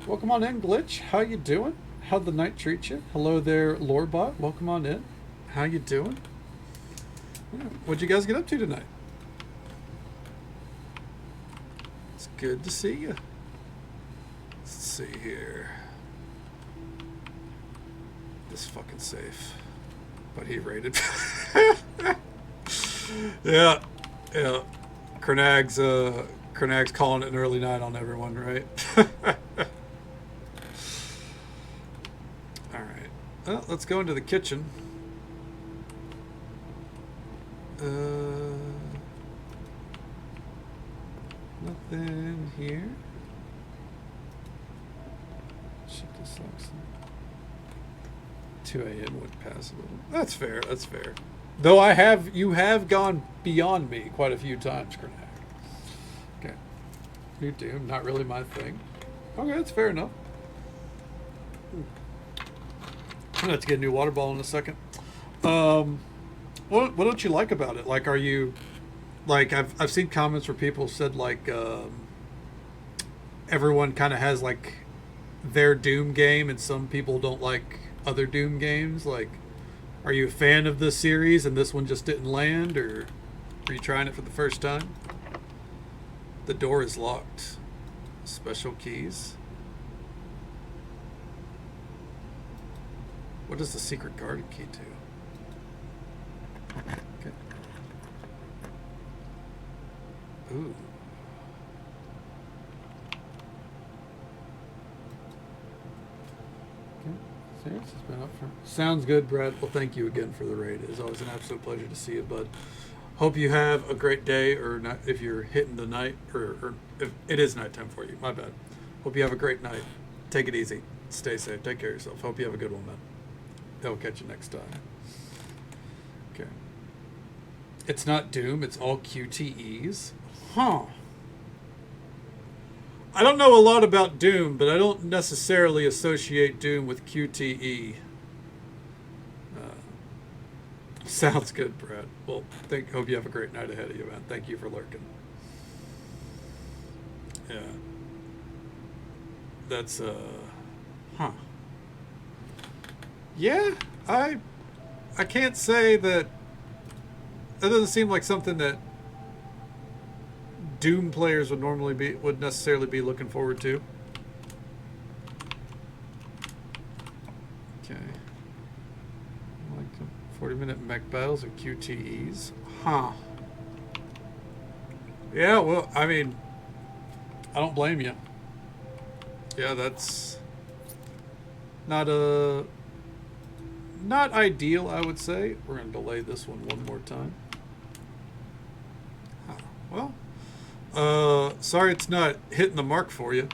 Welcome on in, Glitch. How you doing? How'd the night treat you? Hello there, Lorebot. Welcome on in. How you doing? Yeah. What'd you guys get up to tonight? It's good to see you. Let's see here. This fucking safe. But he rated. Yeah. Krenag's calling it an early night on everyone, right? Alright. Well, let's go into the kitchen. Nothing here. Shit, this sucks. 2 a.m. would pass a little. That's fair. That's fair. Though you have gone beyond me quite a few times, Krenag. Okay. New Doom, not really my thing. Okay, that's fair enough. I'm gonna have to get a new water bottle in a second. What don't you like about it? Like, are you like I've seen comments where people said like everyone kind of has like their Doom game, and some people don't like other Doom games. Like, are you a fan of the series and this one just didn't land, or are you trying it for the first time? The door is locked. Special keys. What is the secret guarded key to? Okay. Ooh. Serious has been up for. Sounds good, Brad. Well, thank you again for the raid. It's always an absolute pleasure to see you, bud. Hope you have a great day, or not if you're hitting the night, or if it is nighttime for you. My bad. Hope you have a great night. Take it easy. Stay safe. Take care of yourself. Hope you have a good one, man. I'll catch you next time. Okay. It's not Doom. It's all QTEs. Huh. I don't know a lot about Doom, but I don't necessarily associate Doom with QTE. Sounds good, Brad. Well, hope you have a great night ahead of you, man. Thank you for lurking. Yeah. That's, huh. Yeah, I can't say that doesn't seem like something that Doom players would necessarily be looking forward to. Okay. Like 40-minute mech battles or QTEs. Huh. Yeah, well, I mean, I don't blame you. Yeah, that's not ideal, I would say. We're going to delay this one more time. Huh. Well, sorry it's not hitting the mark for you.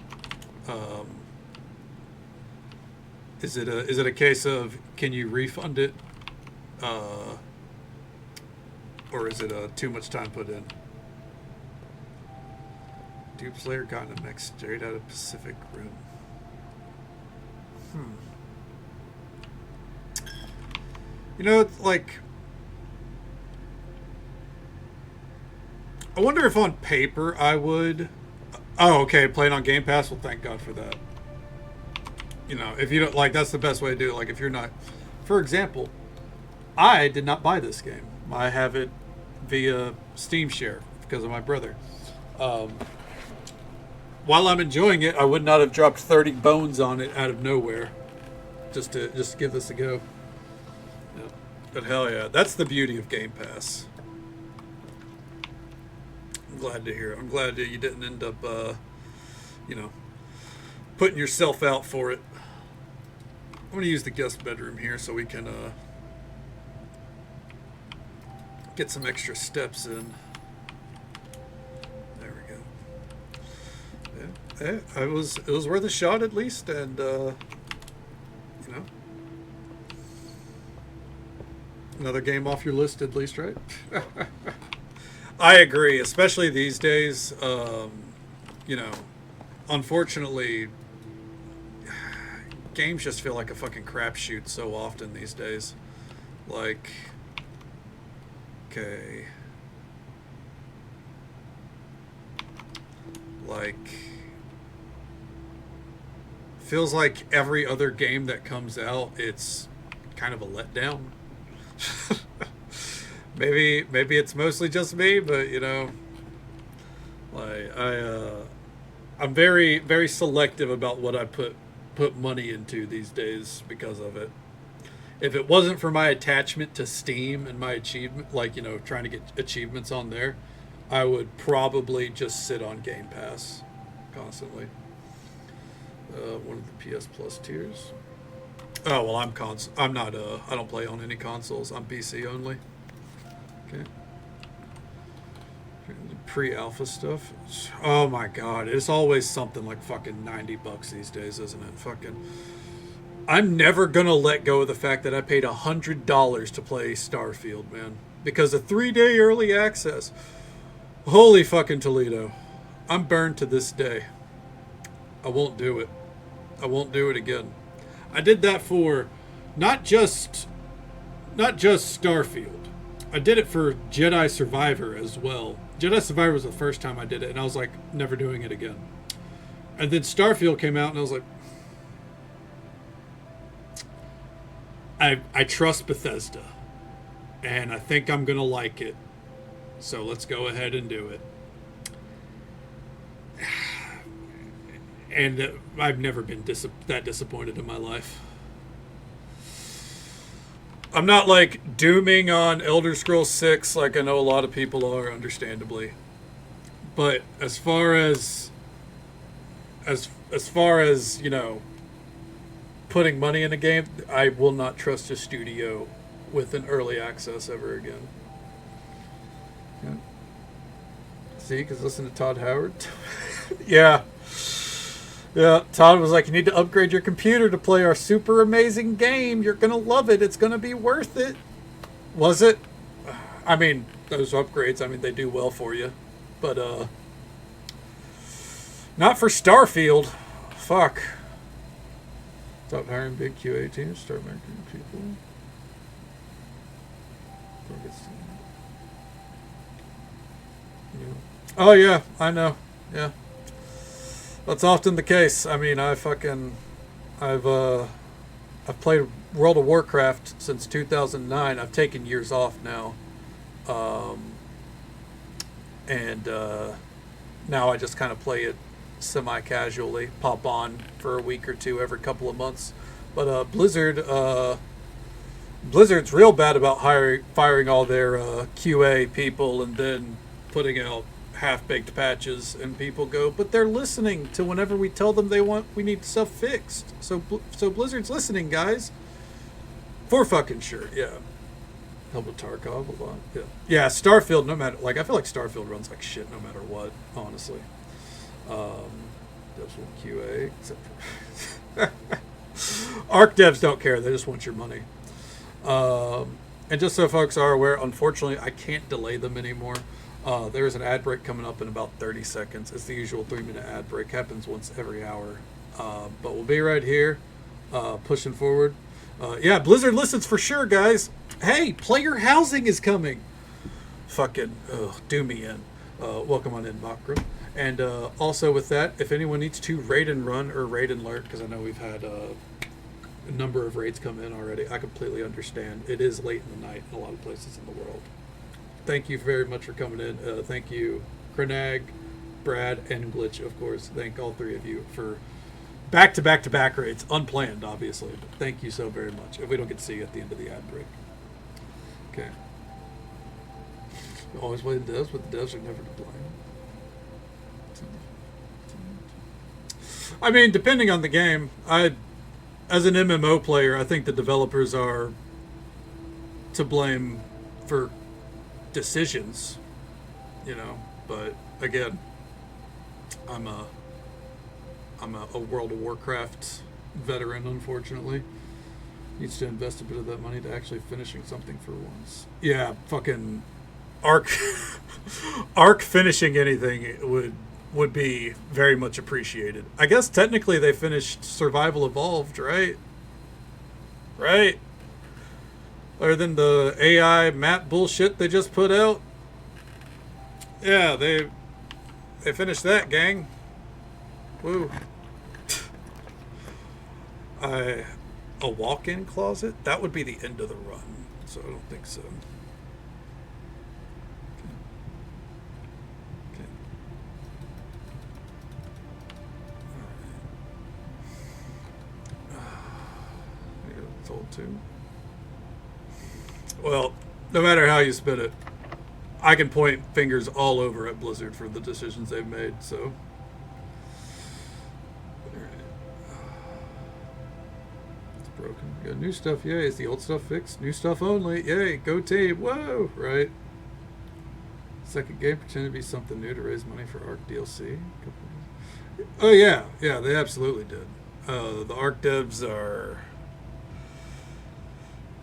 Is it a case of can you refund it, or is it too much time put in? Doom Slayer got a mech straight out of Pacific Rim. You know, it's like, I wonder if on paper I would. Oh, okay, playing on Game Pass. Well, thank God for that. You know, if you don't like, that's the best way to do it. Like, if you're not, for example, I did not buy this game. I have it via Steam Share because of my brother. While I'm enjoying it, I would not have dropped 30 bones on it out of nowhere just to give this a go. Yeah. But hell yeah, that's the beauty of Game Pass. I'm glad to hear it. I'm glad that you didn't end up, you know, putting yourself out for it. I'm going to use the guest bedroom here so we can get some extra steps in. There we go. Yeah, it was worth a shot at least, and you know, another game off your list at least, right? I agree, especially these days. You know, unfortunately, games just feel like a fucking crapshoot so often these days. Like, okay. Like, feels like every other game that comes out, it's kind of a letdown. maybe it's mostly just me, but you know, like I'm very, very selective about what I put money into these days because of it. If it wasn't for my attachment to Steam and my achievement, like, you know, trying to get achievements on there, I would probably just sit on Game Pass constantly. One of the PS Plus tiers. Oh well, I'm not. I don't play on any consoles. I'm PC only. Okay. Pre-alpha stuff. Oh my god, it's always something like fucking $90 these days, isn't it? Fucking. I'm never gonna let go of the fact that I paid $100 to play Starfield, man, because of 3-day early access. Holy fucking Toledo. I'm burned to this day. I won't do it. I won't do it again. I did that for not just Starfield. I did it for Jedi Survivor as well. Jedi Survivor was the first time I did it, and I was like, never doing it again. And then Starfield came out, and I was like, I trust Bethesda, and I think I'm gonna like it. So let's go ahead and do it. And I've never been that disappointed in my life. I'm not like dooming on Elder Scrolls 6 like I know a lot of people are, understandably. But as far as you know, putting money in a game, I will not trust a studio with an early access ever again. Yeah. See, because listen to Todd Howard. Yeah. Yeah, Todd was like, you need to upgrade your computer to play our super amazing game. You're going to love it. It's going to be worth it. Was it? I mean, those upgrades, I mean, they do well for you. But, not for Starfield. Fuck. Stop hiring big QA teams. Start marketing people. Oh, yeah, I know. Yeah. That's often the case. I mean, I've played World of Warcraft since 2009. I've taken years off now. And now I just kind of play it semi-casually, pop on for a week or two every couple of months. But Blizzard's real bad about firing all their QA people and then putting out half-baked patches, and people go, but they're listening to whenever we tell them we need stuff fixed. So Blizzard's listening, guys. For fucking sure, yeah. Help with Tarkov a lot, yeah. Yeah, Starfield, no matter, like, I feel like Starfield runs like shit no matter what, honestly. Devs want QA, except for... Arc devs don't care, they just want your money. And just so folks are aware, unfortunately, I can't delay them anymore. There is an ad break coming up in about 30 seconds. It's the usual 3-minute ad break. Happens once every hour. But we'll be right here, pushing forward. Yeah, Blizzard listens for sure, guys. Hey, player housing is coming. Fucking, do me in. Welcome on in, Makram. And also with that, if anyone needs to raid and run or raid and lurk, because I know we've had a number of raids come in already, I completely understand. It is late in the night in a lot of places in the world. Thank you very much for coming in. Thank you, Krenag, Brad, and Glitch, of course. Thank all three of you for back-to-back-to-back raids. Unplanned, obviously, but thank you so very much. If we don't get to see you at the end of the ad break. Okay. Always play the devs, but the devs are never to blame. I mean, depending on the game, as an MMO player, I think the developers are to blame for decisions, you know, but again, I'm a World of Warcraft veteran, unfortunately. Needs to invest a bit of that money to actually finishing something for once. Yeah, fucking Arc Arc finishing anything would be very much appreciated. I guess technically they finished Survival Evolved, right? Right? Other than the AI map bullshit they just put out. Yeah, they finished that, gang. Woo. A walk-in closet? That would be the end of the run, so I don't think so. Okay. Alright. Told to. Well, no matter how you spin it, I can point fingers all over at Blizzard for the decisions they've made, so. It's broken. We got new stuff, yay. Is the old stuff fixed? New stuff only, yay. Go team, whoa, right. Second game pretended to be something new to raise money for Arc DLC. Oh yeah, they absolutely did. The Arc devs are...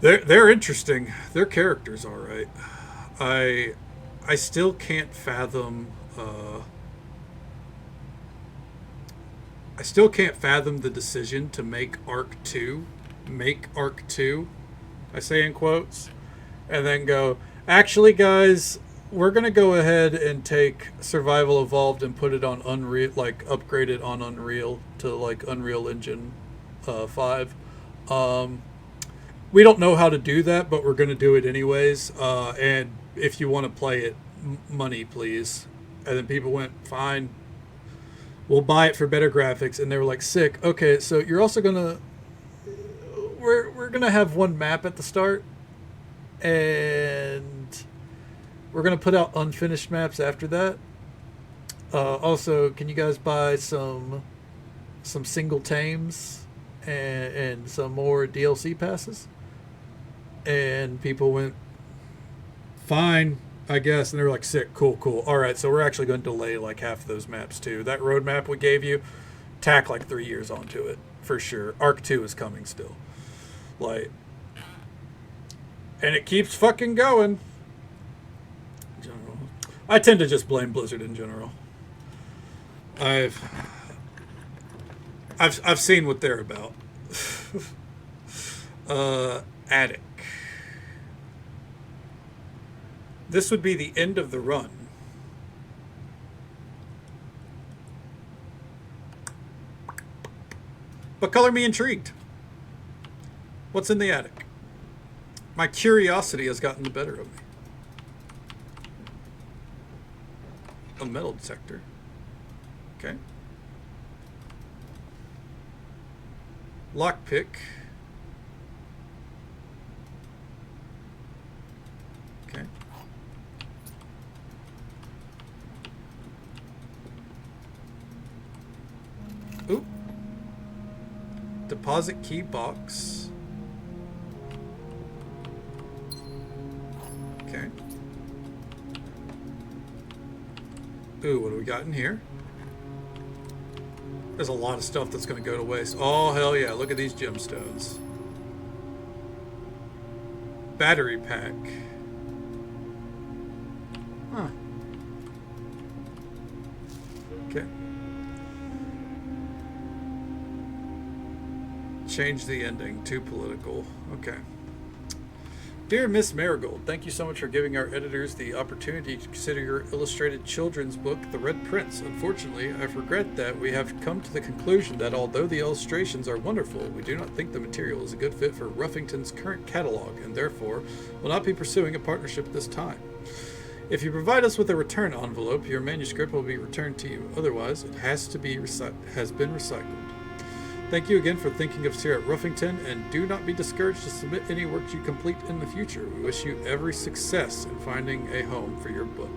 They're interesting. Their characters all right. I still can't fathom the decision to make Arc 2, I say in quotes, and then go, actually guys, we're going to go ahead and take Survival Evolved and put it on Unreal, like upgrade it on Unreal to like Unreal Engine 5. We don't know how to do that, but we're going to do it anyways. And if you want to play it, money, please. And then people went, fine. We'll buy it for better graphics. And they were like, sick. Okay, so you're also going to... We're going to have one map at the start. And we're going to put out unfinished maps after that. Also, can you guys buy some single tames and some more DLC passes? And people went, fine, I guess. And they were like, sick, cool. All right, so we're actually going to delay like half of those maps too. That roadmap we gave you, tack like 3 years onto it for sure. Arc 2 is coming still. Like, and it keeps fucking going. General. I tend to just blame Blizzard in general. I've seen what they're about. Attic. This would be the end of the run. But color me intrigued. What's in the attic? My curiosity has gotten the better of me. A metal detector. Okay. Lockpick. Okay. Oop. Deposit key box. Okay. Ooh, what do we got in here? There's a lot of stuff that's going to go to waste. Oh, hell yeah. Look at these gemstones. Battery pack. Huh. Okay. Change the ending. Too political. Okay. Dear Miss Marigold, thank you so much for giving our editors the opportunity to consider your illustrated children's book, The Red Prince. Unfortunately, I regret that we have come to the conclusion that although the illustrations are wonderful, we do not think the material is a good fit for Ruffington's current catalog, and therefore will not be pursuing a partnership this time. If you provide us with a return envelope, your manuscript will be returned to you. Otherwise, it has been recycled. Thank you again for thinking of us here at Ruffington, and do not be discouraged to submit any work you complete in the future. We wish you every success in finding a home for your book.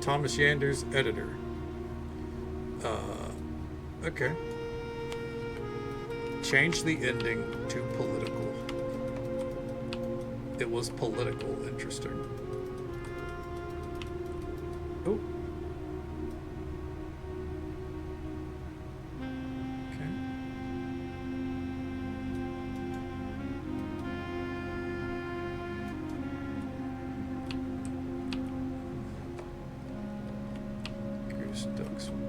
Thomas Yanders, editor. Okay. Change the ending to political. It was political. Interesting. Oh.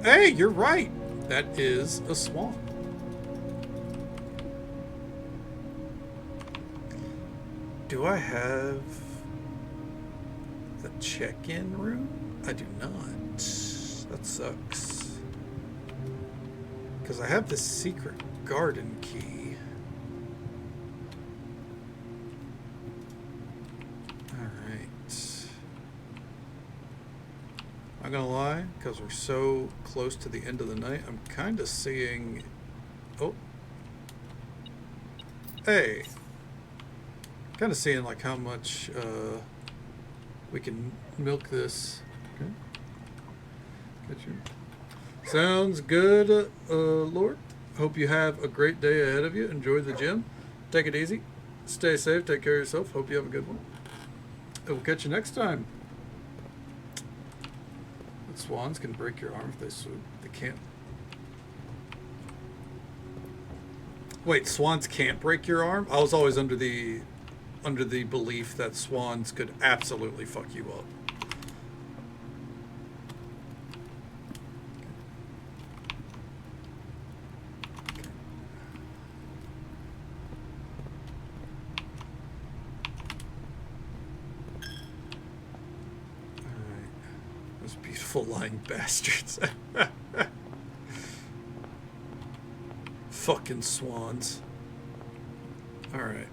Hey, you're right. That is a swan. Do I have the check-in room? I do not. That sucks. Because I have this secret garden key. Alright. Not gonna lie, because we're so close to the end of the night, I'm kind of seeing... Oh. Hey. Kind of seeing like how much we can milk this. Okay. Got you. Sounds good, Lord. Hope you have a great day ahead of you. Enjoy the gym. Take it easy. Stay safe. Take care of yourself. Hope you have a good one. We'll catch you next time. But swans can break your arm if they swoop. They can't. Wait, swans can't break your arm? I was always under the belief that swans could absolutely fuck you up. Beautiful lying bastards. Fucking swans. Alright.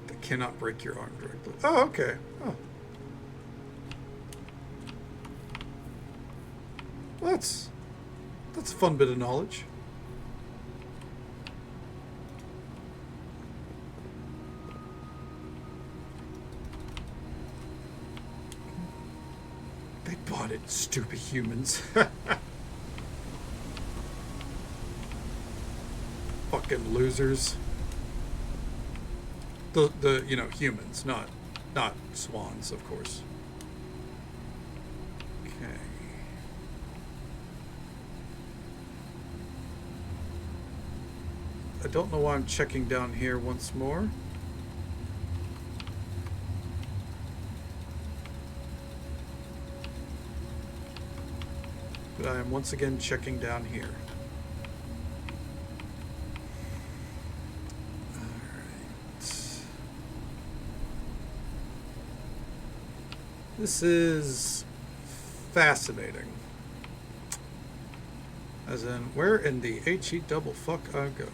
They cannot break your arm directly. Oh, okay. Oh. Well, that's a fun bit of knowledge. Bought it, stupid humans. Fucking losers. The you know, humans, not swans, of course. Okay. I don't know why I'm checking down here once more. I am once again checking down here. Alright. This is fascinating. As in, where in the HE double fuck I go?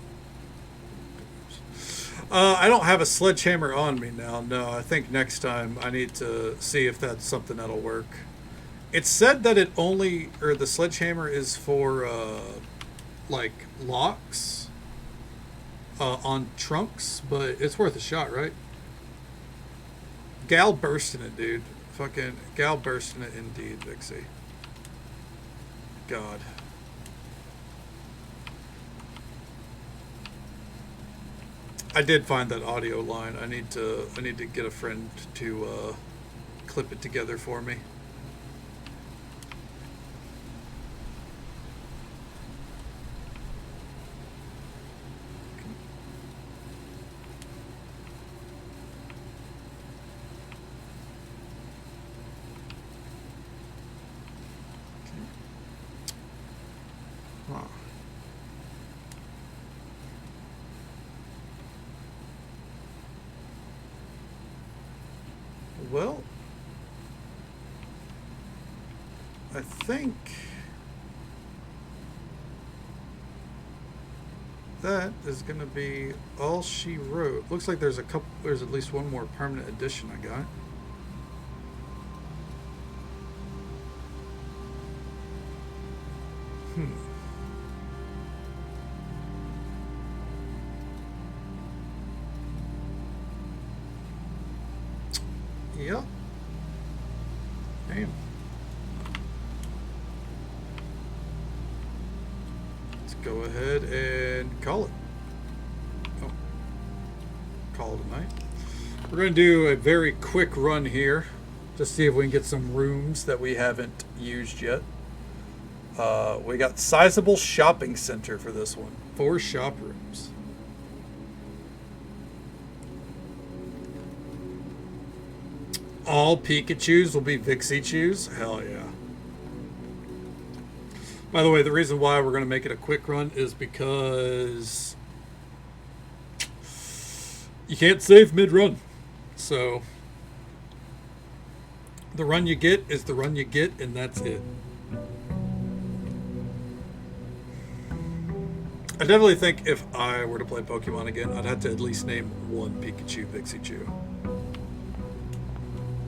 I don't have a sledgehammer on me now. No, I think next time I need to see if that's something that'll work. It said that it only, or the sledgehammer is for, like, locks on trunks, but it's worth a shot, right? Gal bursting it, dude. Fucking gal bursting it indeed, Vixie. God. I did find that audio line. I need to get a friend to clip it together for me. Well, I think that is going to be all she wrote. Looks like there's at least one more permanent edition I got. Yep. Damn. Let's go ahead and call it. Oh. Call it a night. We're going to do a very quick run here. Just see if we can get some rooms that we haven't used yet. We got sizable shopping center for this one. 4 shop rooms. all Pikachus will be Vixichus? Hell yeah. By the way, the reason why we're going to make it a quick run is because you can't save mid-run. So the run you get is the run you get, and that's it. I definitely think if I were to play Pokemon again, I'd have to at least name one Pikachu Vixichu.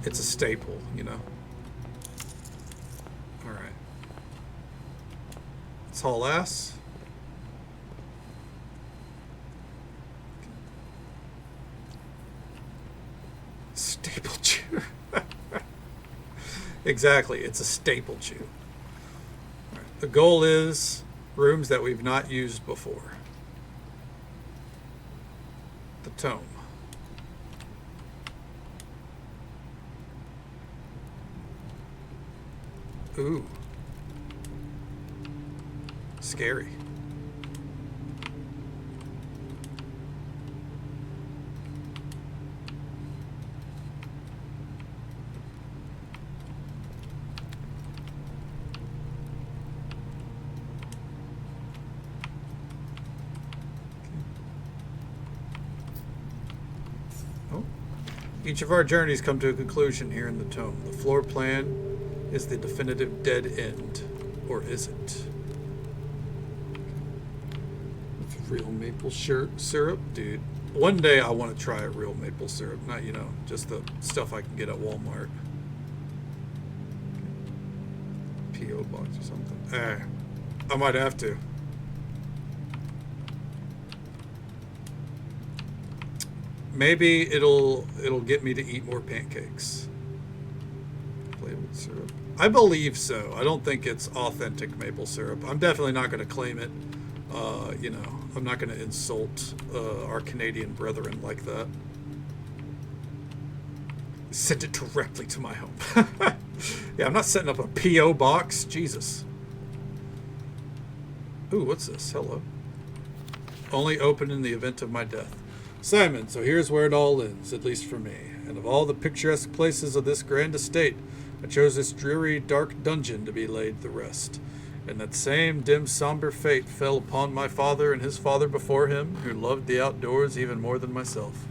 It's a staple, you know? Alright. Let's haul ass. Staple chew. Exactly, it's a staple chew. Right. The goal is rooms that we've not used before. The tome. Ooh. Scary. Each of our journeys come to a conclusion here in the tome. The floor plan is the definitive dead end. Or is it? With real maple syrup? Dude, one day I want to try a real maple syrup. Not, you know, just the stuff I can get at Walmart. P.O. box or something. I might have to. Maybe it'll get me to eat more pancakes. Flavored syrup. I believe so. I don't think it's authentic maple syrup. I'm definitely not going to claim it. You know, I'm not going to insult our Canadian brethren like that. Send it directly to my home. Yeah, I'm not setting up a P.O. box. Jesus. Ooh, what's this? Hello. Only open in the event of my death. Simon, so here's where it all ends, at least for me. And of all the picturesque places of this grand estate, I chose this dreary, dark dungeon to be laid the rest. And that same dim, somber fate fell upon my father and his father before him, who loved the outdoors even more than myself.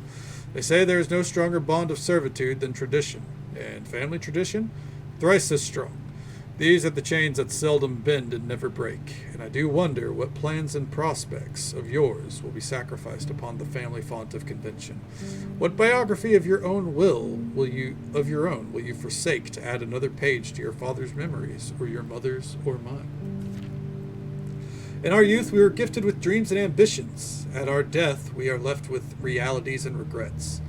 They say there is no stronger bond of servitude than tradition, and family tradition, thrice as strong. These are the chains that seldom bend and never break, and I do wonder what plans and prospects of yours will be sacrificed upon the family font of convention. What biography of your own will you forsake to add another page to your father's memories, or your mother's, or mine? In our youth, we were gifted with dreams and ambitions. At our death, we are left with realities and regrets.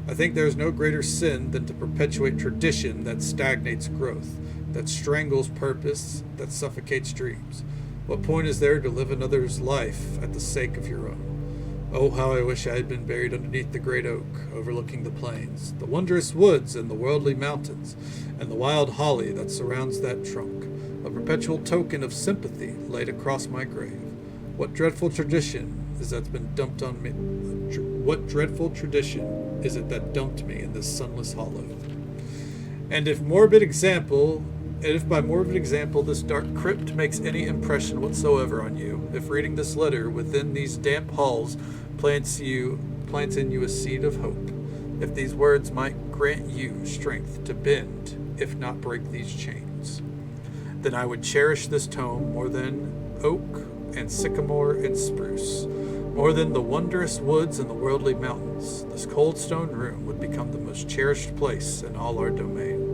I think there is no greater sin than to perpetuate tradition that stagnates growth, that strangles purpose, that suffocates dreams. What point is there to live another's life at the sake of your own? Oh, how I wish I had been buried underneath the great oak, overlooking the plains, the wondrous woods and the worldly mountains, and the wild holly that surrounds that trunk, a perpetual token of sympathy laid across my grave. What dreadful tradition is that's been dumped on me? What dreadful tradition is it that dumped me in this sunless hollow? And if by morbid example this dark crypt makes any impression whatsoever on you, if reading this letter within these damp halls plants in you a seed of hope, if these words might grant you strength to bend, if not break these chains, then I would cherish this tome more than oak and sycamore and spruce, more than the wondrous woods and the worldly mountains. This cold stone room would become the most cherished place in all our domain.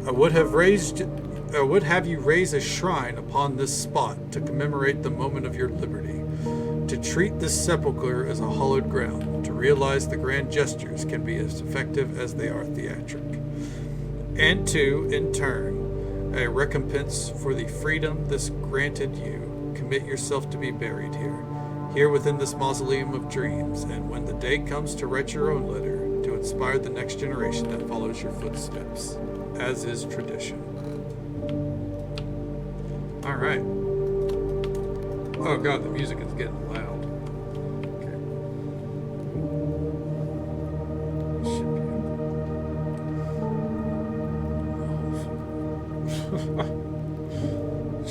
I would have you raise a shrine upon this spot to commemorate the moment of your liberty, to treat this sepulchre as a hallowed ground, to realize the grand gestures can be as effective as they are theatric, and to, in turn, a recompense for the freedom this granted you, commit yourself to be buried here within this mausoleum of dreams, and when the day comes to write your own letter, to inspire the next generation that follows your footsteps, as is tradition. All right. Oh god, the music is getting loud. Okay.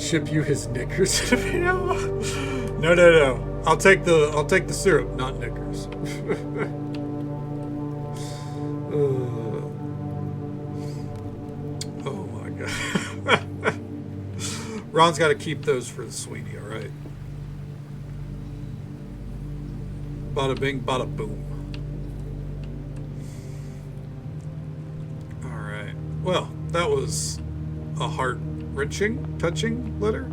Ship you his Knickers in a video? No, no, no. I'll take the syrup, not Knickers. Oh my god. Ron's got to keep those for the sweetie, all right? Bada bing, bada boom. All right. Well, that was a heart-wrenching, touching letter,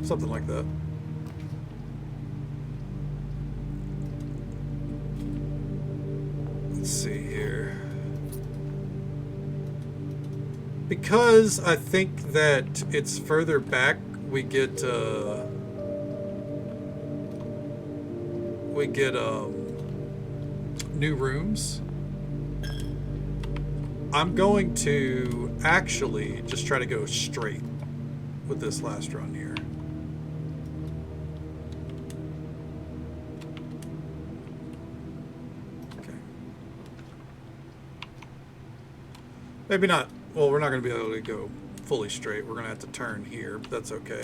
something like that. Let's see here. Because I think that it's further back, we get new rooms. I'm going to actually just try to go straight with this last run here. Okay. Maybe not. Well, we're not going to be able to go fully straight. We're going to have to turn here, but that's okay.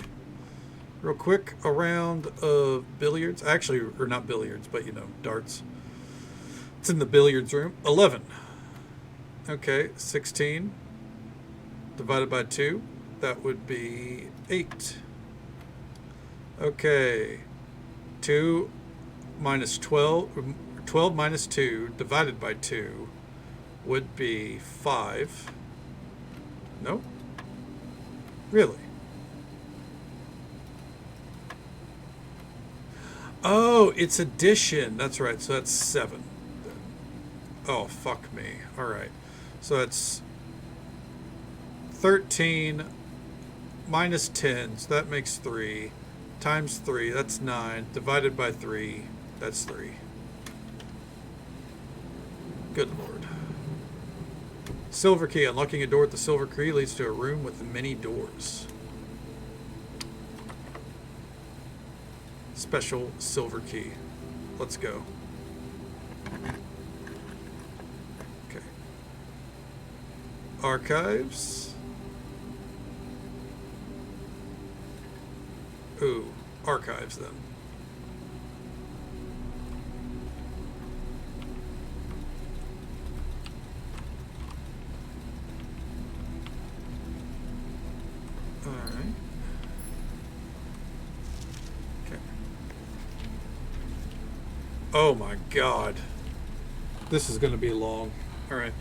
Real quick, a round of billiards. Actually, or not billiards, but, you know, darts. It's in the billiards room. 11. Okay, 16 divided by 2. That would be 8. Okay. 2 minus 12. 12 minus 2 divided by 2 would be 5. Nope. Really? Oh, it's addition. That's right. So that's 7. Oh, fuck me. All right. So that's 13 minus 10. So that makes 3. Times 3. That's 9. Divided by 3. That's 3. Good lord. Silver key. Unlocking a door with the silver key leads to a room with many doors. Special silver key. Let's go. Okay. Archives. Ooh, archives then. Alright. Okay. Oh my god. This is going to be long. Alright.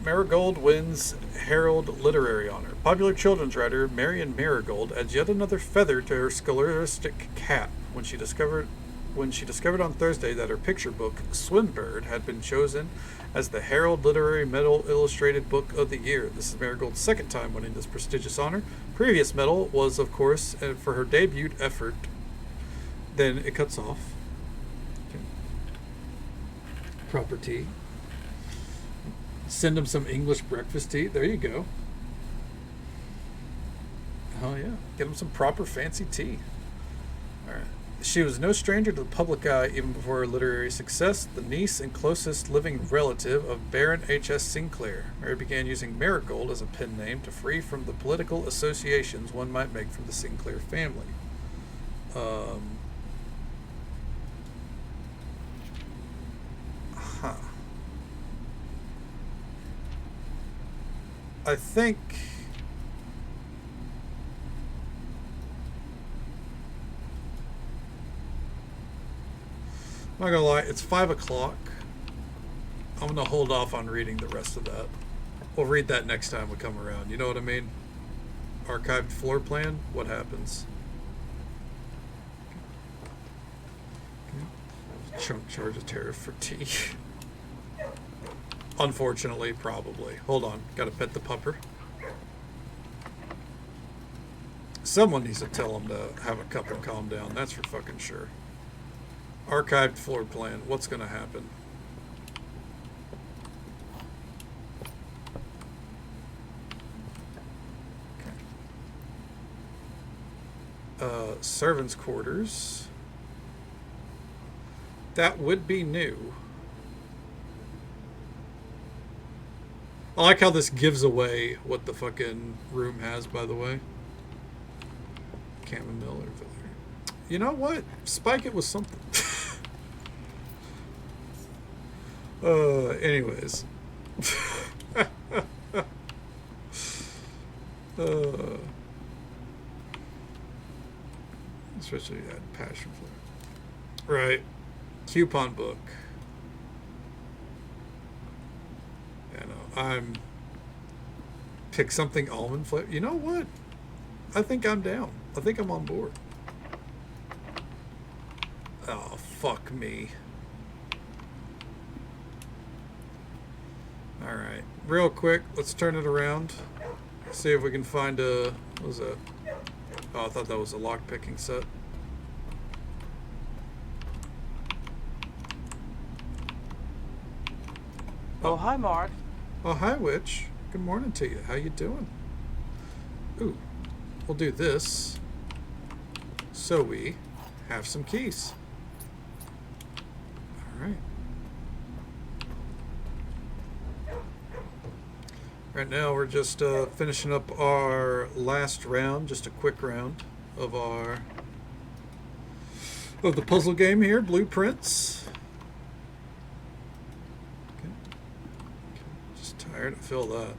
Marigold wins Herald Literary Honor. Popular children's writer Marion Marigold adds yet another feather to her scholastic cap when she discovered on Thursday that her picture book, Swimbird, had been chosen as the Herald Literary Medal Illustrated Book of the Year. This is Marigold's second time winning this prestigious honor. Previous medal was, of course, for her debut effort. Then it cuts off. Okay. Proper tea. Send him some English breakfast tea. There you go. Oh, yeah. Get him some proper fancy tea. All right. She was no stranger to the public eye even before her literary success, the niece and closest living relative of Baron H.S. Sinclair. Mary began using Marigold as a pen name to free from the political associations one might make from the Sinclair family. I think... I'm not gonna lie, it's 5 o'clock. I'm gonna hold off on reading the rest of that. We'll read that next time we come around. You know what I mean? Archived floor plan, what happens? Chunk charge a tariff for tea. Unfortunately, probably. Hold on, gotta pet the pupper. Someone needs to tell him to have a cup and calm down, that's for fucking sure. Archived floor plan. What's going to happen? Okay. Servants' quarters. That would be new. I like how this gives away what the fucking room has, by the way. chamomile or valerian. You know what? Spike it with something. Anyways. Especially that passion flavor. Right. Coupon book. Yeah, no, I'm pick something almond flavor. You know what? I think I'm down. I think I'm on board. Oh, fuck me. Alright. Real quick, let's turn it around. See if we can find a... What was that? Oh, I thought that was a lock-picking set. Oh, hi, Mark. Oh, hi, Witch. Good morning to you. How you doing? Ooh. We'll do this so we have some keys. Alright. Right now we're just finishing up our last round, just a quick round of the puzzle game here, Blueprints. Okay. Just tired. I feel that.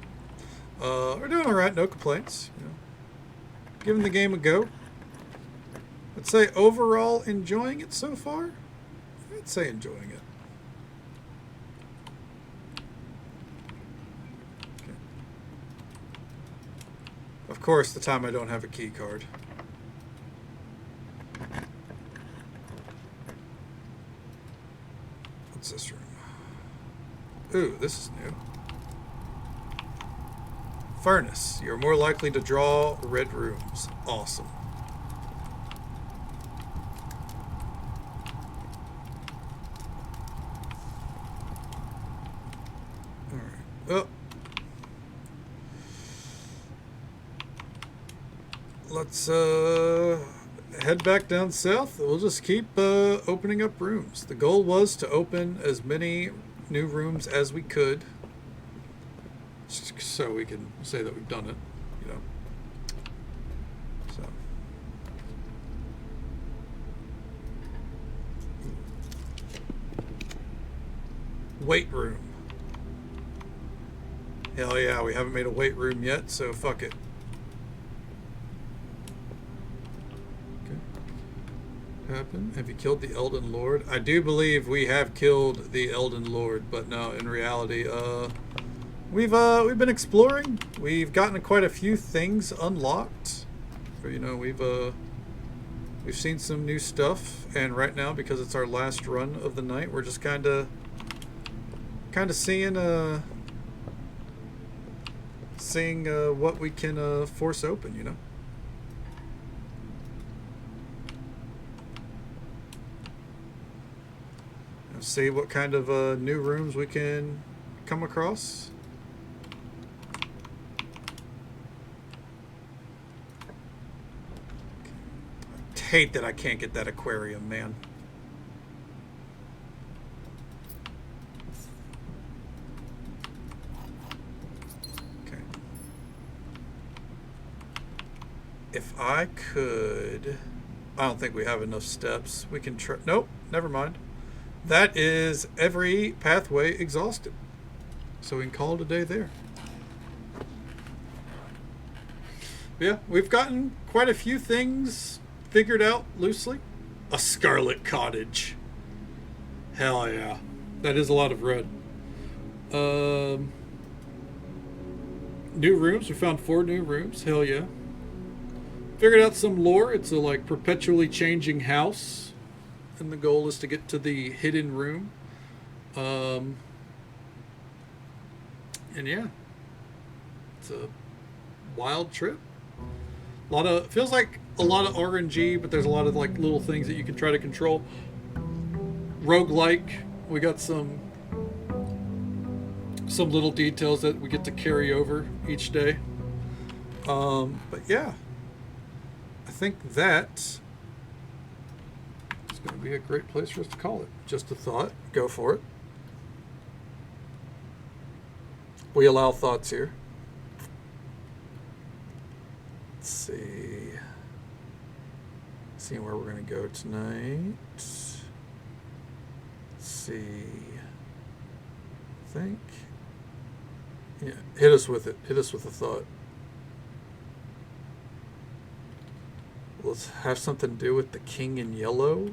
We're doing all right, no complaints. You know. Giving the game a go. I'd say overall enjoying it so far. I'd say enjoying it. Okay. Of course, the time I don't have a key card. What's this room? Ooh, this is new. Furnace. You're more likely to draw red rooms. Awesome. Alright. Oh. Let's head back down south. We'll just keep opening up rooms. The goal was to open as many new rooms as we could, so we can say that we've done it, you know. So. Weight room. Hell yeah, we haven't made a weight room yet, so fuck it. Okay. Happen? Have you killed the Elden Lord? I do believe we have killed the Elden Lord, but no, in reality, we've been exploring. We've gotten quite a few things unlocked. So, you know, we've seen some new stuff, and right now, because it's our last run of the night, we're just kind of seeing what we can force open, you know. See what kind of new rooms we can come across. I hate that I can't get that aquarium, man. Okay. If I could... I don't think we have enough steps. We can try... Nope, never mind. That is every pathway exhausted. So we can call it a day there. Yeah, we've gotten quite a few things figured out loosely. A Scarlet Cottage. Hell yeah. That is a lot of red. New rooms. We found 4 new rooms. Hell yeah. Figured out some lore. It's a like perpetually changing house. And the goal is to get to the hidden room. And yeah, it's a wild trip. Feels like a lot of RNG, but there's a lot of like little things that you can try to control. Roguelike, we got some little details that we get to carry over each day. But yeah, I think that going to be a great place for us to call it. Just a thought. Go for it. We allow thoughts here. Let's see. Seeing where we're going to go tonight. Let's see. I think. Yeah, hit us with it. Hit us with a thought. Let's have something to do with the king in yellow.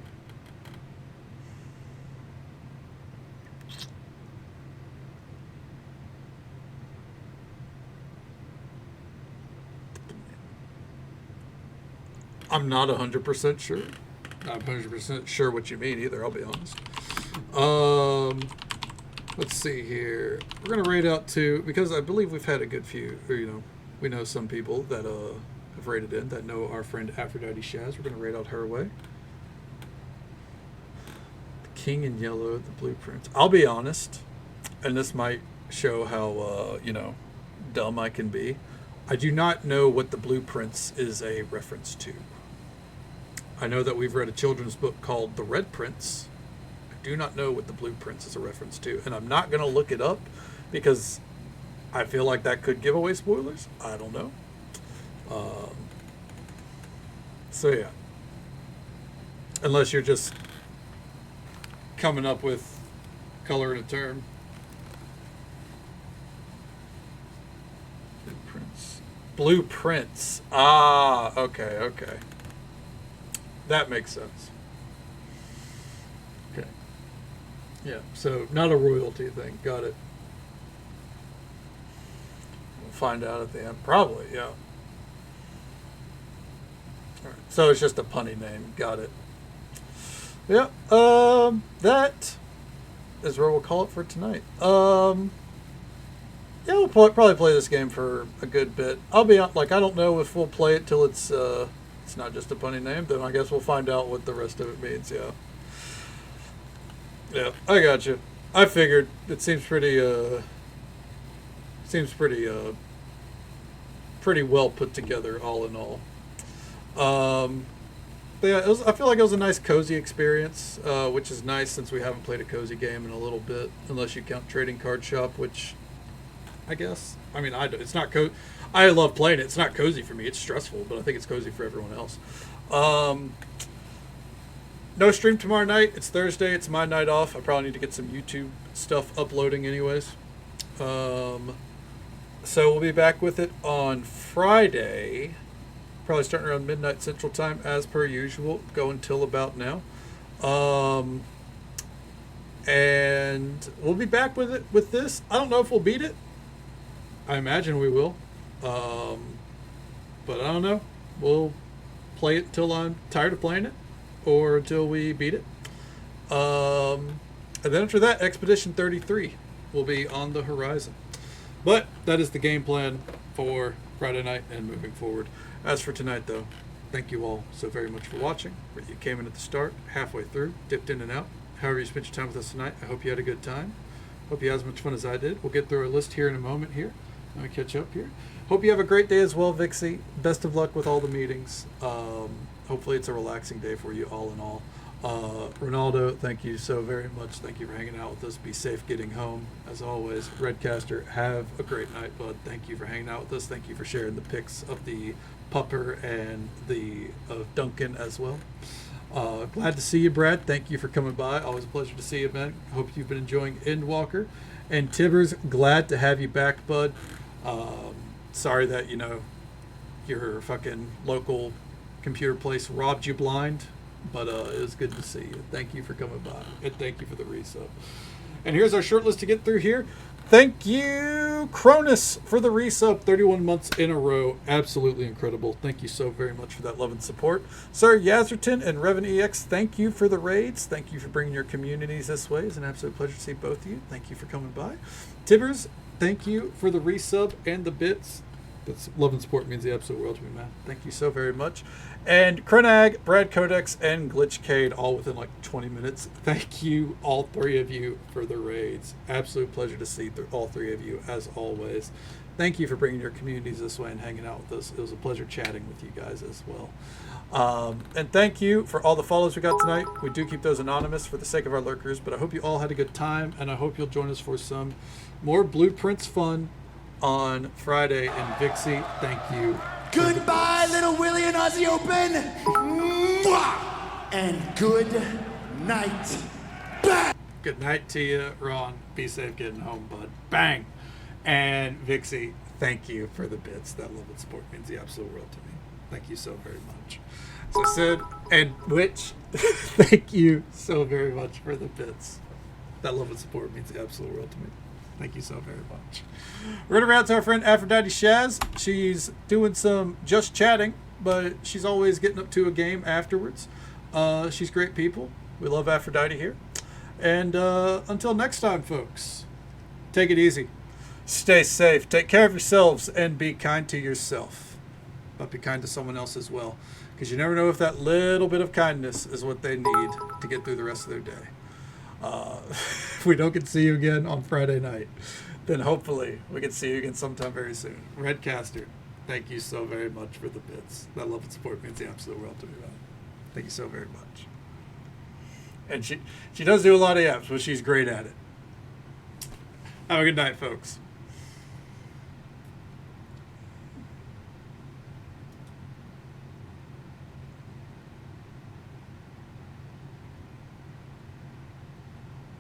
I'm not 100% sure. Not 100% sure what you mean either, I'll be honest. Let's see here. We're going to rate out two, because I believe we've had a good few, or, we know some people that have rated in that know our friend Aphrodite Shaz. We're going to rate out her way. The king in yellow, the blueprints. I'll be honest, and this might show how, dumb I can be. I do not know what the blueprints is a reference to. I know that we've read a children's book called The Red Prince. I do not know what the blueprints is a reference to, and I'm not going to look it up because I feel like that could give away spoilers. I don't know. So yeah. Unless you're just coming up with color in a term. Blueprints. Ah, okay. That makes sense. Okay. Yeah, so not a royalty thing. Got it. We'll find out at the end. Probably, yeah. All right. So it's just a punny name. Got it. Yeah, that is where we'll call it for tonight. Yeah, we'll probably play this game for a good bit. I'll be I don't know if we'll play it till it's not just a punny name. Then I guess we'll find out what the rest of it means. Yeah. Yeah, I got you. I figured it seems pretty pretty well put together, all in all. But yeah, I feel like it was a nice cozy experience, which is nice since we haven't played a cozy game in a little bit, unless you count Trading Card Shop, which I guess. I mean, it's not I love playing it. It's not cozy for me. It's stressful, but I think it's cozy for everyone else. No stream tomorrow night. It's Thursday. It's my night off. I probably need to get some YouTube stuff uploading anyways. So we'll be back with it on Friday. Probably starting around midnight Central Time as per usual. Go until about now. And we'll be back with it with this. I don't know if we'll beat it. I imagine we will. But I don't know. We'll play it till I'm tired of playing it or until we beat it. And then after that, Expedition 33 will be on the horizon. But that is the game plan for Friday night and moving forward. As for tonight, though, thank you all so very much for watching. Whether you came in at the start, halfway through, dipped in and out, however you spent your time with us tonight, I hope you had a good time. Hope you had as much fun as I did. We'll get through our list here in a moment here. Let me catch up here. Hope you have a great day as well, Vixie. Best of luck with all the meetings. Hopefully it's a relaxing day for you all in all. Ronaldo, thank you so very much. Thank you for hanging out with us. Be safe getting home. As always, Redcaster, have a great night, bud. Thank you for hanging out with us. Thank you for sharing the pics of the pupper and the Duncan as well. Glad to see you, Brad. Thank you for coming by. Always a pleasure to see you, man. Hope you've been enjoying Endwalker. And Tibbers, glad to have you back, bud. Sorry that, your fucking local computer place robbed you blind, but it was good to see you. Thank you for coming by, and thank you for the resub. And here's our short list to get through here. Thank you, Cronus, for the resub, 31 months in a row. Absolutely incredible. Thank you so very much for that love and support. Sir Yazerton and Revan EX, thank you for the raids. Thank you for bringing your communities this way. It's an absolute pleasure to see both of you. Thank you for coming by. Tibbers, thank you for the resub and the bits. That's love and support means the absolute world to me, man. Thank you so very much. And Krenag, Brad Codex, and Glitchcade, all within like 20 minutes. Thank you, all three of you, for the raids. Absolute pleasure to see all three of you, as always. Thank you for bringing your communities this way and hanging out with us. It was a pleasure chatting with you guys as well. And thank you for all the follows we got tonight. We do keep those anonymous for the sake of our lurkers, but I hope you all had a good time, and I hope you'll join us for some more Blueprints fun on Friday. And Vixie, thank you. Goodbye, little Willie and Aussie Open. Mwah! And good night. Good night to you, Ron. Be safe getting home, bud. Bang. And Vixie, thank you for the bits. That love and support means the absolute world to me. Thank you so very much. So Sid and Witch, thank you so very much for the bits. That love and support means the absolute world to me. Thank you so very much. We're going to round to our friend Aphrodite Shaz. She's doing some just chatting, but she's always getting up to a game afterwards. She's great people. We love Aphrodite here. And until next time, folks, take it easy. Stay safe. Take care of yourselves and be kind to yourself. But be kind to someone else as well. Because you never know if that little bit of kindness is what they need to get through the rest of their day. If we don't get to see you again on Friday night, then hopefully we can see you again sometime very soon. Redcaster, thank you so very much for the bits. That love and support means the absolute world to me, man. Thank you so very much. And she does do a lot of apps, but she's great at it. Have a good night, folks.